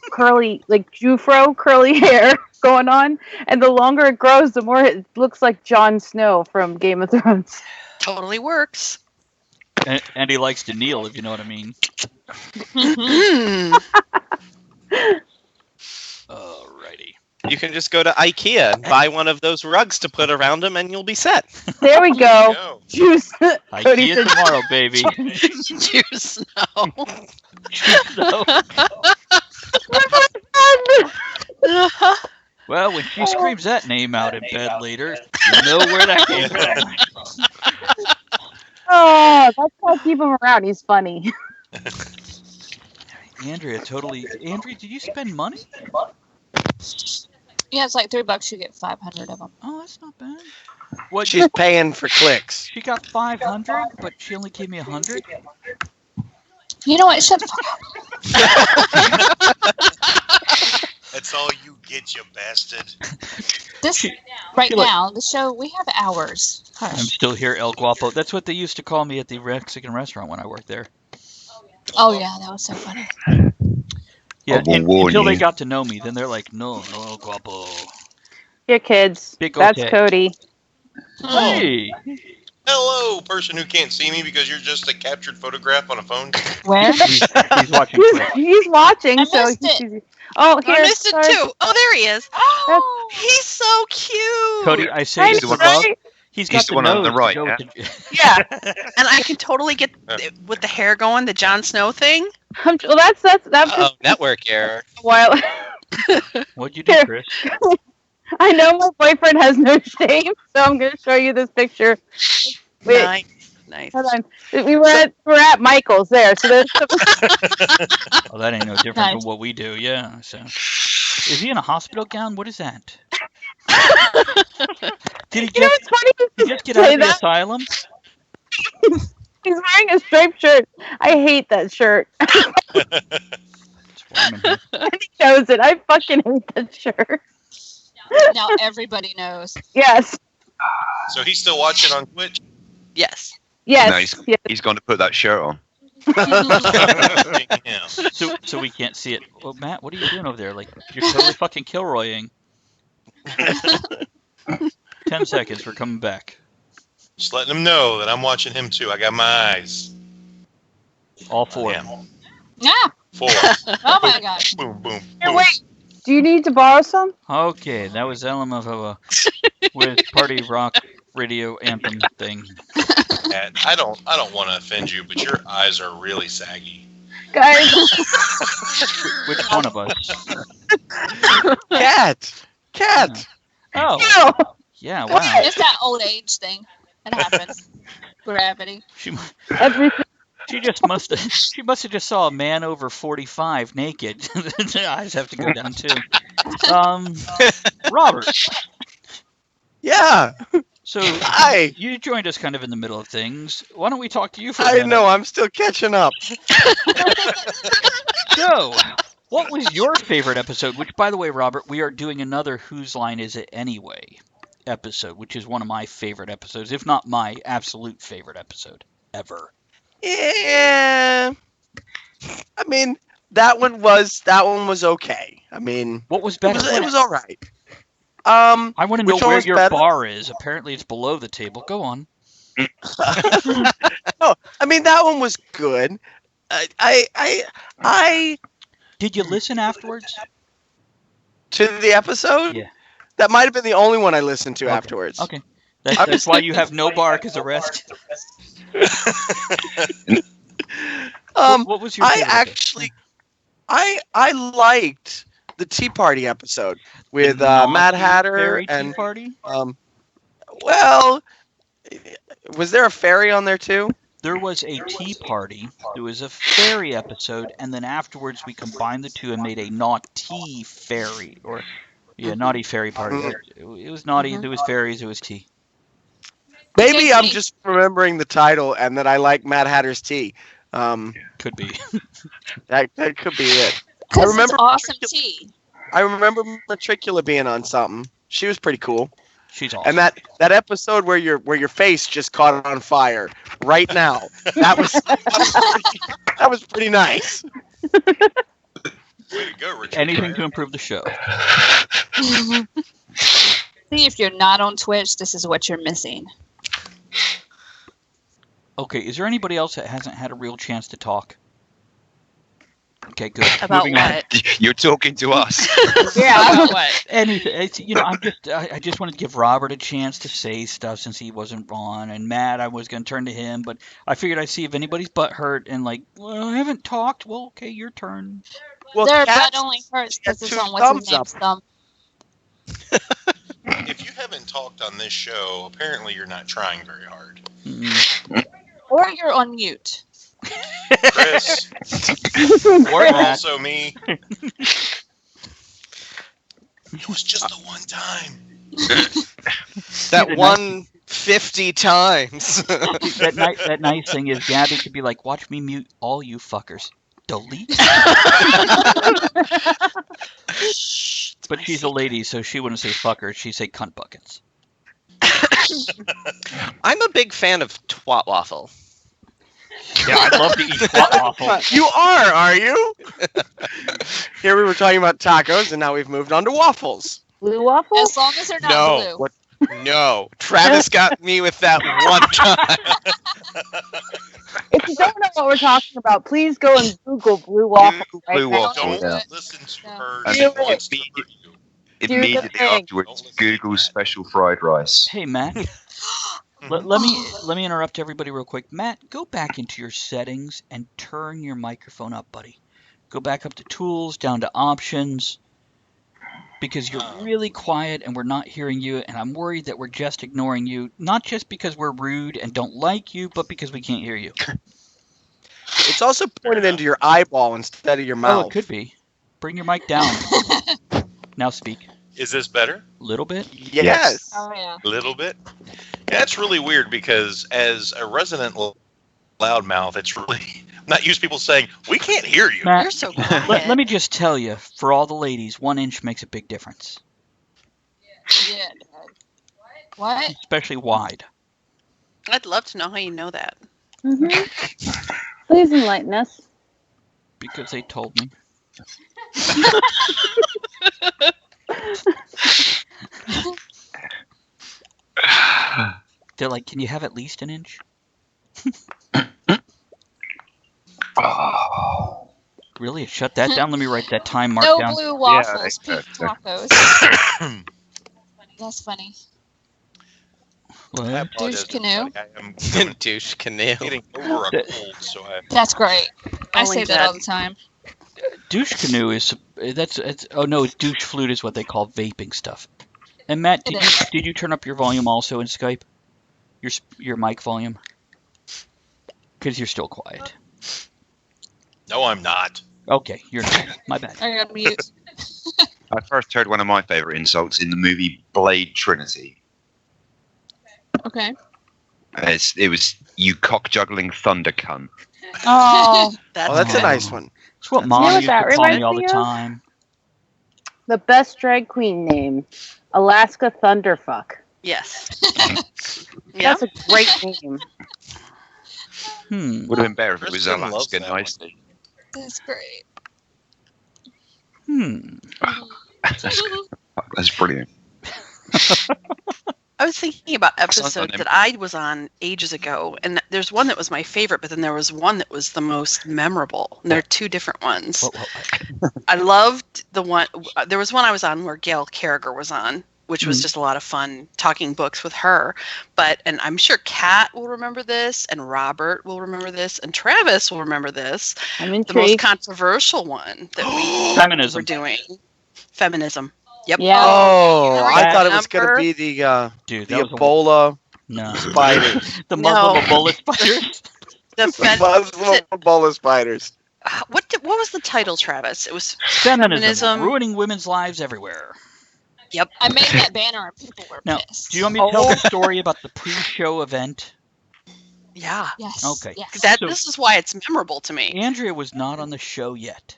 fro curly hair going on, and the longer it grows, the more it looks like Jon Snow from Game of Thrones. Totally works. And he likes to kneel, if you know what I mean. Alrighty. You can just go to IKEA and buy one of those rugs to put around him, and you'll be set. There we go. Go. Juice. Cody IKEA said- tomorrow, baby. Juice no. So, well, when she screams that name out in bed later, you know where that came from. Oh, that's how I keep him around. He's funny. Andrea, did you spend money? Yeah, it's like $3. You get 500 of them. Oh, that's not bad. What? She's paying for clicks. She got 500, but she only gave me 100. You know what? Shut the fuck up. That's all you get, you bastard. This like- now, the show, we have hours. I'm Hush. still here, El Guapo. That's what they used to call me at the Mexican restaurant when I worked there. Oh yeah, that was so funny. Yeah, I will warn until they you. got to know me, then they're like, no, El Guapo. Here, kids. Big That's okay. Cody. Hey! Hello, person who can't see me because you're just a captured photograph on a phone. Where? He's watching He's, Twitch. he's watching, I so missed it. he's- Oh, here. I missed it sorry. too. Oh, there he is. Oh, He's so cute. Cody, I say I he's know, the right? He's He's got the the one on nose the to right, go yeah? with the- Yeah, and I can totally get with the hair going, the Jon Snow thing. Well, that's Oh, network error. a while. What'd you do, Here. Chris? I know my boyfriend has no shame, so I'm going to show you this picture. Wait, Nice. hold on. We're at Michael's there, so there's some. Oh, that ain't no different Nice. from what we do. Yeah. So, is he in a hospital gown? What is that? Did he You know, just it's funny did he you just get out say of the that. asylum? He's wearing a striped shirt. I hate that shirt. It's warm in here. He knows it. I fucking hate that shirt. Now everybody knows. Yes. So he's still watching on Twitch? Yes. Yes. No, yes. he's going to put that shirt on. Yeah. So we can't see it. Well, Matt, what are you doing over there? Like, you're totally fucking Kilroying. 10 seconds. We're coming back. Just letting him know that I'm watching him too. I got my eyes. All four. Damn. Yeah. 4. Oh my gosh. Boom, boom, Here, boom. wait. Do you need to borrow some? Okay, that was Elamova with Party Rock Radio Anthem thing. And I don't want to offend you, but your eyes are really saggy. Guys. Which one of us? Cat. Oh, No. yeah, wow. It's that old age thing. It happens. Gravity. Everything. She must have just saw a man over 45 naked. The eyes have to go down too. Robert. Yeah. So Hi. you joined us kind of in the middle of things. Why don't we talk to you for a I minute? know. I'm still catching up. So, what was your favorite episode? Which, by the way, Robert, we are doing another Whose Line Is It Anyway episode, which is one of my favorite episodes, if not my absolute favorite episode ever. Yeah. I mean, that one was okay. I mean, What was better? it was all right. I want to know which one where was your better? bar is. Apparently, it's below the table. Go on. No, I mean that one was good. I Did you listen afterwards? to the episode. Yeah. That might have been the only one I listened to afterwards. Okay. That's why you have no bar, because the rest. What was your I favorite? actually, I liked the Tea Party episode with The Mad Hatter non-fairy tea and party? well, was there a fairy on there too? There was a tea party. There was a fairy episode, and then afterwards we combined the two and made a naughty fairy, or naughty fairy party. It was naughty. There was fairies. It was tea. Maybe I'm tea. just remembering the title and that I like Mad Hatter's tea. Could be. That could be it. I 'Cause remember it's awesome tea. I remember Matricula being on something. She was pretty cool. She's awesome. And that episode where your face just caught on fire right now. That was pretty nice. Way to go, Richard. Anything to improve the show. See, if you're not on Twitch, this is what you're missing. Okay, is there anybody else that hasn't had a real chance to talk? Okay, good. About Moving on. what? You're talking to us. Yeah. About what? Anything. I just wanted to give Robert a chance to say stuff since he wasn't on, and Matt, I was going to turn to him, but I figured I'd see if anybody's butt hurt, and well, I haven't talked. Well, okay, your turn. Well, Their Kat- butt only hurts because it's two on what's his thumbs name's thumb. If you haven't talked on this show, apparently you're not trying very hard. Or you're on mute. Chris, Or Matt. also me. It was just the one time. That 150 times. That nice thing is Gabby could be like, watch me mute all you fuckers. Delete. But she's a lady, so she wouldn't say fuckers. She'd say cunt buckets. I'm a big fan of twat waffle. Yeah, I'd love to eat twat waffle. You are you? Here we were talking about tacos, and now we've moved on to waffles. Blue waffle? As long as they're not No. blue. No, Travis got me with that one time. If you don't know what we're talking about, please go and Google blue waffle. Right Blue now. waffle. Don't Yeah. listen to No. her. And She it. wants to hurt you. Immediately thing. afterwards, Google special fried rice. Hey, Matt. let me interrupt everybody real quick. Matt, go back into your settings and turn your microphone up, buddy. Go back up to tools, down to options. because you're really quiet and we're not hearing you, and I'm worried that we're just ignoring you, not just because we're rude and don't like you, but because we can't hear you. It's also pointed into your eyeball instead of your mouth. Oh, it could be. Bring your mic down. Now speak. Is this better? Little bit? Yes. Oh yeah. A little bit? Yeah, that's really weird because as a resident loudmouth, it's really I'm not used to people saying, we can't hear you. Matt, You're so quiet. let me just tell you, for all the ladies, 1 inch makes a big difference, Yeah. What? especially wide. I'd love to know how you know that. Please enlighten us. Because they told me. They're like, can you have at least 1 inch? Really? Shut that down? Let me write that time mark No down. blue waffles, Yeah, pink tacos. That's funny. What? I apologize, Douche canoe. everybody. I am Douche canoe. getting over a cold, so I That's great. I Only say that all the time. Douche canoe is oh no, douche flute is what they call vaping stuff. And Matt, did you turn up your volume also in Skype? Your mic volume? Because you're still quiet. No, I'm not. Okay, you're not. My bad. I gotta mute. I first heard one of my favourite insults in the movie Blade Trinity. Okay. It was you cock-juggling thunder cunt. Oh, That's a nice one. It's what You know Mom what used to that call me reminds all the me of? time. the best drag queen name, Alaska Thunderfuck. Yes. Yeah. That's a great name. Would have been better if it was Kristen loves Alaska that one. nicely. That's great. That's brilliant. I was thinking about Sounds episodes like that I was on ages ago, and there's one that was my favorite, but then there was one that was the most memorable. And there are two different ones. What? I loved the one. There was one I was on where Gail Carriger was on, which was just a lot of fun talking books with her. And I'm sure Kat will remember this, and Robert will remember this, and Travis will remember this. I'm The most intrigued. controversial one that we Feminism. were doing. Feminism. Yep. Yeah. Oh, I thought it was going to Remember? be the Dude, the that was Ebola no. spiders. The No. Muslim bullet spiders. The Muslim Ebola spiders. what was the title, Travis? It was Feminism. Feminism. Ruining women's lives everywhere. Yep. I made that banner and people were Now, pissed. do you want me to tell the story about the pre-show event? Yeah. Yes. Okay. Yes. This is why it's memorable to me. Andrea was not on the show yet.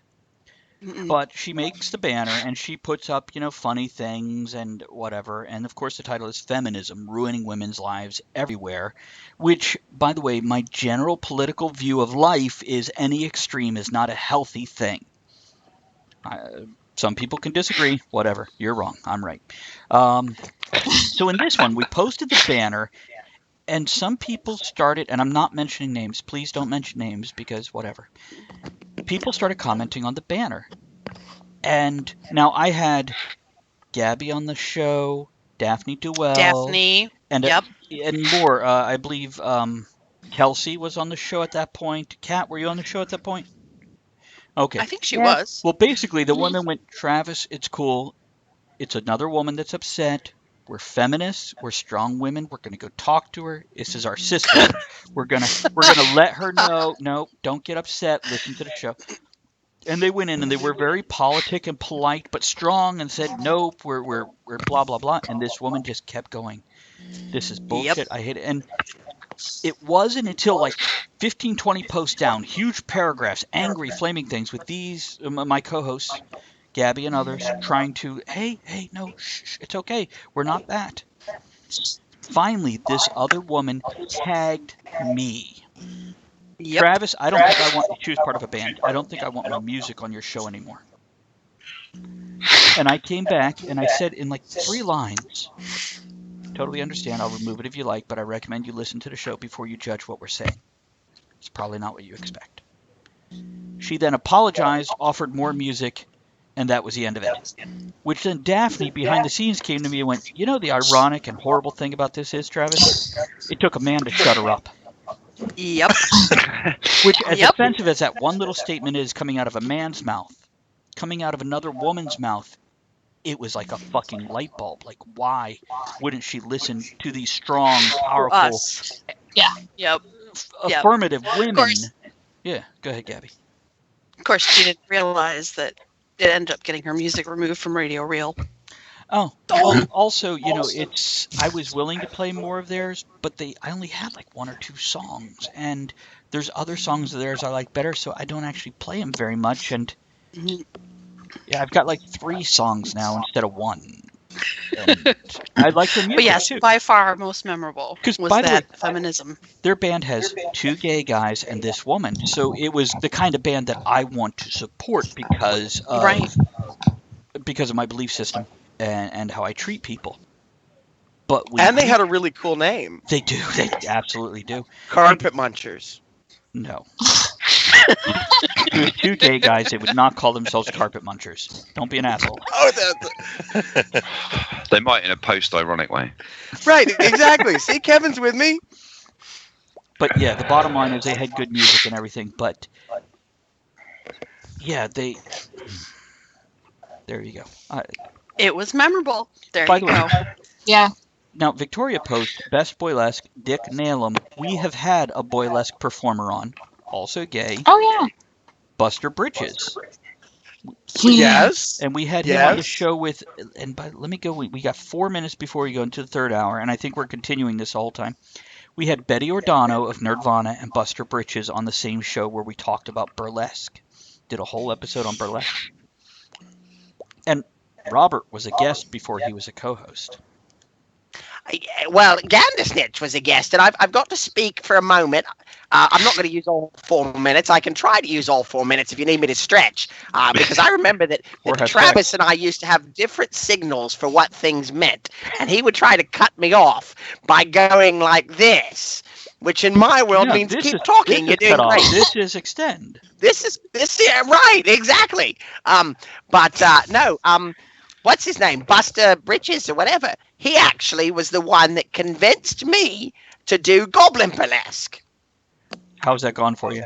But she makes the banner and she puts up, funny things and whatever. And of course, the title is Feminism, Ruining Women's Lives Everywhere, which, by the way, my general political view of life is any extreme is not a healthy thing. Some people can disagree. Whatever. You're wrong. I'm right. So in this one, we posted the banner and some people started, and I'm not mentioning names. Please don't mention names because whatever. People started commenting on the banner. And now I had Gabby on the show, Daphne Duell. Daphne. And, Yep. and more. I believe Kelsey was on the show at that point. Kat, were you on the show at that point? Okay. I think she Yeah. was. Well, basically, the woman went, Travis, it's cool. It's another woman that's upset. We're feminists. We're strong women. We're going to go talk to her. This is our sister. We're gonna let her know. No, don't get upset. Listen to the show. And they went in and they were very politic and polite, but strong, and said, nope, we're blah blah blah. And this woman just kept going. This is bullshit. Yep. I hate it. And it wasn't until like 15, 20 posts down, huge paragraphs, angry, flaming things with these my co-hosts, Gabby and others, trying to, hey, no, shh, it's okay. We're not that. Finally, this other woman tagged me. Yep. Travis, I don't think I want you. She was part of a band. I don't think I want my music on your show anymore. And I came back and I said in like 3 lines, totally understand. I'll remove it if you like, but I recommend you listen to the show before you judge what we're saying. It's probably not what you expect. She then apologized, offered more music, and that was the end of it. Which then Daphne, behind the scenes, came to me and went, the ironic and horrible thing about this is, Travis? It took a man to shut her up. Yep. Which, as Yep. offensive as that one little statement is coming out of a man's mouth, coming out of another woman's mouth, it was like a fucking light bulb. Like, why wouldn't she listen to these strong, For powerful, us. Yeah. Yep. Yep. affirmative women? course. Yeah, go ahead, Gabby. Of course, she didn't realize that it ended up getting her music removed from Radio Reel. Oh, well, also, you know, I was willing to play more of theirs, but I only had like 1 or 2 songs, and there's other songs of theirs I like better, so I don't actually play them very much, and Mhm. yeah, I've got like 3 songs now instead of 1. And I like their music But yes, too. by far most memorable 'Cause, was by the way, that feminism. Their band has 2 gay guys and this woman, so it was the kind of band that I want to support because of Right. my belief system and how I treat people. But And they had a really cool name. They do. They absolutely do. Carpet Munchers. No. It was 2 gay guys. They would not call themselves carpet munchers. Don't be an asshole. Oh, They might in a post-ironic way. right, exactly. See, Kevin's with me. But yeah, the bottom line is they had good music and everything. But yeah, there you go. It was memorable. There By you the way, go. Yeah. Now, Victoria Post, Best Boylesque, Dick Nalum. We have had a boylesque performer on, also gay, Oh yeah. Buster Bridges. Yes. And we had him on the Yes. show with, let me go, we got 4 minutes before we go into the third hour, and I think we're continuing this the whole time. We had Betty Ordano of Nerdvana and Buster Bridges on the same show where we talked about burlesque. Did a whole episode on burlesque. And Robert was a guest before he was a co-host. Well, Gandersnitch was a guest, and I've got to speak for a moment. I'm not going to use all 4 minutes. I can try to use all 4 minutes if you need me to stretch, because I remember that Travis and I used to have different signals for what things meant, and he would try to cut me off by going like this, which in my world means keep talking. You're doing great. This is extend. This yeah, right, exactly. No. What's his name? Buster Bridges or whatever. He actually was the one that convinced me to do Goblin Burlesque. How's that gone for you?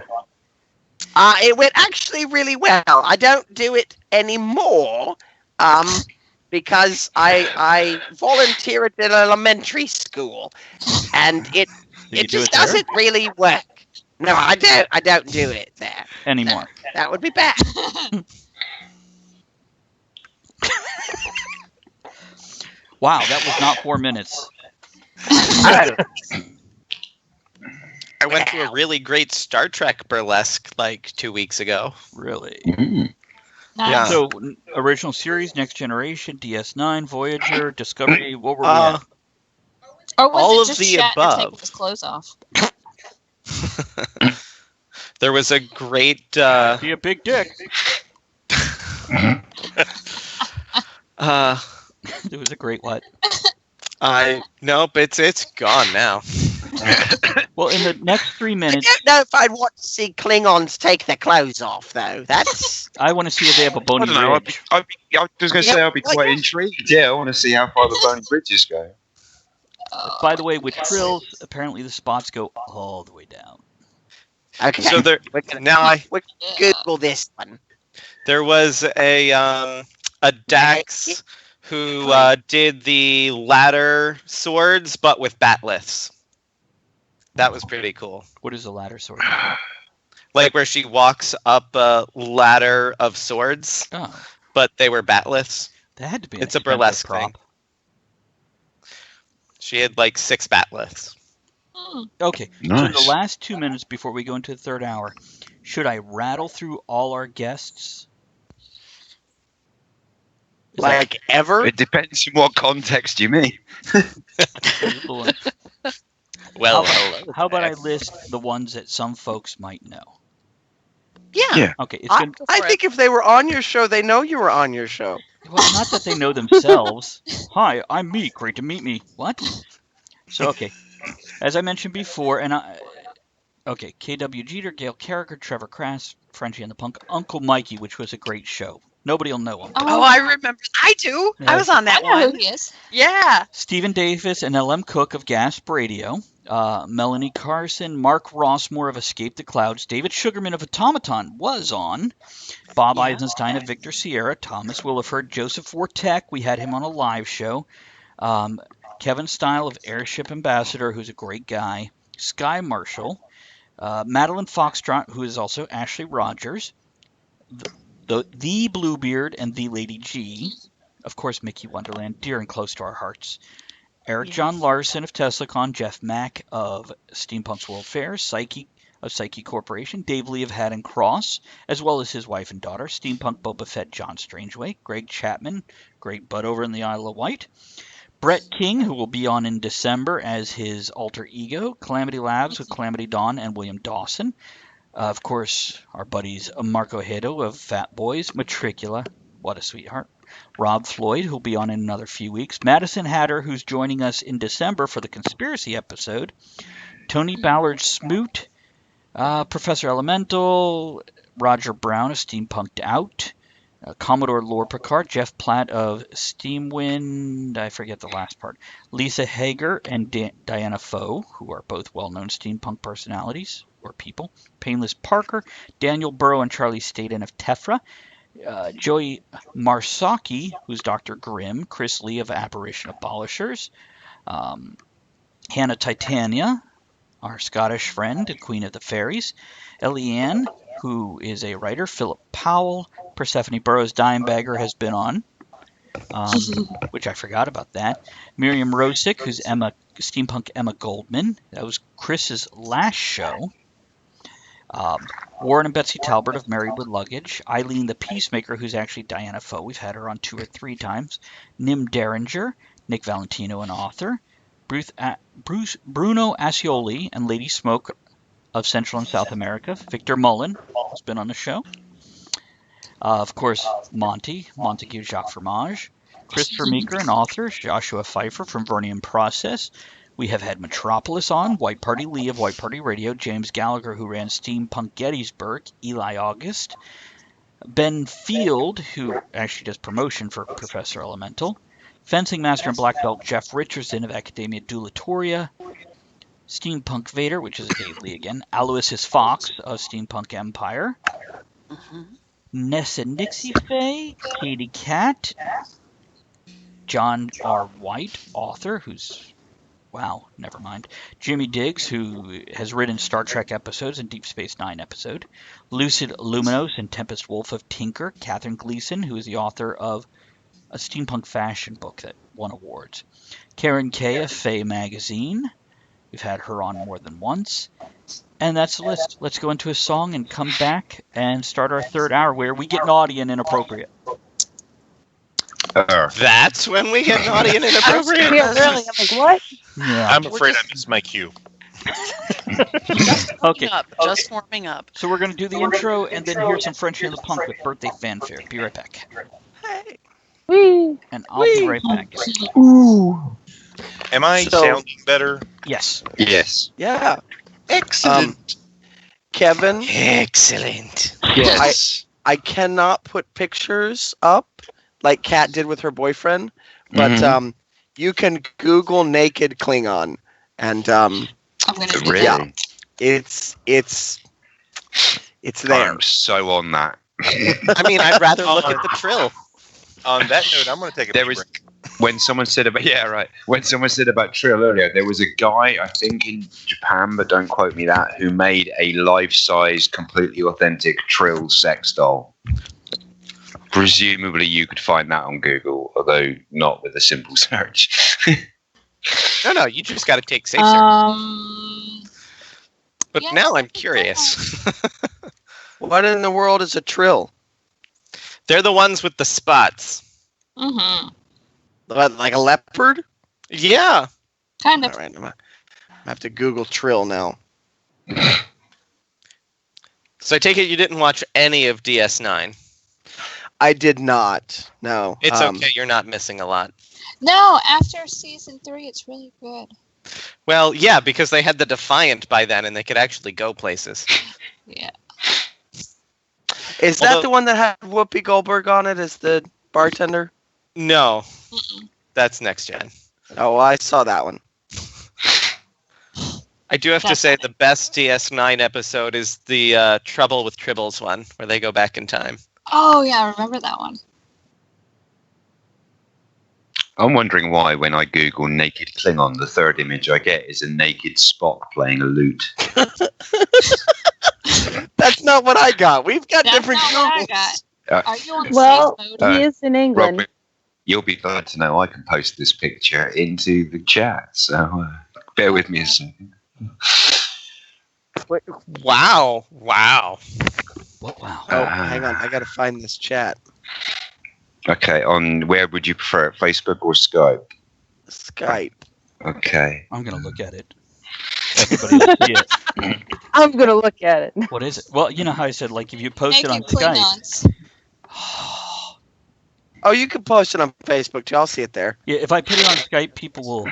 It went actually really well. I don't do it anymore because I volunteer at an elementary school, and it just doesn't really work. No, I don't do it there anymore. No, that would be bad. Wow, that was not 4 minutes. I went to a really great Star Trek burlesque like 2 weeks ago. Really? Mm-hmm. Yeah. So, original series, Next Generation, DS9, Voyager, Discovery, what were we at? Or was all it of just the Shatner above. taking his clothes off? There was a great Be a big dick. It was a great what? Nope, it's gone now. Well, in the next 3 I minutes, don't know if I'd want to see Klingons take their clothes off, though. That's I want to see if they have a I bony don't know. ridge. I was going to say I'd be quite intrigued. Yeah, I want to see how far the bony bridges go. By the way, with trills, apparently the spots go all the way down. okay. So there We'll Google this one. there was a Dax who did the ladder swords, but with batliths. That was pretty cool. What is the ladder sword? Like where she walks up a ladder of swords, Oh, but they were batliths. that had to be. An It's a expensive burlesque prop. thing. She had like 6 batliths. Okay, so Nice. the last 2 minutes before we go into the third hour, should I rattle through all our guests? Is Like ever? It depends in what context you mean. that- Well, How about I list the ones that some folks might know? Yeah. Okay, it's I, gonna, I think if they were on your show, they know you were on your show. well, not that they know themselves. Hi, I'm me. Great to meet me. What? So, okay, as I mentioned before, okay, KW Jeter, Gail Carricker, Trevor Crass, Frenchie and the Punk, Uncle Mikey, which was a great show. Nobody will know him. Oh, I remember. I do. Yeah. I was on I that know who one. he is. Yeah. Stephen Davis and LM Cook of Gasp Radio. Melanie Carson, Mark Rossmore of Escape the Clouds, David Sugarman of Automaton was on, Bob Eisenstein of Victor Sierra, Thomas Williford, Joseph Wartek, we had him on a live show, Kevin Stile of Airship Ambassador, who's a great guy, Sky Marshall, Madeline Foxtrot, who is also Ashley Rogers, the Bluebeard and the Lady G, of course Mickey Wonderland, dear and close to our hearts, Eric John Larson of TeslaCon, Jeff Mack of Steampunk's World Fair, Psyche of Psyche Corporation, Dave Lee of Haddon Cross, as well as his wife and daughter, Steampunk Boba Fett John Strangeway, Greg Chapman, great bud over in the Isle of Wight, Brett King, who will be on in December as his alter ego, Calamity Labs with Calamity Dawn and William Dawson. Of course, our buddies Marco Hedo of Fat Boys, Matricula, what a sweetheart. Rob Floyd, who'll be on in another few weeks. Madison Hatter, who's joining us in December for the Conspiracy episode. Tony Ballard Smoot, Professor Elemental, Roger Brown of Steampunked Out, Commodore Lore Picard, Jeff Platt of Steamwind, I forget the last part, Lisa Hager and Diana Foe, who are both well-known steampunk personalities, or people, Painless Parker, Daniel Burrow and Charlie Staden of Tefra, Joey Marsaki, who's Dr. Grimm, Chris Lee of Apparition Abolishers, Hannah Titania, our Scottish friend and Queen of the Fairies, Eliane, who is a writer, Philip Powell, Persephone Burrows Dimebagger has been on, which I forgot about that. Miriam Rosick, who's Steampunk Emma Goldman. That was Chris's last show. Warren and Betsy Talbert of Married with Luggage. Eileen the Peacemaker, who's actually Diana Foe. We've had her on 2 or 3 times. Nim Derringer, Nick Valentino, an author. Bruno Ascioli and Lady Smoke of Central and South America. Victor Mullen has been on the show. Of course, Montague Jacques Fromage. Christopher Meeker, an author. Joshua Pfeiffer from Vernium Process. We have had Metropolis on, White Party Lee of White Party Radio, James Gallagher, who ran Steampunk Gettysburg, Eli August, Ben Field, who actually does promotion for Professor Elemental, Fencing Master and Black Belt Jeff Richardson of Academia Dulatoria, Steampunk Vader, which is Dave Lee again, Aloysius Fox of Steampunk Empire, Nessa Nixie Faye, Katie Cat, John R. White, author, who's wow, never mind. Jimmy Diggs, who has written Star Trek episodes and Deep Space Nine episode. Lucid Luminos and Tempest Wolf of Tinker. Catherine Gleason, who is the author of a steampunk fashion book that won awards. Karen Kay of Faye Magazine. We've had her on more than once. And that's the list. Let's go into a song and come back and start our third hour where we get naughty and inappropriate. That's when we get naughty and inappropriate. Yeah, really. I'm like, what? Yeah. I'm afraid I missed my cue. Okay. Just warming up. So we're going to do the intro and then hear some French in the Punk with Birthday Fanfare. Be right back. Hey. Wee. And I'll be right back. Ooh. Am I sounding better? Yes. Yes. Yeah. Excellent. Kevin, Excellent. Yes. I cannot put pictures up like Kat did with her boyfriend, but you can Google naked Klingon, and I'm gonna do Really? yeah, it's there. I'm so on that. I mean, I'd rather look at the trill. On that note, I'm going to take a There break. was when someone said about when someone said about Trill earlier, there was a guy I think in Japan, but don't quote me that, who made a life-size, completely authentic Trill sex doll. Presumably, you could find that on Google, although not with a simple search. No, you just got to take safe search. But yeah. now I'm curious. What in the world is a trill? They're the ones with the spots. Mm-hmm. Like a leopard? Yeah. Kind All of. right, I have to Google trill now. So I take it you didn't watch any of DS9. I did not. No. It's okay. You're not missing a lot. No, after season 3, it's really good. Well, yeah, because they had the Defiant by then, and they could actually go places. Yeah. Is that the one that had Whoopi Goldberg on it as the bartender? No, Mm-mm. that's Next Gen. Oh, I saw that one. I do have to say the best DS9 episode is the Trouble with Tribbles one, where they go back in time. Oh yeah, I remember that one. I'm wondering why when I Google naked Klingon, the third image I get is a naked Spock playing a lute. That's not what I got. We've got That's different not what I Googles. got. Are you on Well, safe mode? he is in England. Robert, you'll be glad to know I can post this picture into the chat, so bear with me a second. Wow. Wow. What? Wow. Oh, hang on. I got to find this chat. Okay, on where would you prefer it, Facebook or Skype? Skype. Okay. I'm going to look at it. Everybody will see it. I'm going to look at it. What is it? Well, you know how I said, like, if you post it on Naked Skype. Klingons. Oh, you can post it on Facebook too. I'll see it there. Yeah, if I put it on Skype, people will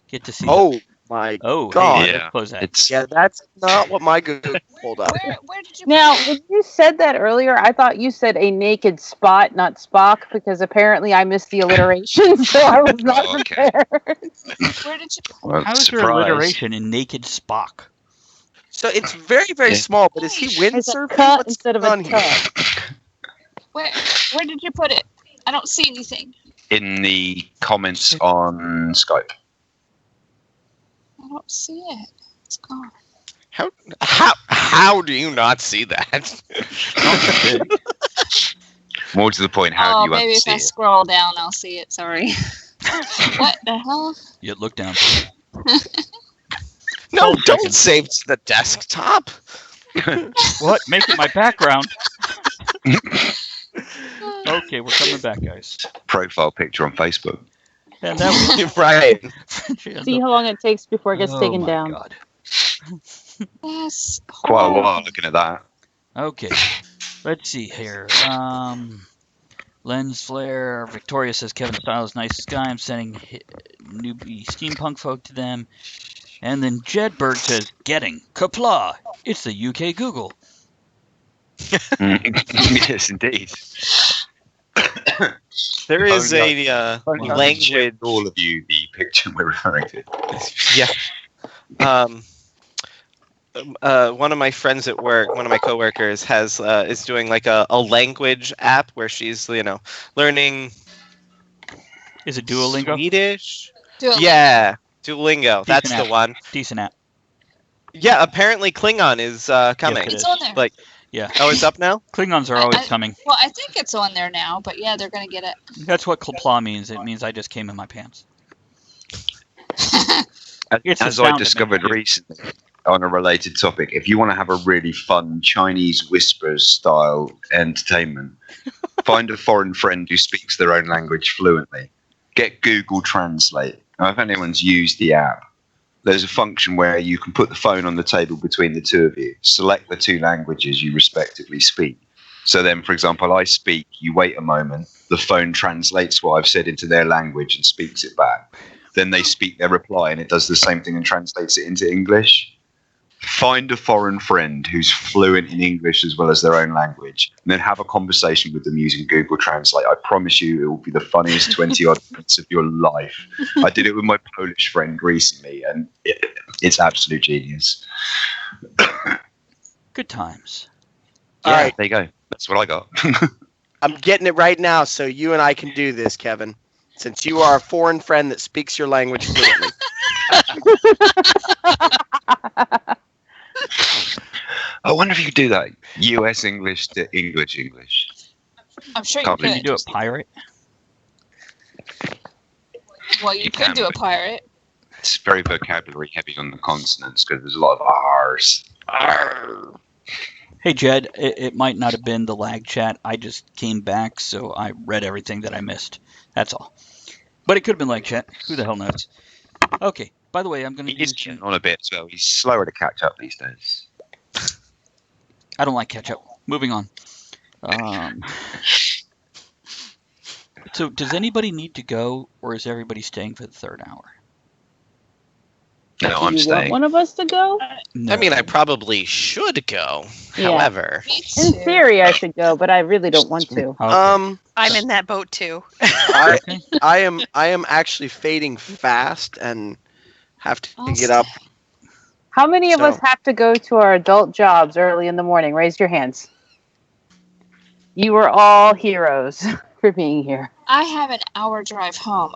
get to see Oh my Oh, God. hey, Yeah. let's close that. It's Yeah, that's not what my Google pulled up. Where did you? Now, when you said that earlier, I thought you said a naked spot, not Spock, because apparently I missed the alliteration, so I was not Oh, okay. prepared. Where did you? well, How is there surprise. alliteration in naked Spock? So it's very, very Yeah. small, but is he It's a windsurfing? cut What's instead of going a on here? tut. Where did you put it? I don't see anything. In the comments on Skype. I don't see it. It's gone. How do you not see that? More to the point, how Oh, do you maybe if unsee I it? scroll down, I'll see it. Sorry. What the hell? You look down. No, Hold don't second. save to the desktop. What? Make it my background. Okay, we're coming back, guys. Profile picture on Facebook. And that was Right. See how long it takes before it gets taken my down. God. That's Quite a horrible. while looking at that. Okay, let's see here. Lens flare. Victoria says Kevin Style is nicest guy. I'm sending newbie steampunk folk to them. And then Jedbird says, "Getting Kapla. It's the UK Google." Yes, indeed. There is Only a Only I can share with all of you the picture we're referring to. yeah. One of my friends at work, one of my coworkers, has is doing like a language app where she's learning Is it Duolingo? Swedish. Duolingo. Yeah, Duolingo. That's Decent the app. one. Decent app. Yeah, apparently Klingon is coming. Yes, it It's is. on there. Like, Yeah. oh, it's up now. Klingons are always coming. Well, I think it's on there now, but yeah, they're gonna get it. That's what Kapla means. It means I just came in my pants. It's the As sound I that discovered makes it. recently on a related topic, if you want to have a really fun Chinese whispers style entertainment, find a foreign friend who speaks their own language fluently. Get Google Translate. Now, if anyone's used the app, there's a function where you can put the phone on the table between the two of you, select the two languages you respectively speak. So then, for example, I speak, you wait a moment, the phone translates what I've said into their language and speaks it back. Then they speak their reply and it does the same thing and translates it into English. Find a foreign friend who's fluent in English as well as their own language, and then have a conversation with them using Google Translate. I promise you it will be the funniest 20-odd minutes of your life. I did it with my Polish friend recently, and it's absolute genius. Good times. All right. There you go. That's what I got. I'm getting it right now, so you and I can do this, Kevin. Since you are a foreign friend that speaks your language fluently. I wonder if you could do that. US English to English English. I'm sure you Can't could. believe Can you do it pirate? Well, you You could can, do a but- pirate. It's very vocabulary heavy on the consonants because there's a lot of R's. Arr. Hey, Jed, it might not have been the lag chat. I just came back, so I read everything that I missed. That's all. But it could have been lag chat. Who the hell knows? Okay. By the way, I'm going to He's do getting some... on a bit as well. He's slower to catch up these days. I don't like ketchup. Moving on. So, does anybody need to go, or is everybody staying for the third hour? No, Do I'm you want staying. one of us to go? No. I mean, I probably should go. Yeah. However, Me In too. theory, I should go, but I really don't want to. Okay. I'm in that boat too. Okay. I am actually fading fast and have to get up How many of us have to go to our adult jobs early in the morning? Raise your hands. You were all heroes for being here. I have an hour drive home.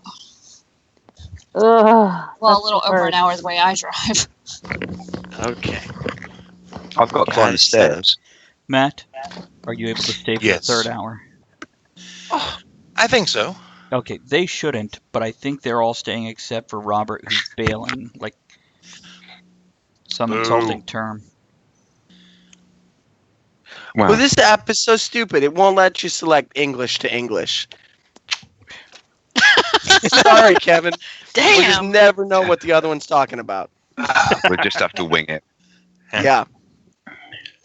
Ugh, well, a little over an hour the way I drive. Okay. I've got to climb the stairs. Matt, are you able to stay for the third hour? Oh, I think so. Okay, they shouldn't, but I think they're all staying except for Robert, who's bailing, like some insulting term. Wow. Well, this app is so stupid. It won't let you select English to English. Sorry, Kevin. Damn. We just never know what the other one's talking about. We'll just have to wing it. Yeah.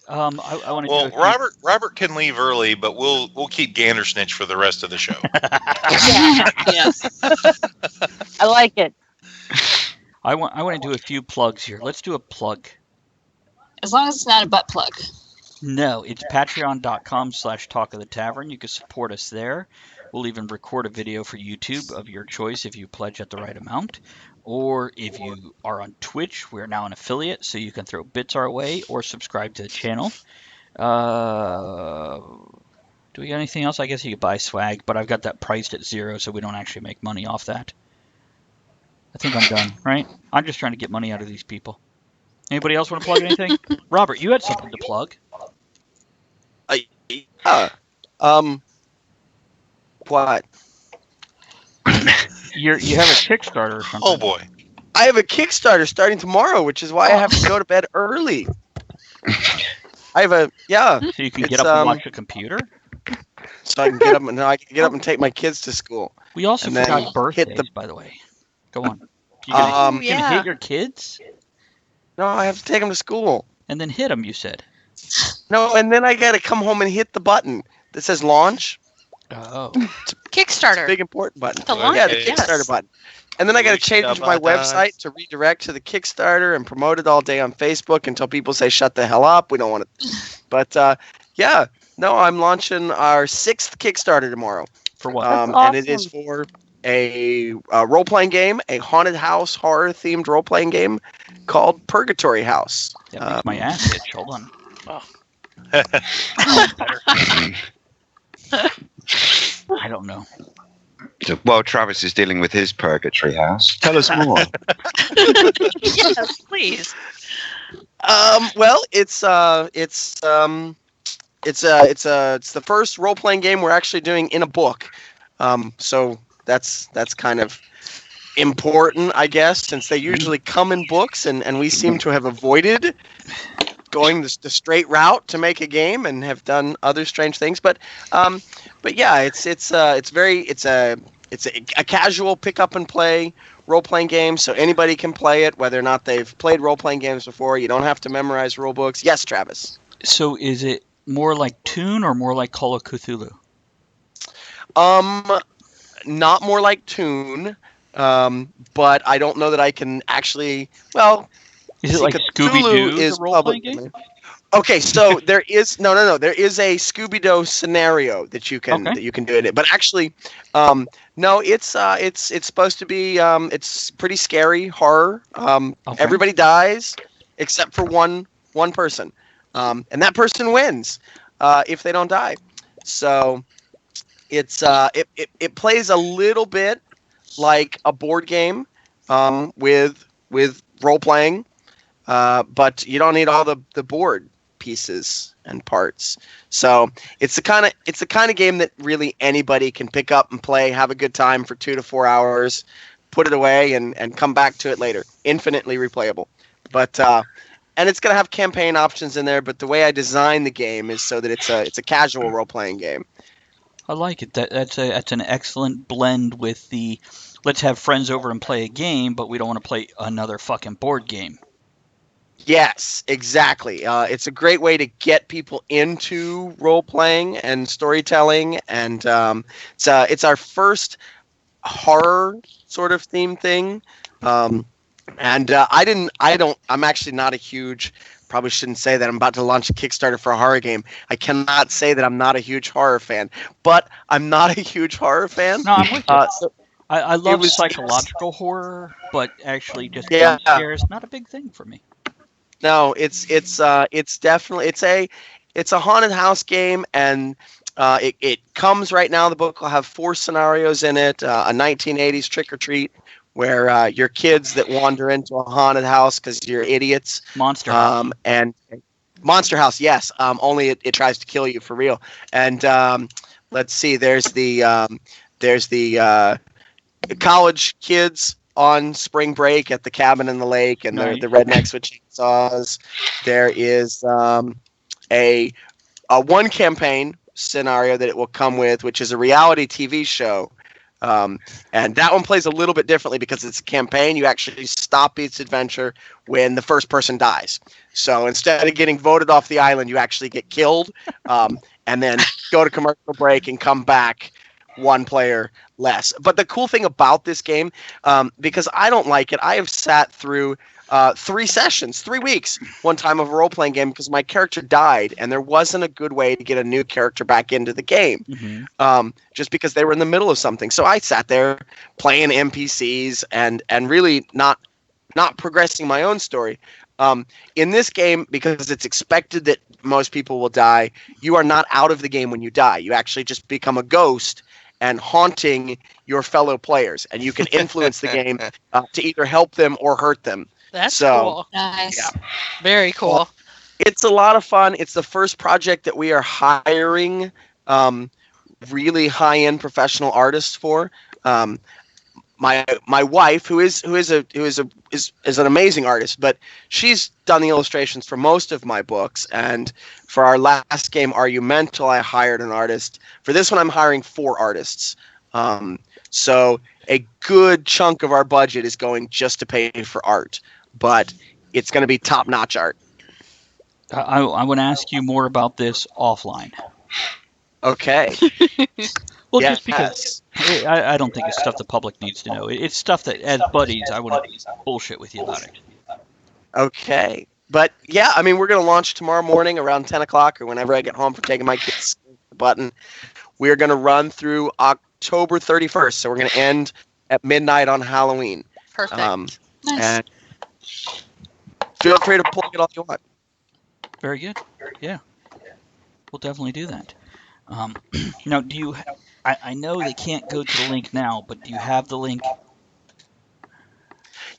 I want to. Well, Robert can leave early, but we'll keep Gandersnitch for the rest of the show. Yes. I like it. I want to do a few plugs here. Let's do a plug. As long as it's not a butt plug. No, it's patreon.com/Talk of the Tavern. You can support us there. We'll even record a video for YouTube of your choice if you pledge at the right amount. Or if you are on Twitch, we're now an affiliate, so you can throw bits our way or subscribe to the channel. Do we got anything else? I guess you could buy swag, but I've got that priced at 0, so we don't actually make money off that. I think I'm done, right? I'm just trying to get money out of these people. Anybody else want to plug anything? Robert, you had something to plug. What? You have a Kickstarter or something. Oh boy. I have a Kickstarter starting tomorrow, which is why I have to go to bed early. I have So you can get up and watch a computer? So I can get up and take my kids to school. We also forgot birthdays, by the way. Go on. You gonna hit your kids? No, I have to take them to school. And then hit them, you said. No, and then I got to come home and hit the button that says launch. Oh. Kickstarter. Big important button. The launch, yeah, the Kickstarter button. And then I got to change my website to redirect to the Kickstarter and promote it all day on Facebook until people say, shut the hell up. We don't want to. But I'm launching our 6th Kickstarter tomorrow. For what? Awesome. And it is for a role-playing game, a haunted house, horror-themed role-playing game called Purgatory House. That makes my ass itch. Hold on. Oh. I don't know. So while Travis is dealing with his Purgatory House, tell us more. Yes, please. Well, it's the first role-playing game we're actually doing in a book. So that's kind of important, I guess, since they usually come in books, and we seem to have avoided going the straight route to make a game and have done other strange things. But yeah, it's a casual pick up and play role-playing game, so anybody can play it, whether or not they've played role-playing games before. You don't have to memorize rule books. Yes, Travis. So is it more like Toon or more like Call of Cthulhu? Not more like Toon, but I don't know that I can actually. Well, is it like Scooby-Doo? Is a role-playing game? Okay, so there is no. There is a Scooby-Doo scenario that you can do it in. But actually, no. It's supposed to be. It's pretty scary horror. Everybody dies except for one person, and that person wins if they don't die. So it's it plays a little bit like a board game with role playing, but you don't need all the board pieces and parts. So it's the kind of game that really anybody can pick up and play, have a good time for 2 to 4 hours, put it away, and come back to it later. Infinitely replayable. But and it's gonna have campaign options in there. But the way I designed the game is so that it's a casual role playing game. I like it. That's an excellent blend with the let's have friends over and play a game, but we don't want to play another fucking board game. Yes, exactly. It's a great way to get people into role playing and storytelling, and it's our first horror sort of theme thing. I'm actually not a huge. Probably shouldn't say that I'm about to launch a Kickstarter for a horror game. I cannot say that I'm not a huge horror fan, but I'm not a huge horror fan. No, I'm with you. I love psychological horror, but actually just jump scares, not a big thing for me. No, it's definitely it's a haunted house game, and it comes right now. The book will have 4 scenarios in it. A 1980s trick or treat, where you're kids that wander into a haunted house because you're idiots. Monster House. And Monster House, yes. Only it tries to kill you for real. And let's see. There's the college kids on spring break at the cabin in the lake, and Nice. the rednecks with chainsaws. There is a one campaign scenario that it will come with, which is a reality TV show. And that one plays a little bit differently because it's a campaign. You actually stop each adventure when the first person dies. So instead of getting voted off the island, you actually get killed, and then go to commercial break and come back one player less. But the cool thing about this game, because I don't like it, I have sat through 3 sessions, 3 weeks, one time of a role-playing game because my character died, and there wasn't a good way to get a new character back into the game, just because they were in the middle of something. So I sat there playing NPCs and really not progressing my own story. In this game, because it's expected that most people will die, you are not out of the game when you die. You actually just become a ghost and haunting your fellow players, and you can influence the game to either help them or hurt them. That's So, cool. Nice. Yeah. Very cool. Well, it's a lot of fun. It's the first project that we are hiring really high-end professional artists for. My wife, who is an amazing artist, but she's done the illustrations for most of my books. And for our last game, Are You Mental, I hired an artist. For this one, I'm hiring 4 artists. So a good chunk of our budget is going just to pay for art, but it's going to be top-notch art. I want to ask you more about this offline. Okay. Well, Yes. just because I don't think it's stuff the public needs to know. It's stuff that, as buddies, I wouldn't bullshit with you about it. Okay. But yeah, I mean, we're going to launch tomorrow morning around 10 o'clock or whenever I get home from taking my kids to the button. We're going to run through October 31st. So we're going to end at midnight on Halloween. Perfect. Nice. And feel free to plug it all you want. Very good. Yeah, we'll definitely do that. Now, do you? I know they can't go to the link now, but do you have the link?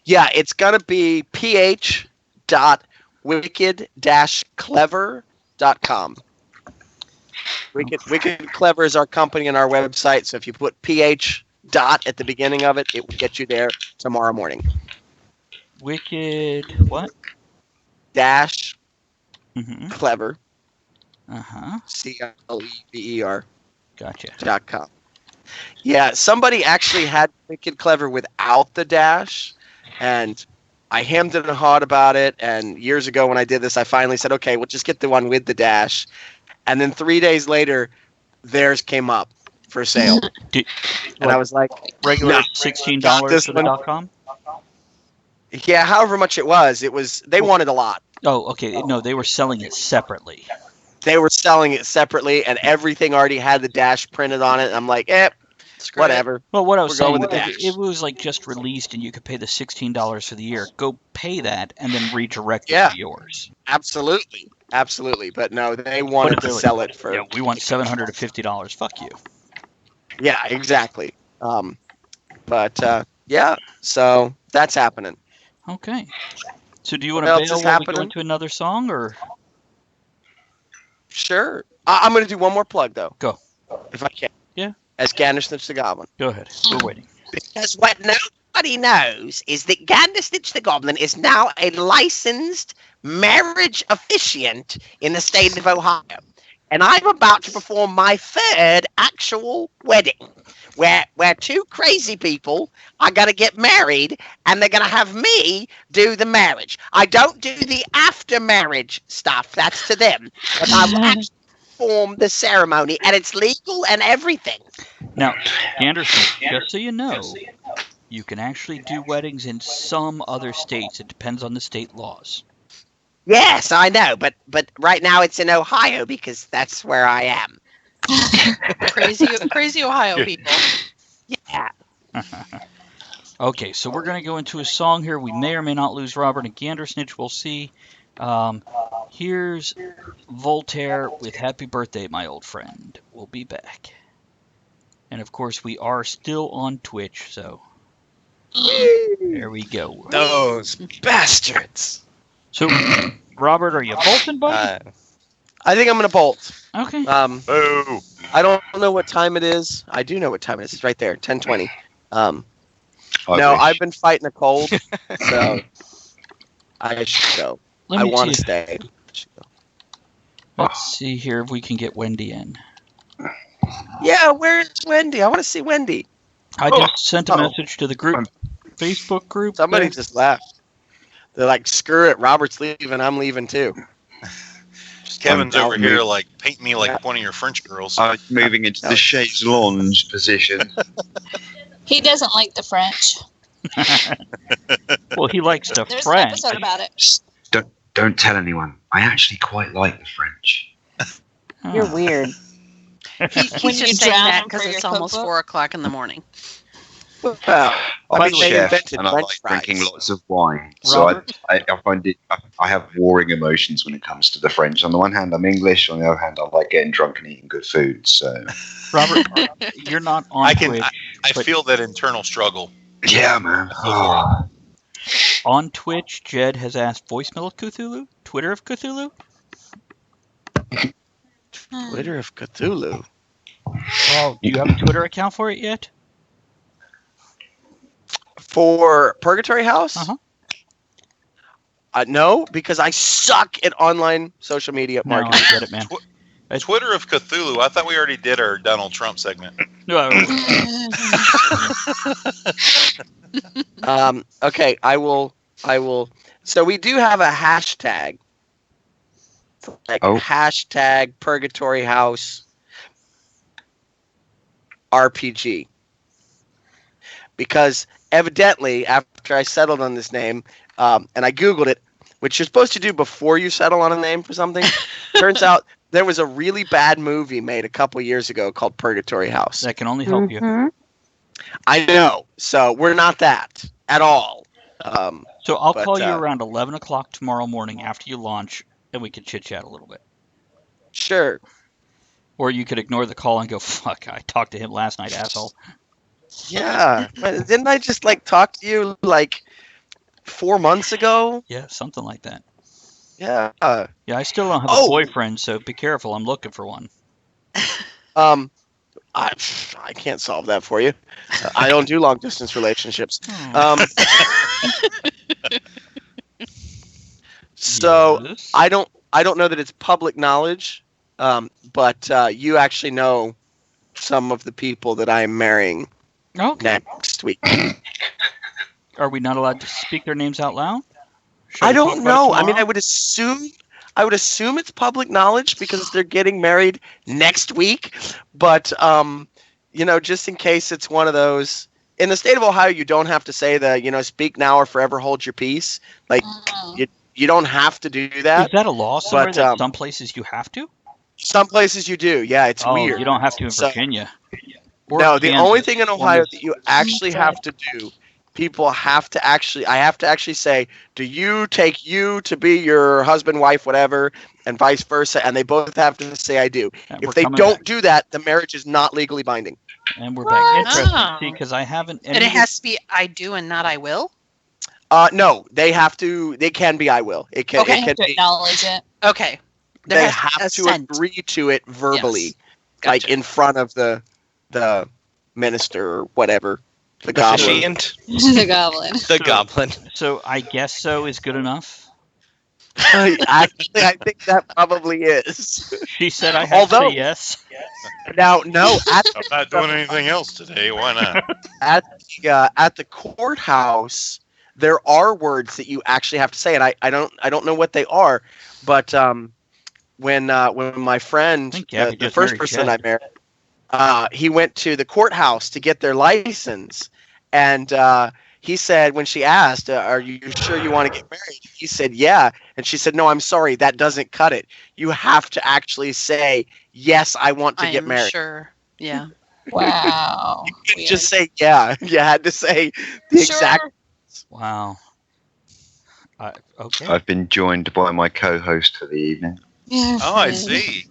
Yeah, it's going to be ph.wicked-clever.com. Wicked Clever is our company and our website, so if you put ph dot at the beginning of it, it will get you there tomorrow morning. Wicked what? Dash Mm-hmm. Clever. Uh-huh. CLEVER. Gotcha. .com. Yeah, somebody actually had Wicked Clever without the dash, and I hemmed and hawed about it. And years ago when I did this, I finally said, okay, we'll just get the one with the dash. And then 3 days later, theirs came up for sale. And I was like, Regular nah, $16 this for the one. .com? Yeah, however much it was, they wanted a lot. Oh, okay. No, they were selling it separately. They were selling it separately, and everything already had the dash printed on it. And I'm like, Screw whatever. Well, what I was We're saying, going with the if dash. it was like just released and you could pay the $16 for the year, go pay that and then redirect it Yeah. to yours. Absolutely. But no, they wanted to sell it for. Yeah, we want $750. Fuck you. Yeah, exactly. Yeah, so that's happening. Okay. So do you want to What else bail is while we go happening? into another song, or? Sure. I'm going to do one more plug, though. Go. If I can. Yeah. As Gandersnitch the Goblin. Go ahead. We're waiting. Because what nobody knows is that Gandersnitch the Goblin is now a licensed marriage officiant in the state of Ohio. And I'm about to perform my 3rd actual wedding, where 2 crazy people are going to get married, and they're going to have me do the marriage. I don't do the after marriage stuff. That's to them. But I will actually perform the ceremony, and it's legal and everything. Now, Anderson, just so you know, you can actually do weddings in some other states. It depends on the state laws. Yes, I know, but right now it's in Ohio because that's where I am. Crazy Ohio people. Yeah. Okay, so we're going to go into a song here. We may or may not lose Robert and Gandersnitch. We'll see. Here's Voltaire with "Happy Birthday, My Old Friend." We'll be back. And of course, we are still on Twitch, so there we go. Those bastards. So, Robert, are you bolting, buddy? I think I'm gonna bolt. Okay. Boo. I don't know what time it is. I do know what time it is. It's right there, 10:20. No, I've been fighting a cold, so I should go. I want to stay. Let's see here if we can get Wendy in. Yeah, where's Wendy? I want to see Wendy. I just sent a message to the group, Facebook group. Somebody just left. They're like, screw it. Robert's leaving. I'm leaving too. Kevin's over here, like, paint me like one of your French girls. I'm moving into the chaise lounge position. He doesn't like the French. Well, he likes the There's French. an episode about it. Don't tell anyone. I actually quite like the French. You're weird. He's just saying that because it's almost 4 o'clock in the morning. Well, I'm I a mean, they chef invented and I French like fries. drinking lots of wine. So I find it. I have warring emotions when it comes to the French. On the one hand, I'm English. On the other hand, I like getting drunk and eating good food. So, Robert, you're not on Twitch. I feel that internal struggle. Yeah, man. On Twitch, Jed has asked voicemail of Cthulhu, Twitter of Cthulhu. Twitter of Cthulhu. Well, do you have a Twitter account for it yet? For Purgatory House? Uh-huh. No, because I suck at online social media No, marketing. I get it, man. Twitter of Cthulhu. I thought we already did our Donald Trump segment. No. Okay, I will. So we do have a hashtag. Hashtag Purgatory House RPG. Because evidently, after I settled on this name, and I Googled it, which you're supposed to do before you settle on a name for something, turns out there was a really bad movie made a couple years ago called Purgatory House. That can only help you. I know. So we're not that at all. So I'll call you around 11 o'clock tomorrow morning after you launch, and we can chit-chat a little bit. Sure. Or you could ignore the call and go, fuck, I talked to him last night, asshole. Yeah. But didn't I just, talk to you, 4 months ago? Yeah, something like that. Yeah. Yeah, I still don't have a boyfriend, so be careful. I'm looking for one. I can't solve that for you. I don't do long distance relationships. So Yes. I don't know that it's public knowledge, but you actually know some of the people that I am marrying next week. Are we not allowed to speak their names out loud? I don't know. I mean, I would assume it's public knowledge because they're getting married next week. But just in case it's one of those. In the state of Ohio, you don't have to say speak now or forever hold your peace. You don't have to do that. Is that a law somewhere that some places you have to? Some places you do. Yeah, it's weird. You don't have to in Virginia. No, the only thing in Ohio that you actually have to do, I have to actually say, do you take you to be your husband, wife, whatever, and vice versa, and they both have to say I do. If they don't do that, the marriage is not legally binding. And we're back. Interesting. See, because I haven't. And it has to be I do and not I will? No, they have to. They can be I will. It can. Okay, it can to acknowledge it. Okay. They have to agree to it verbally, Yes. Gotcha. in front of the minister or whatever. The goblin. The goblin. The goblin. So I guess so is good enough. Actually, I think that probably is. She said I had to say yes. Now, no. I'm not doing anything else today. Why not? At the courthouse, there are words that you actually have to say, and I don't know what they are, but when my friend, the first person I married, he went to the courthouse to get their license, and he said, when she asked, are you sure you want to get married? He said, yeah. And she said, no, I'm sorry, that doesn't cut it. You have to actually say, yes, I want to get married. Sure. Yeah. Wow. You couldn't just say, yeah. You had to say the exact. Wow. Okay. I've been joined by my co-host for the evening. Yeah, Oh, I Fred. see.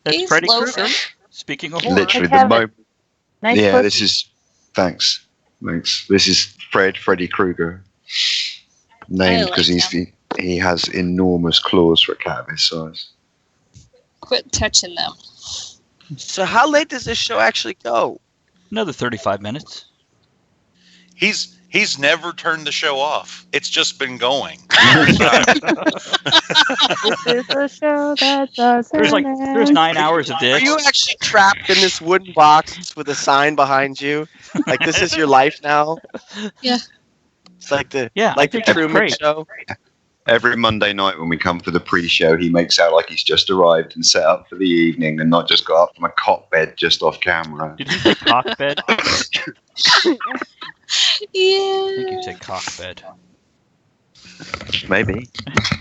That's He's Freddy loafing. Krueger. Speaking of horror. Literally Hey, the Kevin. moment. Nice Yeah, pussy. this is. Thanks. This is Freddy Krueger, named like because he has enormous claws for a cat of his size. Quit touching them. So how late does this show actually go? Another 35 minutes. He's never turned the show off. It's just been going. This is a show that doesn't There's end. 9 hours of Are this. you actually trapped in this wooden box with a sign behind you? Like this is your life now? Yeah. It's like the Yeah, I like the think it's Truman great. Show. Every Monday night when we come for the pre-show, he makes out like he's just arrived and set up for the evening and not just got up from a cot bed just off camera. Did you say cock bed? I Yeah. think you said cock bed. Maybe.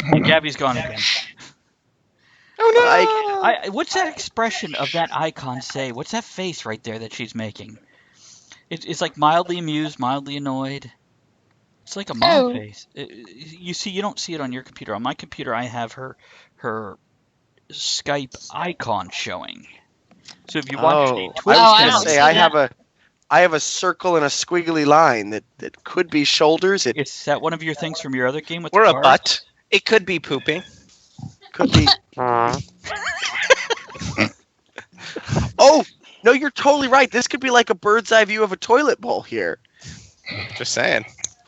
And Gabby's gone again. Oh no! What's that expression of that icon say? What's that face right there that she's making? It's like mildly amused, mildly annoyed. It's like a mom Oh. face. You don't see it on your computer. On my computer, I have her Skype icon showing. So if you watch the I Twitch was I gonna don't say see I that. have a circle and a squiggly line that could be shoulders. It is that one of your things from your other game with Or the a cards? butt. It could be pooping. could be. Oh no, you're totally right. This could be like a bird's eye view of a toilet bowl here. Just saying.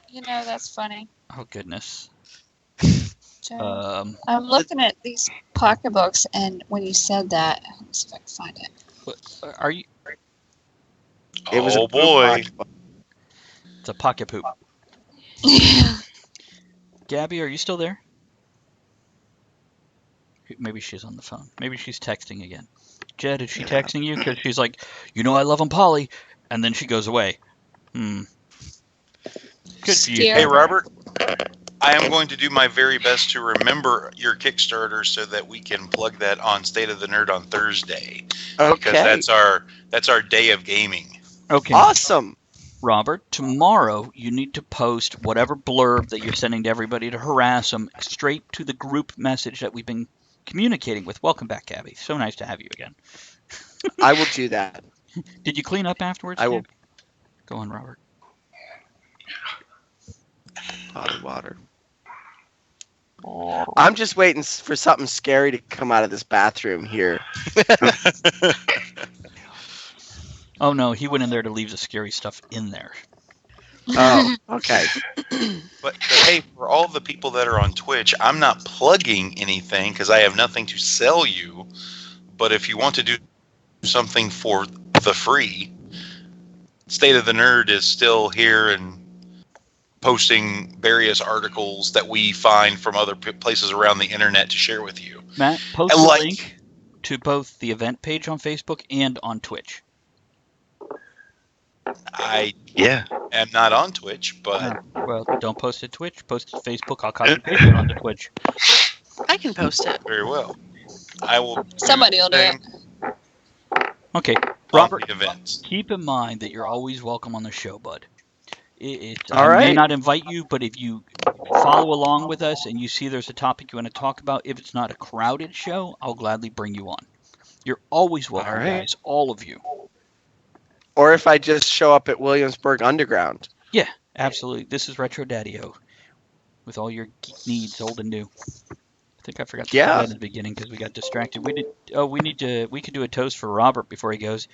You know, that's funny. Oh goodness. Joe. I'm looking at these pocketbooks, and when you said that, let's see if I can find it. Are you? It was a Oh poop boy. pocketbook. It's a pocket poop. Gabby, are you still there? Maybe she's on the phone. Maybe she's texting again. Jed, is she texting you? Because she's like, I love him, Polly, and then she goes away. Good for you. Steer. Hey, Robert. I am going to do my very best to remember your Kickstarter so that we can plug that on State of the Nerd on Thursday. Because Okay. that's our day of gaming. Okay. Awesome. Robert, tomorrow you need to post whatever blurb that you're sending to everybody to harass them straight to the group message that we've been communicating with. Welcome back, Gabby. So nice to have you again. I will do that. Did you clean up afterwards? I will. Gabby? Go on, Robert. Bottled water. I'm just waiting for something scary to come out of this bathroom here. Oh no, he went in there to leave the scary stuff in there. Oh, okay. But hey, for all the people that are on Twitch, I'm not plugging anything because I have nothing to sell you. But if you want to do something for the free, State of the Nerd is still here and posting various articles that we find from other places around the internet to share with you. Matt, post I the like- link to both the event page on Facebook and on Twitch. I Yeah. am not on Twitch, but Well, don't post it to Twitch. Post it to Facebook. I'll copy and paste it onto Twitch. I can post it. very well. I will. Somebody will do it. Okay, Robert, Robert, the events. keep in mind that you're always welcome on the show, bud. All I may right. not invite you, but if you follow along with us and you see there's a topic you want to talk about, if it's not a crowded show, I'll gladly bring you on. You're always welcome, All right. guys, all of you. Or if I just show up at Williamsburg Underground. Yeah, absolutely. This is Retro Daddy-O with all your geek needs, old and new. I think I forgot to say Yeah. that in the beginning because we got distracted. We could do a toast for Robert before he goes.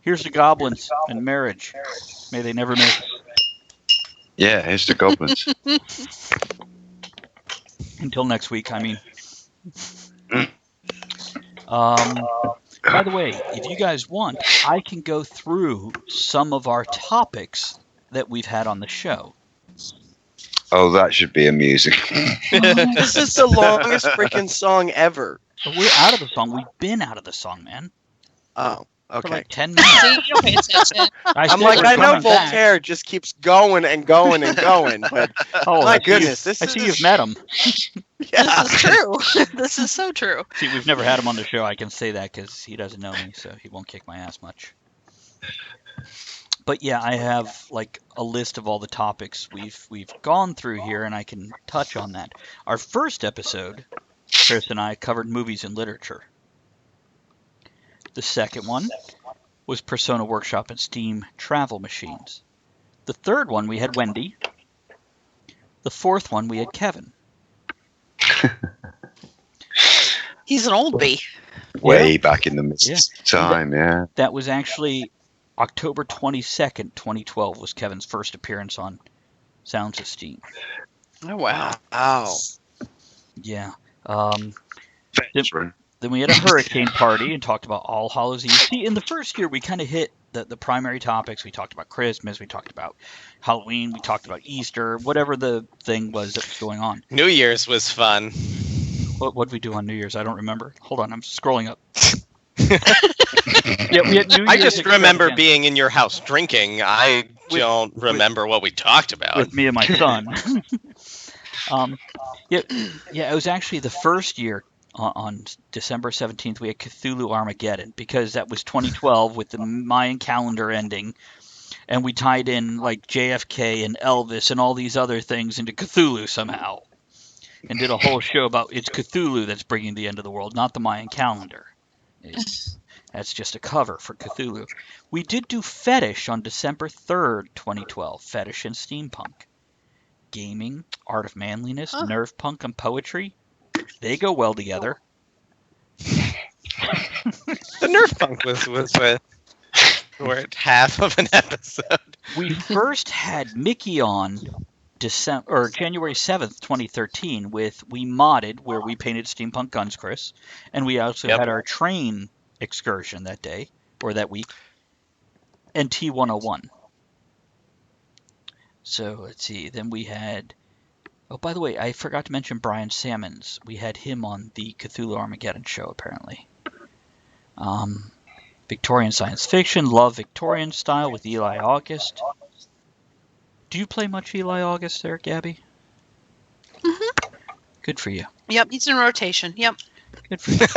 Here's the goblins and marriage. May they never miss. Yeah, here's the goblins. Until next week, I mean. By the way, if you guys want, I can go through some of our topics that we've had on the show. Oh, that should be amusing. This is the longest freaking song ever. But we're out of the song. We've been out of the song, man. Oh, For okay. like 10 minutes. See, you don't pay attention. I I'm said like, we're I know coming back. Voltaire just keeps going and going and going, but Oh, my I see you- goodness, this I see is- you've met him. yeah. This is true. This is so true. See, we've never had him on the show. I can say that because he doesn't know me, so he won't kick my ass much. But yeah, I have like a list of all the topics we've gone through here, and I can touch on that. Our first episode, Chris and I covered movies and literature. The second one was Persona Workshop and Steam travel machines. The third one we had Wendy. The fourth one we had Kevin. He's an oldie. Way back in the mist of time, yeah. That was actually October 22nd, 2012 was Kevin's first appearance on Sounds of Steam. Oh, wow. Wow. Yeah. Veteran. Then we had a hurricane party and talked about All Hallows Eve. See, in the first year, we kind of hit the primary topics. We talked about Christmas. We talked about Halloween. We talked about Easter. Whatever the thing was that was going on. New Year's was fun. What did we do on New Year's? I don't remember. Hold on, I'm scrolling up. Yeah, we had New Year's. I just remember being in your house drinking. I don't remember what we talked about. With me and my son. It was actually the first year on December 17th we had Cthulhu Armageddon, because that was 2012 with the Mayan calendar ending, and we tied in like JFK and Elvis and all these other things into Cthulhu somehow, and did a whole show about it's Cthulhu that's bringing the end of the world, not the Mayan calendar. That's just a cover for Cthulhu. We did do Fetish on December 3rd, 2012. Fetish and steampunk. Gaming, art of manliness, nerve punk, and poetry. They go well together. The nerve punk was worth half of an episode. We first had Mickey on January 7th, 2013 with We Modded, where we painted steampunk guns, Chris. And we also had our train excursion that day, or that week, and T101. So let's see. Then we had, oh, by the way, I forgot to mention Brian Sammons. We had him on the Cthulhu Armageddon show, apparently. Victorian science fiction, love Victorian style with Eli August. Do you play much Eli August there, Gabby? Mm-hmm. Good for you. Yep, he's in rotation. Yep. Good for you.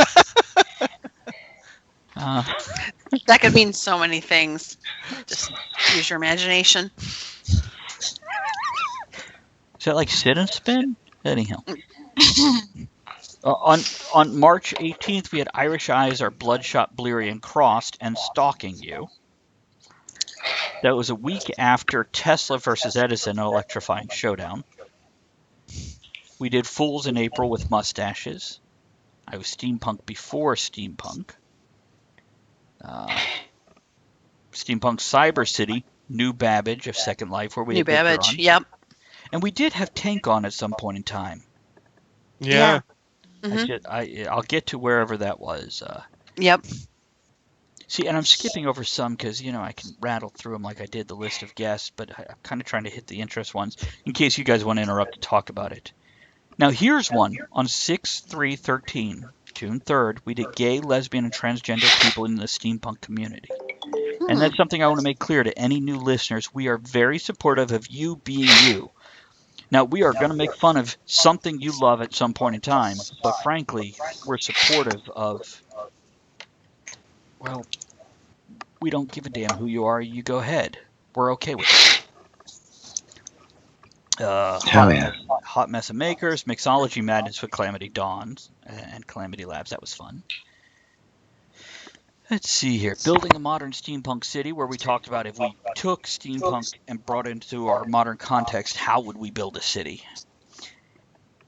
That could mean so many things. Just use your imagination. Is that like sit and spin? Anyhow. On March 18th, we had Irish Eyes Are Bloodshot, Bleary, and Crossed, and Stalking You. That was a week after Tesla versus Edison, an electrifying showdown. We did Fools in April with Mustaches. I was steampunk before steampunk. Steampunk Cyber City, New Babbage of Second Life, where we had New Babbage, Victor on. yep. And we did have Tank on at some point in time. Yeah. Mm-hmm. I'll get to wherever that was. Yep. See, and I'm skipping over some because, I can rattle through them like I did the list of guests, but I'm kind of trying to hit the interest ones in case you guys want to interrupt to talk about it. Now, here's one. On 6/3/13, June 3rd, we did gay, lesbian, and transgender people in the steampunk community. And that's something I want to make clear to any new listeners. We are very supportive of you being you. Now, we are going to make fun of something you love at some point in time, but frankly, we're supportive of, well, we don't give a damn who you are. You go ahead. We're okay with it. Hot Mess of Makers, Mixology Madness with Calamity Dawns and Calamity Labs. That was fun. Let's see here. Building a Modern Steampunk City, where we talked about if we took steampunk and brought it into our modern context, how would we build a city?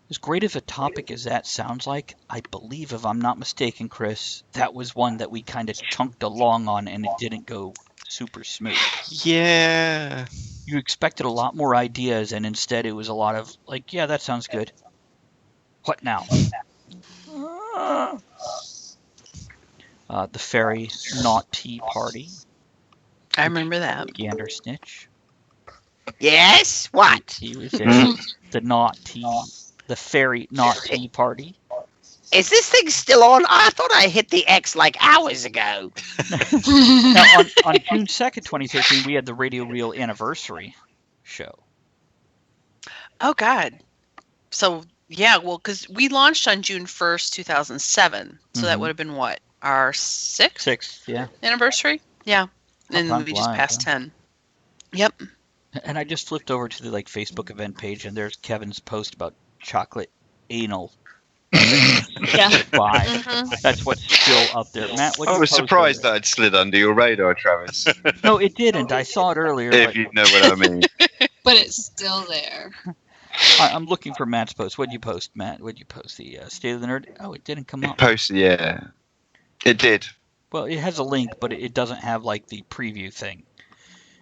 As great of a topic as that sounds like, I believe, if I'm not mistaken, Chris, that was one that we kind of chunked along on and it didn't go super smooth. Yeah. You expected a lot more ideas, and instead it was a lot of, like, yeah, that sounds good. What now? The Fairy Not Tea Party. I remember that. Gander Snitch. Yes? What? He was there. The Fairy Not Tea Party. Is this thing still on? I thought I hit the X like hours ago. Now, on June 2nd, 2013, we had the Radio Reel anniversary show. Oh, God. So, yeah, well, because we launched on June 1st, 2007. So that would have been what? Our sixth yeah. anniversary? Yeah. And Time we just flies, passed huh? 10. Yep. And I just flipped over to the Facebook event page, and there's Kevin's post about chocolate anal. Yeah. Bye. Mhm. That's what's still up there. Matt, what I you was post surprised over that I'd slid under your radar, Travis. No, it didn't. I saw it earlier, If but you know what I mean. But it's still there. I'm looking for Matt's post. What'd you post, Matt? What'd you post? The State of the Nerd? Oh, it didn't come up. Yeah. It did. Well, it has a link, but it doesn't have like the preview thing.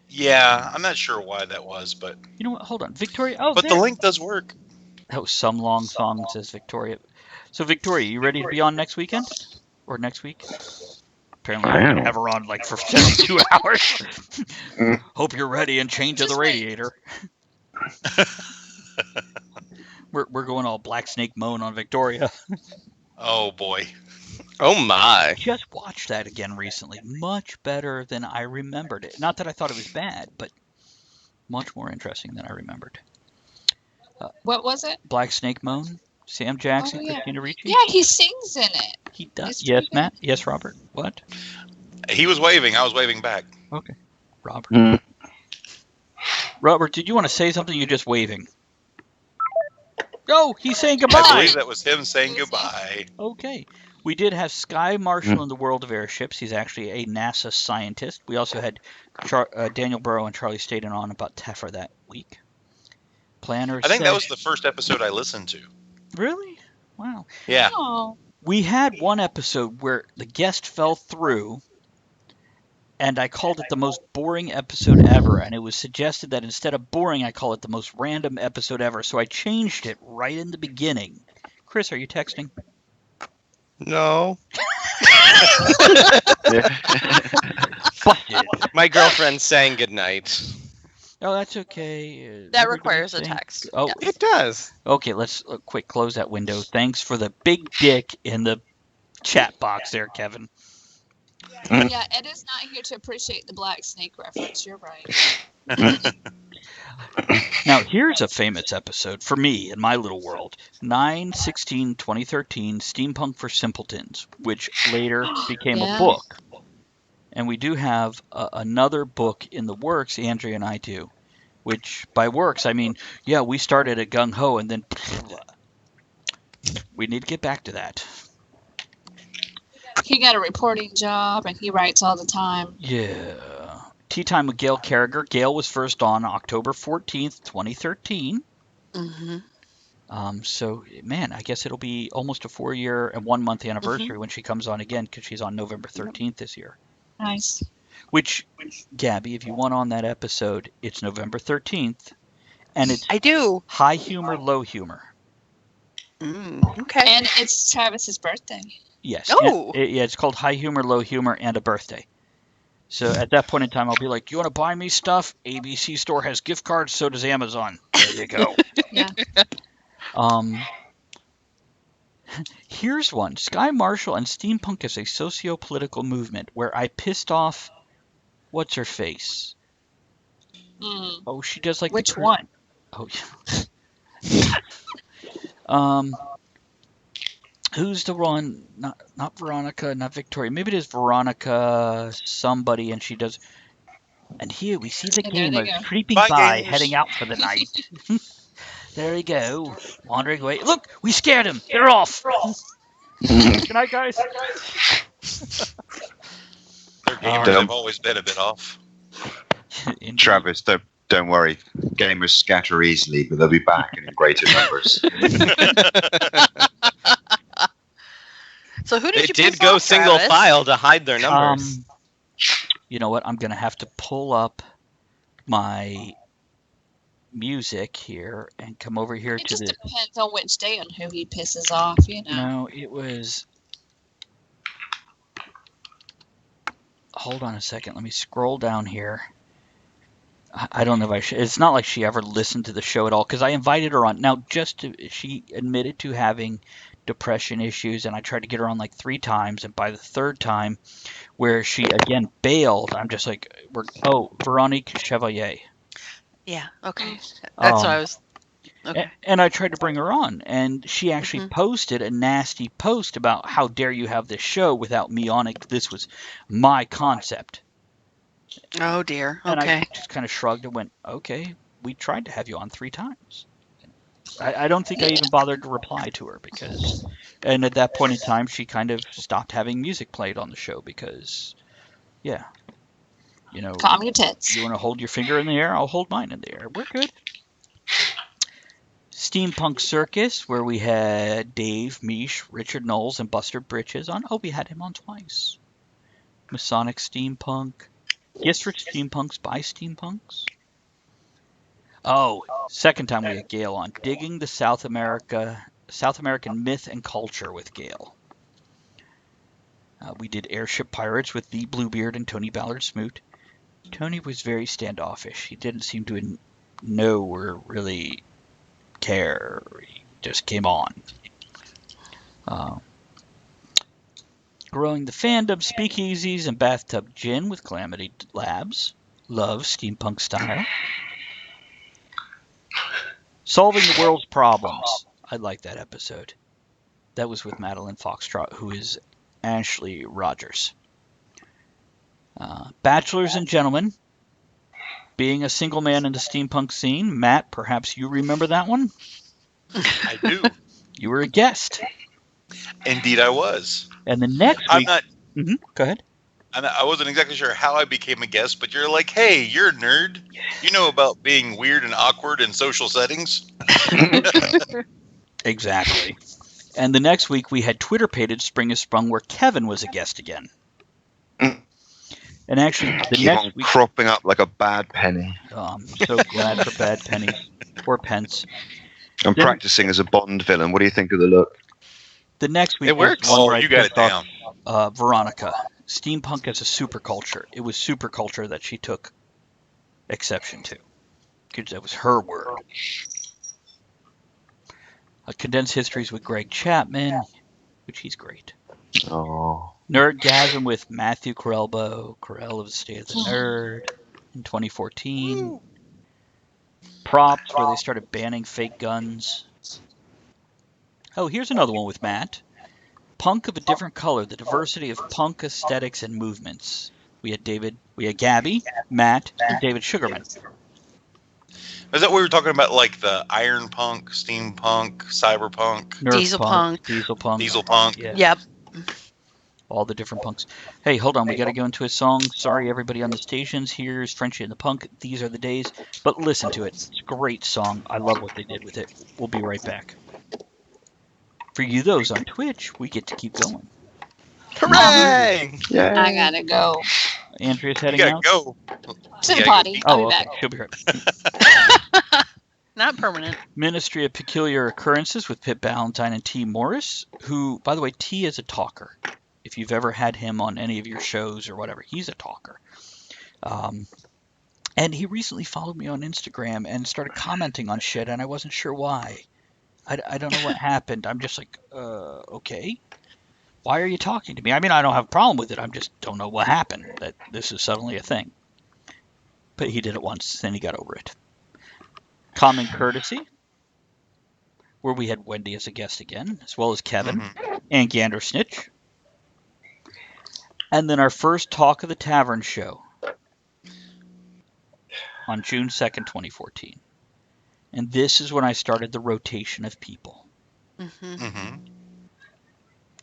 Yeah, I'm not sure why that was, but You know what? Hold on, Victoria. Oh, but there. the link does work. That was some long song, says Victoria. So, Victoria, you ready to be on next weekend or next week? Apparently, I'm gonna have her on like for 72 hours. Hope you're ready and change of the Just wait. radiator. We're going all Black Snake Moan on Victoria. Oh boy. Oh my. Just watched that again recently. Much better than I remembered it. Not that I thought it was bad, but much more interesting than I remembered. What was it? Black Snake Moan, Sam Jackson, Oh, yeah. Christina Ricci. Yeah, he sings in it. He does. It's Yes, pretty Matt. Yes, Robert. What? He was waving. I was waving back. Okay. Robert. Mm. Robert, did you want to say something? You're just waving. Oh, he's saying I goodbye. believe that was him saying goodbye. Okay. We did have Sky Marshall in the world of airships. He's actually a NASA scientist. We also had Daniel Burrow and Charlie Staten on about TEFRA that week. Planners. I think that was the first episode I listened to. Really? Wow. Yeah. Oh. We had one episode where the guest fell through, and I called it the most boring episode ever, and it was suggested that instead of boring, I call it the most random episode ever, so I changed it right in the beginning. Chris, are you texting? No. Busted. My girlfriend's saying goodnight. Oh, that's okay. That Everybody requires a saying- text. Oh, Yes. It does. okay, let's quick close that window. Thanks for the big dick in the chat box there, Kevin. Yeah, Ed is not here to appreciate the Black Snake reference. You're right. Now, here's a famous episode for me in my little world. 9/16/2013, Steampunk for Simpletons, which later became a Yeah. book. And we do have another book in the works, Andrea and I do. Which, by works, I mean, yeah, we started at gung-ho and then we need to get back to that. He got a reporting job and he writes all the time. Yeah. Tea Time with Gail Carragher. Gail was first on October 14th, 2013. Mm-hmm. So, man, I guess it'll be almost a 4-year and 1 month anniversary when she comes on again because she's on November 13th this year. Nice. Which, Gabby, if you want on that episode, it's November 13th, and it's I do. high humor, low humor. Okay. And it's Travis's birthday. Yes. Oh. Yeah, it's called High Humor, Low Humor, and a Birthday. So at that point in time, I'll be like, you want to buy me stuff? ABC Store has gift cards, so does Amazon. There you go. Yeah. Here's one. Sky Marshall and Steampunk is a socio-political movement where I pissed off, what's her face? Mm. Oh, she does like Which one? Oh, yeah. Who's the one? Not Veronica, not Victoria. Maybe it is Veronica somebody, and she does. And here we see the And there they gamers go. creeping Bye, by, gamers. heading out for the night. There we go, wandering away. Look, we scared him. They're off. Good night, guys. Their gamers Dumb. have always been a bit off. Indeed. Travis, don't worry. Gamers scatter easily, but they'll be back in greater numbers. So who did They you did piss go off, single Travis? file to hide their numbers. You know what? I'm gonna have to pull up my music here and come over here It to just the. depends on which day and who he pisses off, you know. No, it was. Hold on a second. Let me scroll down here. I don't know if I should. It's not like she ever listened to the show at all because I invited her on. Now, she admitted to having depression issues, and I tried to get her on like 3 times, and by the 3rd time, where she again bailed, I'm just like, Veronique Chevalier. Yeah. Okay. That's what I was. Okay. And I tried to bring her on, and she actually posted a nasty post about how dare you have this show without me on it. This was my concept. Oh dear. And Okay. I just kind of shrugged and went, okay, we tried to have you on 3 times. I don't think I even bothered to reply to her and at that point in time, she kind of stopped having music played on the show because, yeah, Calm your tits. you want to hold your finger in the air, I'll hold mine in the air. We're good. Steampunk Circus, where we had Dave, Mish, Richard Knowles, and Buster Britches on. Oh, we had him on twice. Masonic Steampunk. Gifts for Steampunks by Steampunks. Oh, second time we had Gail on. Digging the South American myth and culture with Gail. We did Airship Pirates with the Bluebeard and Tony Ballard Smoot. Tony was very standoffish. He didn't seem to know or really care. He just came on. Growing the fandom, speakeasies, and bathtub gin with Calamity Labs. Love steampunk style. Solving the world's problems. I like that episode. That was with Madeline Foxtrot, who is Ashley Rogers. Bachelors and Gentlemen. Being a single man in the steampunk scene. Matt, perhaps you remember that one? I do. You were a guest. Indeed, I was. And the next week... I'm not... Go ahead. I wasn't exactly sure how I became a guest, but you're like, hey, you're a nerd. You know about being weird and awkward in social settings? Exactly. And the next week we had Twitter-pated Spring is Sprung, where Kevin was a guest again. And actually, the Keep next on week... cropping up like a bad penny. Oh, I'm so glad for bad pennies. Or pence. I'm practicing as a Bond villain. What do you think of the look? The next week It works. was one where Oh, I you got it pissed off, down. Veronica. Steampunk as a superculture. It was superculture that she took exception to. Because that was her word. Condensed Histories with Greg Chapman, which he's great. Oh. Nerdgasm with Matthew Corelbo, Corel of the State of the Nerd in 2014. Props, where they started banning fake guns. Oh, here's another one with Matt. Punk of a Different Color, the diversity of punk aesthetics and movements. We had Gabby, Matt, and David Sugarman. Is that what we were talking about, like the iron punk, steampunk, cyberpunk, Dieselpunk. dieselpunk? Yeah. Yep. All the different punks. Hey, hold on. We got to go into a song. Sorry, everybody on the stations. Here's Frenchie and the Punk. These are the days. But listen to it. It's a great song. I love what they did with it. We'll be right back. For you those on Twitch, we get to keep going. Hooray! Yeah. I gotta go Andrea's You heading gotta out. go. to the Yeah, potty. I'll Oh, be okay. back. She'll be right back. Not permanent. Ministry of Peculiar Occurrences with Pip Ballantyne and T. Morris, who, by the way, T is a talker. If you've ever had him on any of your shows or whatever, he's a talker. And he recently followed me on Instagram and started commenting on shit, and I wasn't sure why. I don't know what happened. I'm just like, okay. Why are you talking to me? I mean, I don't have a problem with it. I just don't know what happened, that this is suddenly a thing. But he did it once, and he got over it. Common Courtesy, where we had Wendy as a guest again, as well as Kevin and Gander Snitch. And then our first Talk of the Tavern show on June 2nd, 2014. And this is when I started the rotation of people.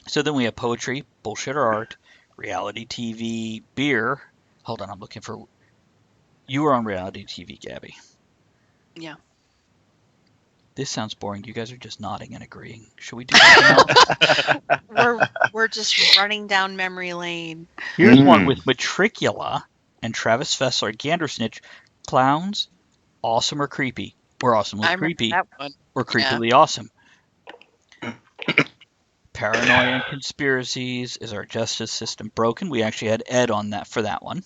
So then we have poetry, bullshit or art, reality TV, beer. Hold on, I'm looking for... You were on reality TV, Gabby. Yeah. This sounds boring. You guys are just nodding and agreeing. Should we do something else? We're just running down memory lane. Here's one with Matricula and Travis Fessler, Gandersnitch. Clowns, awesome or creepy? Or awesomely I remember creepy. that one. Or creepily awesome. Paranoia and conspiracies. Is our justice system broken? We actually had Ed on that for that one.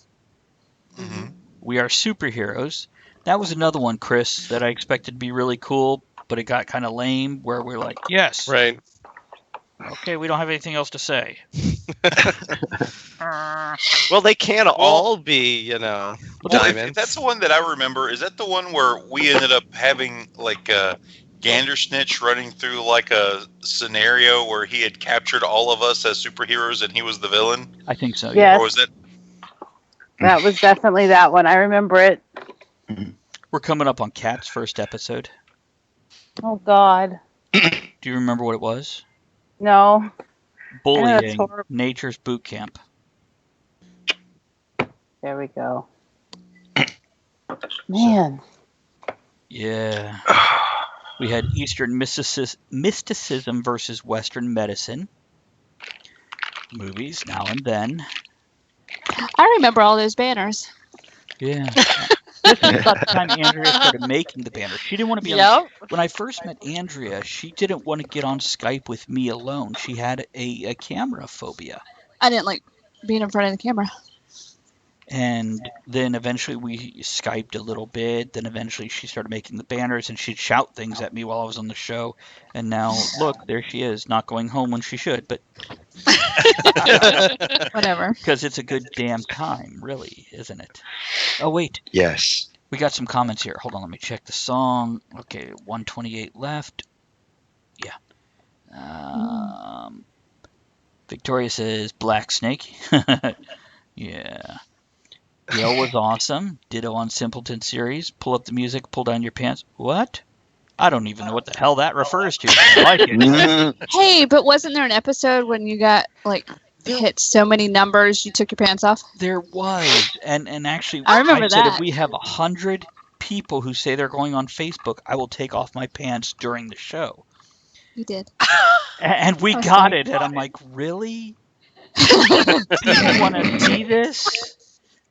We are superheroes. That was another one, Chris, that I expected to be really cool, but it got kind of lame, where we're like, yes. Right. Okay, we don't have anything else to say. Well, they can't all be, diamonds. If that's the one that I remember. Is that the one where we ended up having like a Gandersnitch running through like a scenario where he had captured all of us as superheroes and he was the villain? I think so. Yes. Or was that? That was definitely that one. I remember it. We're coming up on Kat's first episode. Oh God. Do you remember what it was? No. Bullying, horrible. Nature's Boot Camp. There we go. Man. Yeah. We had Eastern mysticism versus Western medicine. Movies now and then. I remember all those banners. Yeah. This was about the time Andrea started making the banner. She didn't want to be on. Yep. When I first met Andrea, she didn't want to get on Skype with me alone. She had a camera phobia. I didn't like being in front of the camera. And then eventually we Skyped a little bit. Then eventually she started making the banners, and she'd shout things at me while I was on the show. And now, look, there she is, not going home when she should, but Whatever. because it's a good damn time, really, isn't it? Oh, wait. Yes. We got some comments here. Hold on, let me check the song. Okay, 128 left. Yeah. Victoria says Black Snake. Yeah. Yale was awesome. Ditto on Simpleton series. Pull up the music, pull down your pants. What? I don't even know what the hell that refers to. I like it. Hey, but wasn't there an episode when you got like hit so many numbers you took your pants off? There was, and actually, I remember said that. if we have 100 people who say they're going on Facebook, I will take off my pants during the show. You did. And we Oh, got sorry. it, and I'm like, really? People want to see this?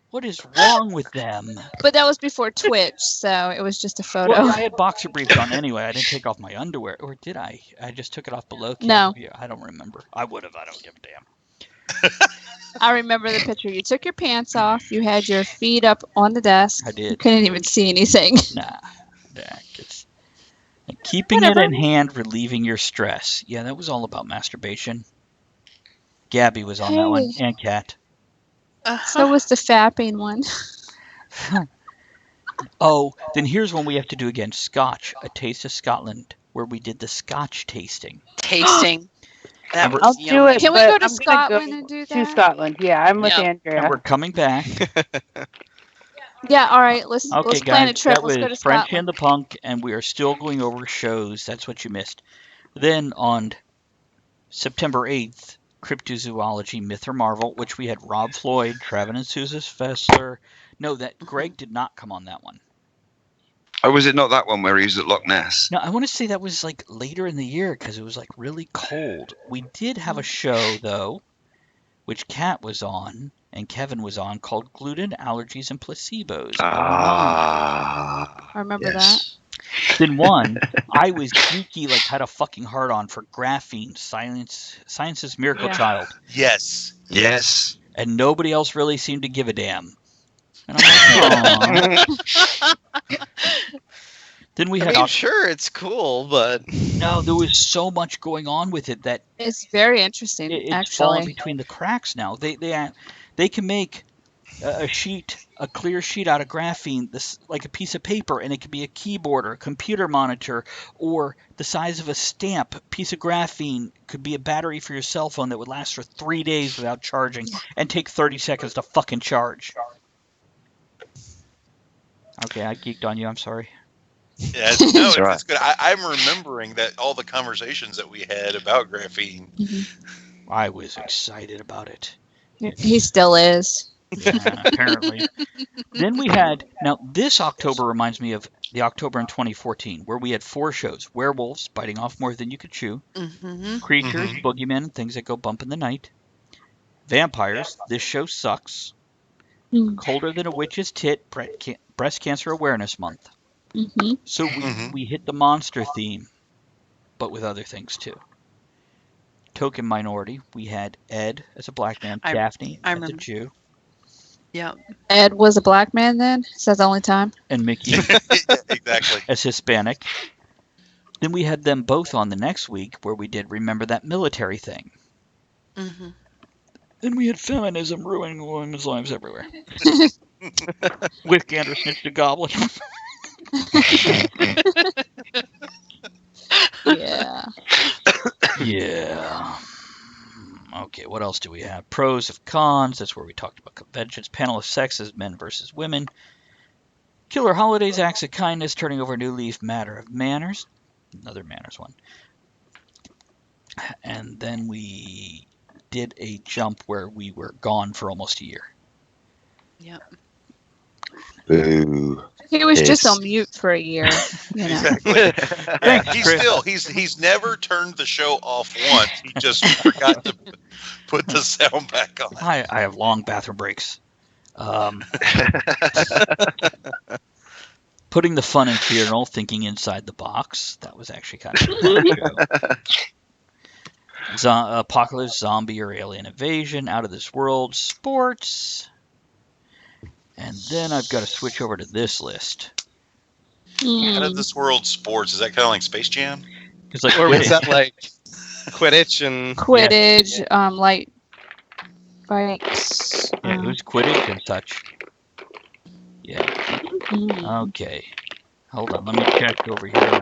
What is wrong with them? But that was before Twitch, so it was just a photo. Well, I had boxer briefs on anyway. I didn't take off my underwear, or did I? I just took it off below. No. Yeah, I don't remember. I would have. I don't give a damn. I remember the picture. You took your pants off. You had your feet up on the desk. I did. You couldn't even see anything. Nah. It's keeping Whatever. it in hand, relieving your stress. Yeah, that was all about masturbation. Gabby was on that one, and Kat. So was the fapping one. Oh, then here's one we have to do again. Scotch, A Taste of Scotland, where we did the Scotch tasting. Tasting. That was I'll do yummy. it. Can we but go to I'm gonna Scotland go and do to that? Scotland? Yeah, I'm with Yep. Andrea. And we're coming back. Yeah, all right. Let's Okay, plan a guys, trip. that Let's was go to Frenchie and Scotland. the Punk, and we are still going over shows. That's what you missed. Then on September 8th, Cryptozoology, Myth or Marvel, which we had Rob Floyd, Trevin and Susan Fessler. No, that Greg did not come on that one. Oh, was it not that one where he was at Loch Ness? No, I want to say that was like later in the year because it was like really cold. We did have a show though, which Kat was on and Kevin was on, called Gluten, Allergies, and Placebos. Ah. I remember yes. Then one, I was geeky, like had a fucking hard on for graphene, Science's Miracle Yeah. Child, Yes. Yes. and nobody else really seemed to give a damn. And I'm like, aw. Then we I had mean, sure, it's cool, but no, there was so much going on with it that It's very interesting, it's fallen actually. between the cracks now. They can make a clear sheet out of graphene, this like a piece of paper, and it could be a keyboard or a computer monitor or the size of a stamp. A piece of graphene could be a battery for your cell phone that would last for 3 days without charging and take 30 seconds to fucking charge. Okay, I geeked on you. I'm sorry. Yeah, no, all right. it's good. I'm remembering that all the conversations that we had about graphene. I was excited about it. He still is. Apparently. Then we had, now this October reminds me of the October in 2014, where we had 4 shows. Werewolves, biting off more than you could chew. Mm-hmm. Creatures, boogeymen, things that go bump in the night. Vampires, this show sucks. Mm. Colder than a witch's tit, Breast Cancer Awareness Month. Mm-hmm. So we hit the monster theme, but with other things too. Token minority, we had Ed as a black man, Daphne I as a remember. Jew, Yep. Ed was a black man then? Is that the only time? and Mickey Exactly. as Hispanic. Then we had them both on the next week where we did Remember That Military Thing. Mm-hmm. Then we had feminism ruining women's lives everywhere. With Gandersnitch the Goblin. Yeah. Yeah. Okay, what else do we have? Pros of cons. That's where we talked about conventions. Panel of sexes, men versus women. Killer holidays, acts of kindness, turning over a new leaf, matter of manners. Another manners one. And then we did a jump where we were gone for almost a year. Yep. Boo. He was just Yes. on mute for a year. You know. Exactly. Thanks, he's Chris. still he's never turned the show off once. He just forgot to put the sound back on. I have long bathroom breaks. Putting the fun in funeral, thinking inside the box. That was actually kind of a fun show. Apocalypse, zombie or alien invasion, out of this world, sports. And then I've got to switch over to this list. Out of this world sports, is that kind of like Space Jam? It's like, Or was that like Quidditch and Quidditch, like bikes. Yeah, who's Quidditch and such? Yeah. Mhm. Okay. Hold on, let me check over here.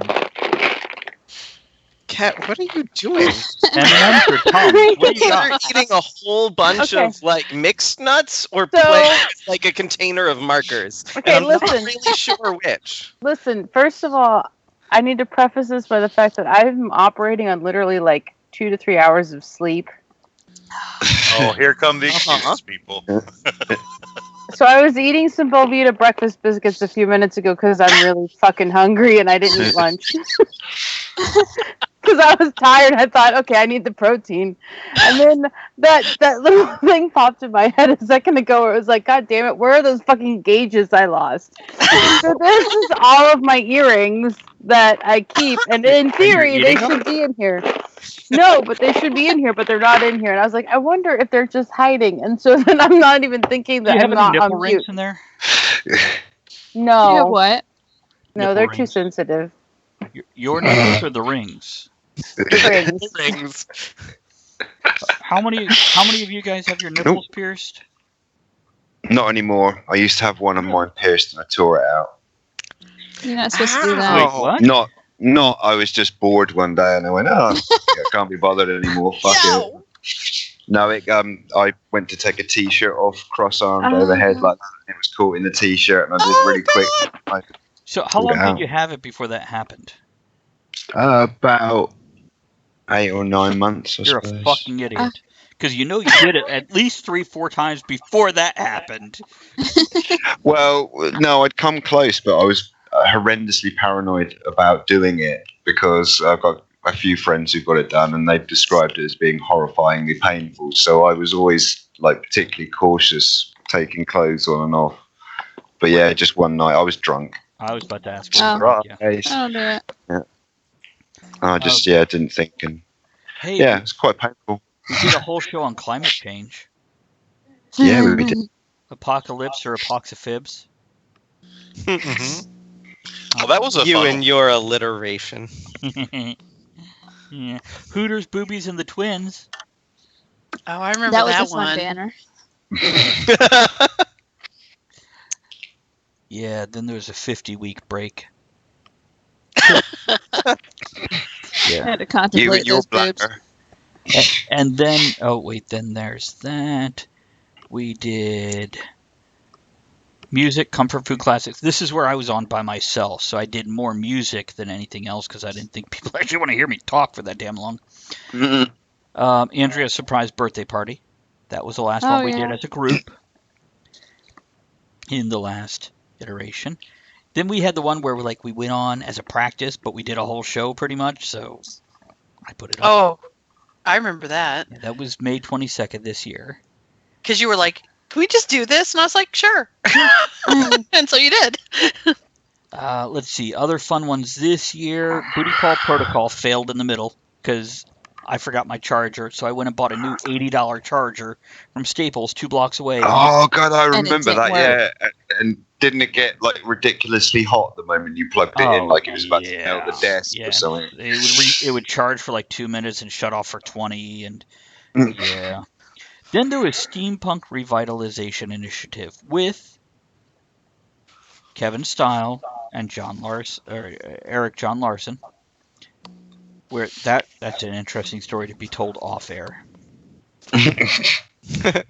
Cat, what are you doing? M&M's or Tums? What do you got? You're eating a whole bunch Okay. of like mixed nuts or So- playing with, like a container of markers. Okay, and I'm not listen. really sure which. Listen, first of all, I need to preface this by the fact that I'm operating on literally like 2 to 3 hours of sleep. Oh, here come the Uh-huh. excuses, people. So I was eating some Belvita breakfast biscuits a few minutes ago because I'm really fucking hungry and I didn't eat lunch. Because I was tired. I thought, okay, I need the protein. And then that little thing popped in my head a second ago where it was like, God damn it, where are those fucking gauges I lost? So this is all of my earrings that I keep. And in theory, they eating them? should be in here. No, but they should be in here, but they're not in here. And I was like, I wonder if they're just hiding. And so then I'm not even thinking Do you that have I'm any not nipple on rings mute. in there? No. You have what? No, Nipple they're too rings. sensitive. Your nipples or the rings? Rings. Rings. How many of you guys have your nipples pierced? Not anymore. I used to have one of mine pierced and I tore it out. You're not supposed to do Wait, that. what? Not. I was just bored one day and I went, oh, I can't be bothered anymore. Fuck it. No, I went to take a t-shirt off, cross-armed overhead like that. It was caught in the t-shirt, and I did it really quick. So how Pulled it long did out. you have it before that happened? About 8 or 9 months, I You're suppose. a fucking idiot. Because you know you did it at least 3-4 times before that happened. Well, no, I'd come close, but I was horrendously paranoid about doing it because I've got a few friends who got it done, and they've described it as being horrifyingly painful. So I was always like particularly cautious taking clothes on and off. But yeah, just one night I was drunk. I was about to ask. Oh. Right. Yeah. I'll do it. I just didn't think, and Hey, yeah, it's quite painful. we did a whole show on climate change. Yeah, we did. Apocalypse or apoxifibs. Mm-hmm. Well, that was a You fun and your alliteration. Yeah. Hooters, Boobies, and the Twins. Oh, I remember That was that a fun one. banner. Yeah, then there was a 50-week break. I Yeah. had to You contemplate and your those boobs. bladder. And then, oh wait, then there's that. We did music, comfort food classics. This is where I was on by myself, so I did more music than anything else because I didn't think people actually want to hear me talk for that damn long. Andrea's surprise birthday party. That was the last one we did as a group in the last iteration. Then we had the one where we went on as a practice, but we did a whole show pretty much, so I put it up. Oh, I remember that. Yeah, that was May 22nd this year. Because you were like, can we just do this? And I was like, sure. And so you did. Let's see. Other fun ones this year. Booty Call Protocol failed in the middle because I forgot my charger, so I went and bought a new $80 charger from Staples 2 blocks away. Oh god, I And it remember didn't that. work. Yeah, and didn't it get like ridiculously hot the moment you plugged it in, like it was about to melt the desk or something? It would charge for like 2 minutes and shut off for 20, and Mm. yeah. Then there was Steampunk Revitalization Initiative with Kevin Stile and Eric John Larson. Where that's an interesting story to be told off air. I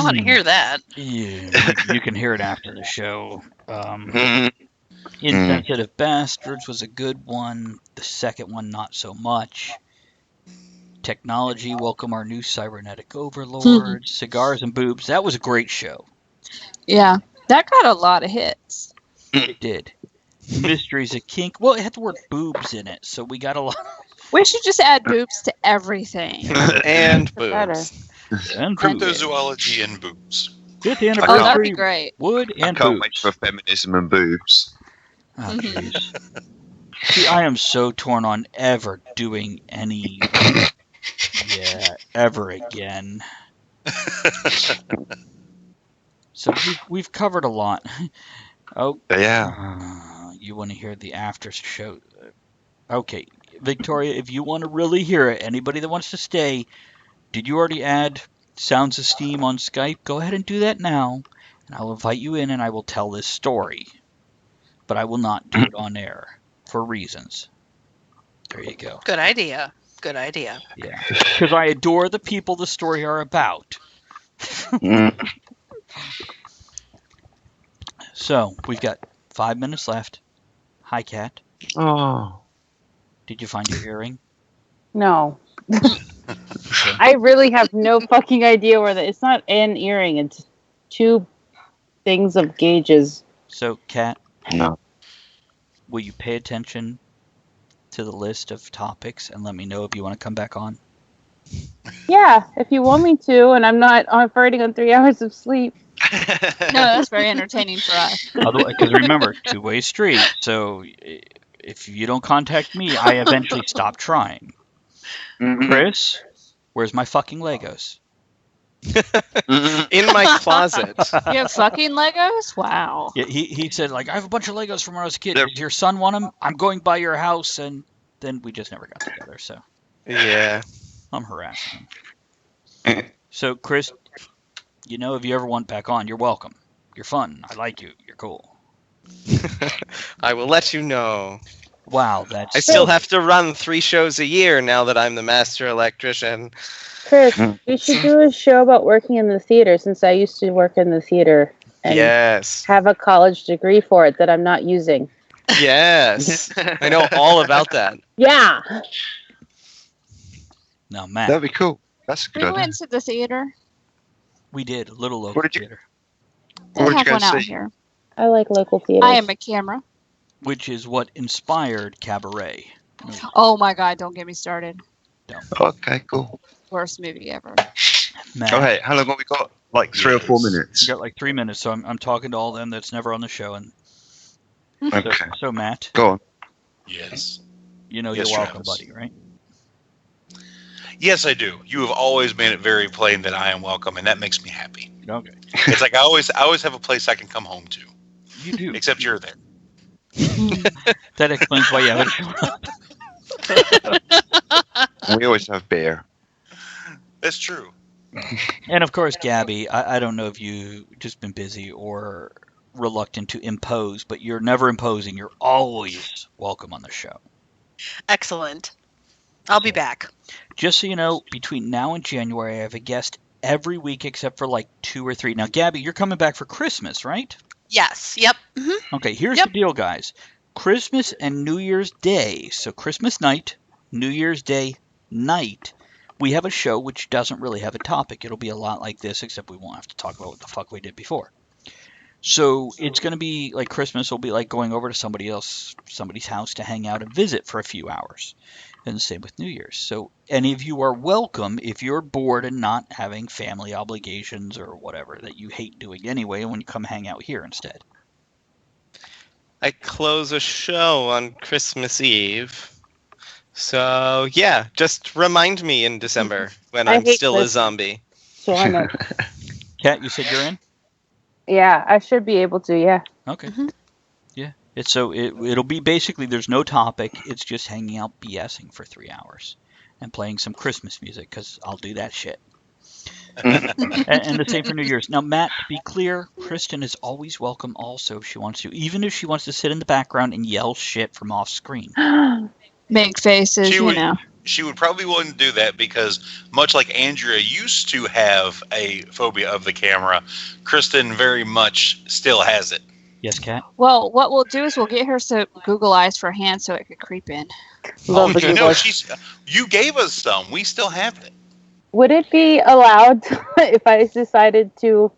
want to hear that. Yeah, you can hear it after the show. Insensitive Bastards was a good one. The second one, not so much. Technology, welcome our new cybernetic overlords. Cigars and boobs, that was a great show. Yeah, that got a lot of hits. It did. Mysteries of Kink, well, it had the word boobs in it, so we got a lot. We should just add boobs to everything. And Better. boobs. And boobs. Cryptozoology and boobs. 5th Oh, anniversary. that'd be great. Wood I and can't boobs. wait for feminism and boobs. Oh, jeez. See, I am so torn on ever doing any. Yeah, ever again. So we've covered a lot. Oh, Yeah. you want to hear the after show? Okay, Victoria, if you want to really hear it, anybody that wants to stay, did you already add Sounds of Steam on Skype? Go ahead and do that now, and I'll invite you in and I will tell this story. But I will not do it on air for reasons. There you go. Good idea. Good idea. Yeah, because I adore the people the story are about. So we've got 5 minutes left. Hi, Kat. Oh. Did you find your earring? No. Okay. I really have no fucking idea where that. It's not an earring. It's two things of gauges. So, Kat, No. will you pay attention to the list of topics and let me know if you want to come back on? Yeah, if you want me to, and I'm not operating on 3 hours of sleep. No, that's very entertaining for us. Because remember, two-way street. So if you don't contact me, I eventually stop trying. Chris, where's my fucking Legos? In my closet. You have fucking Legos? Wow. Yeah, he said, like, I have a bunch of Legos from when I was a kid. Does your son want them? I'm going by your house. And then we just never got together, so Yeah. I'm harassing him. So, Chris, you know, if you ever want back on, you're welcome. You're fun. I like you. You're cool. I will let you know. Wow, that's... I still have to run 3 shows a year now that I'm the master electrician. Chris, we should do a show about working in the theater, since I used to work in the theater and Yes. have a college degree for it that I'm not using. Yes. I know all about that. Yeah. Now, Matt, That'd be cool. That's a We good idea. went to the theater. we did a little local What did you- theater, They What did you have one guys out see? here. I like local theater. I am a camera. which is what inspired Cabaret. Oh my god, don't get me started. Okay, cool. Worst movie ever. Matt, Oh, hey, how long have we got? Like 3 or 4 Yes. minutes. you got like 3 minutes, so I'm talking to all them that's never on the show. And Okay, so Matt, go on. Yes. you know Yes, you're welcome, Travis. buddy, right? Yes, I do. You have always made it very plain that I am welcome, and that makes me happy. Okay, It's like I always have a place I can come home to. you do. Except you're there. That explains why you haven't shown up. We always have beer. That's true. And of course, Gabby, I don't know if you just been busy or reluctant to impose, but you're never imposing. You're always welcome on the show. Excellent. I'll be back. Just so you know, between now and January, I have a guest every week except for like 2 or 3. Now, Gabby, you're coming back for Christmas, right? Yes. Yep. Hmm. Okay, here's Yep. the deal, guys. Christmas and New Year's Day, so Christmas night, New Year's Day night, we have a show which doesn't really have a topic. It'll be a lot like this, except we won't have to talk about what the fuck we did before. So it's going to be like Christmas will be like going over to somebody's house to hang out and visit for a few hours. And the same with New Year's. So any of you are welcome if you're bored and not having family obligations or whatever that you hate doing anyway when you come hang out here instead. I close a show on Christmas Eve. So, yeah, just remind me in December when I I'm hate still a Christmas. zombie. So I'm a, Kat, you said you're in? yeah, I should be able to, yeah. Okay. Mhm. Yeah. It'll be basically there's no topic. It's just hanging out BSing for 3 hours and playing some Christmas music because I'll do that shit. And the same for New Year's. Now, Matt, to be clear, Kristen is always welcome also if she wants to, even if she wants to sit in the background and yell shit from off screen. Make faces, She you would- know. she would probably be willing to do that because, much like Andrea used to have a phobia of the camera, Kristen very much still has it. Yes, Kat? Well, what we'll do is we'll get her some Google Eyes for hands so it could creep in. Love the you Google know, Eyes. you gave us some. We still have it. Would it be allowed if I decided to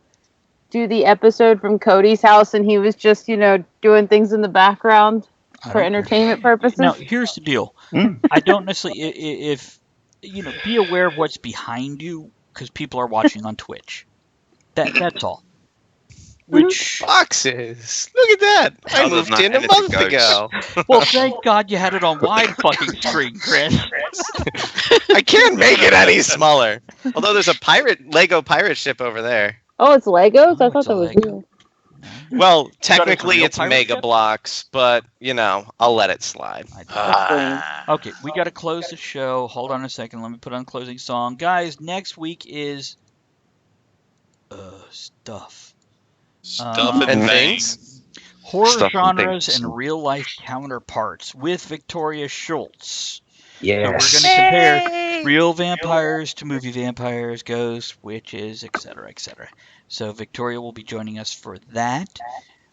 do the episode from Cody's house and he was just, doing things in the background for entertainment purposes? Now, here's the deal. I don't necessarily, if, be aware of what's behind you because people are watching on Twitch. That's all. Which boxes? Look at that! I moved in a month ago. Well, thank God you had it on wide fucking screen, Chris. I can't make it any smaller. Although there's a Lego pirate ship over there. Oh, it's Legos? I thought that was real. Well, technically it's pirate Mega ship? Blocks, but I'll let it slide. Okay, we got to close the show. Hold on a second. Let me put on closing song, guys. Next week is stuff. Stuff and things. Horror Stuff and genres things. and real life counterparts with Victoria Schultz. Yes. So we're going to compare real vampires to movie vampires, ghosts, witches, etc., etc. So Victoria will be joining us for that.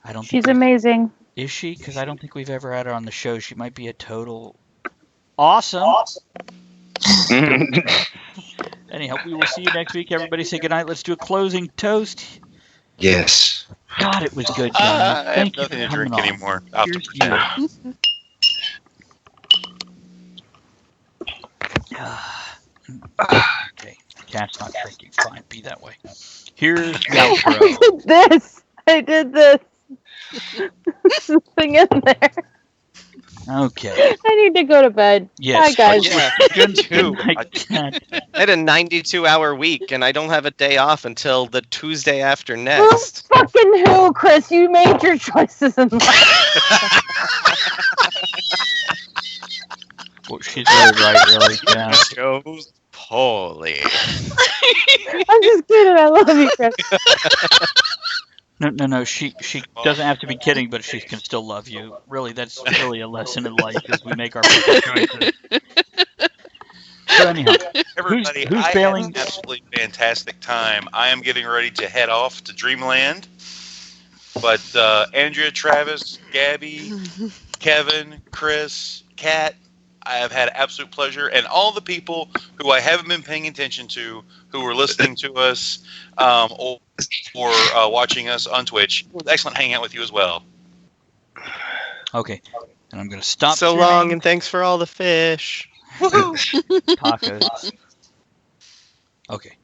I don't. She's amazing. Is she? Because I don't think we've ever had her on the show. She might be a total awesome. Anyhow, we will see you next week. Everybody say goodnight. Let's do a closing toast. Yes. God, it was good, John. I Thank have you nothing for to drink coming on. anymore. Out to Here's pretend. Okay, Cat's not drinking. Fine, be that way. Here's the outro. I did this. Something in there. Okay. I need to go to bed. Yes. Bye, guys. Yeah, Good too. night, Cat. I had a 92-hour week, and I don't have a day off until the Tuesday after next. Fucking who, Chris? You made your choices in life. Well, she's really right, really. Yeah. Chose poorly. I'm just kidding. I love you, Chris. No. She doesn't have to be kidding, but she can still love you. Really, that's really a lesson in life as we make our choices. So anyhow, Everybody, who's I bailing? had an absolutely fantastic time. I am getting ready to head off to Dreamland. But Andrea, Travis, Gabby, Kevin, Chris, Kat, I have had absolute pleasure. And all the people who I haven't been paying attention to, who were listening to us or watching us on Twitch, it was excellent hanging out with you as well. Okay, and I'm going to stop. So long, and thanks for all the fish. Tacos. Okay.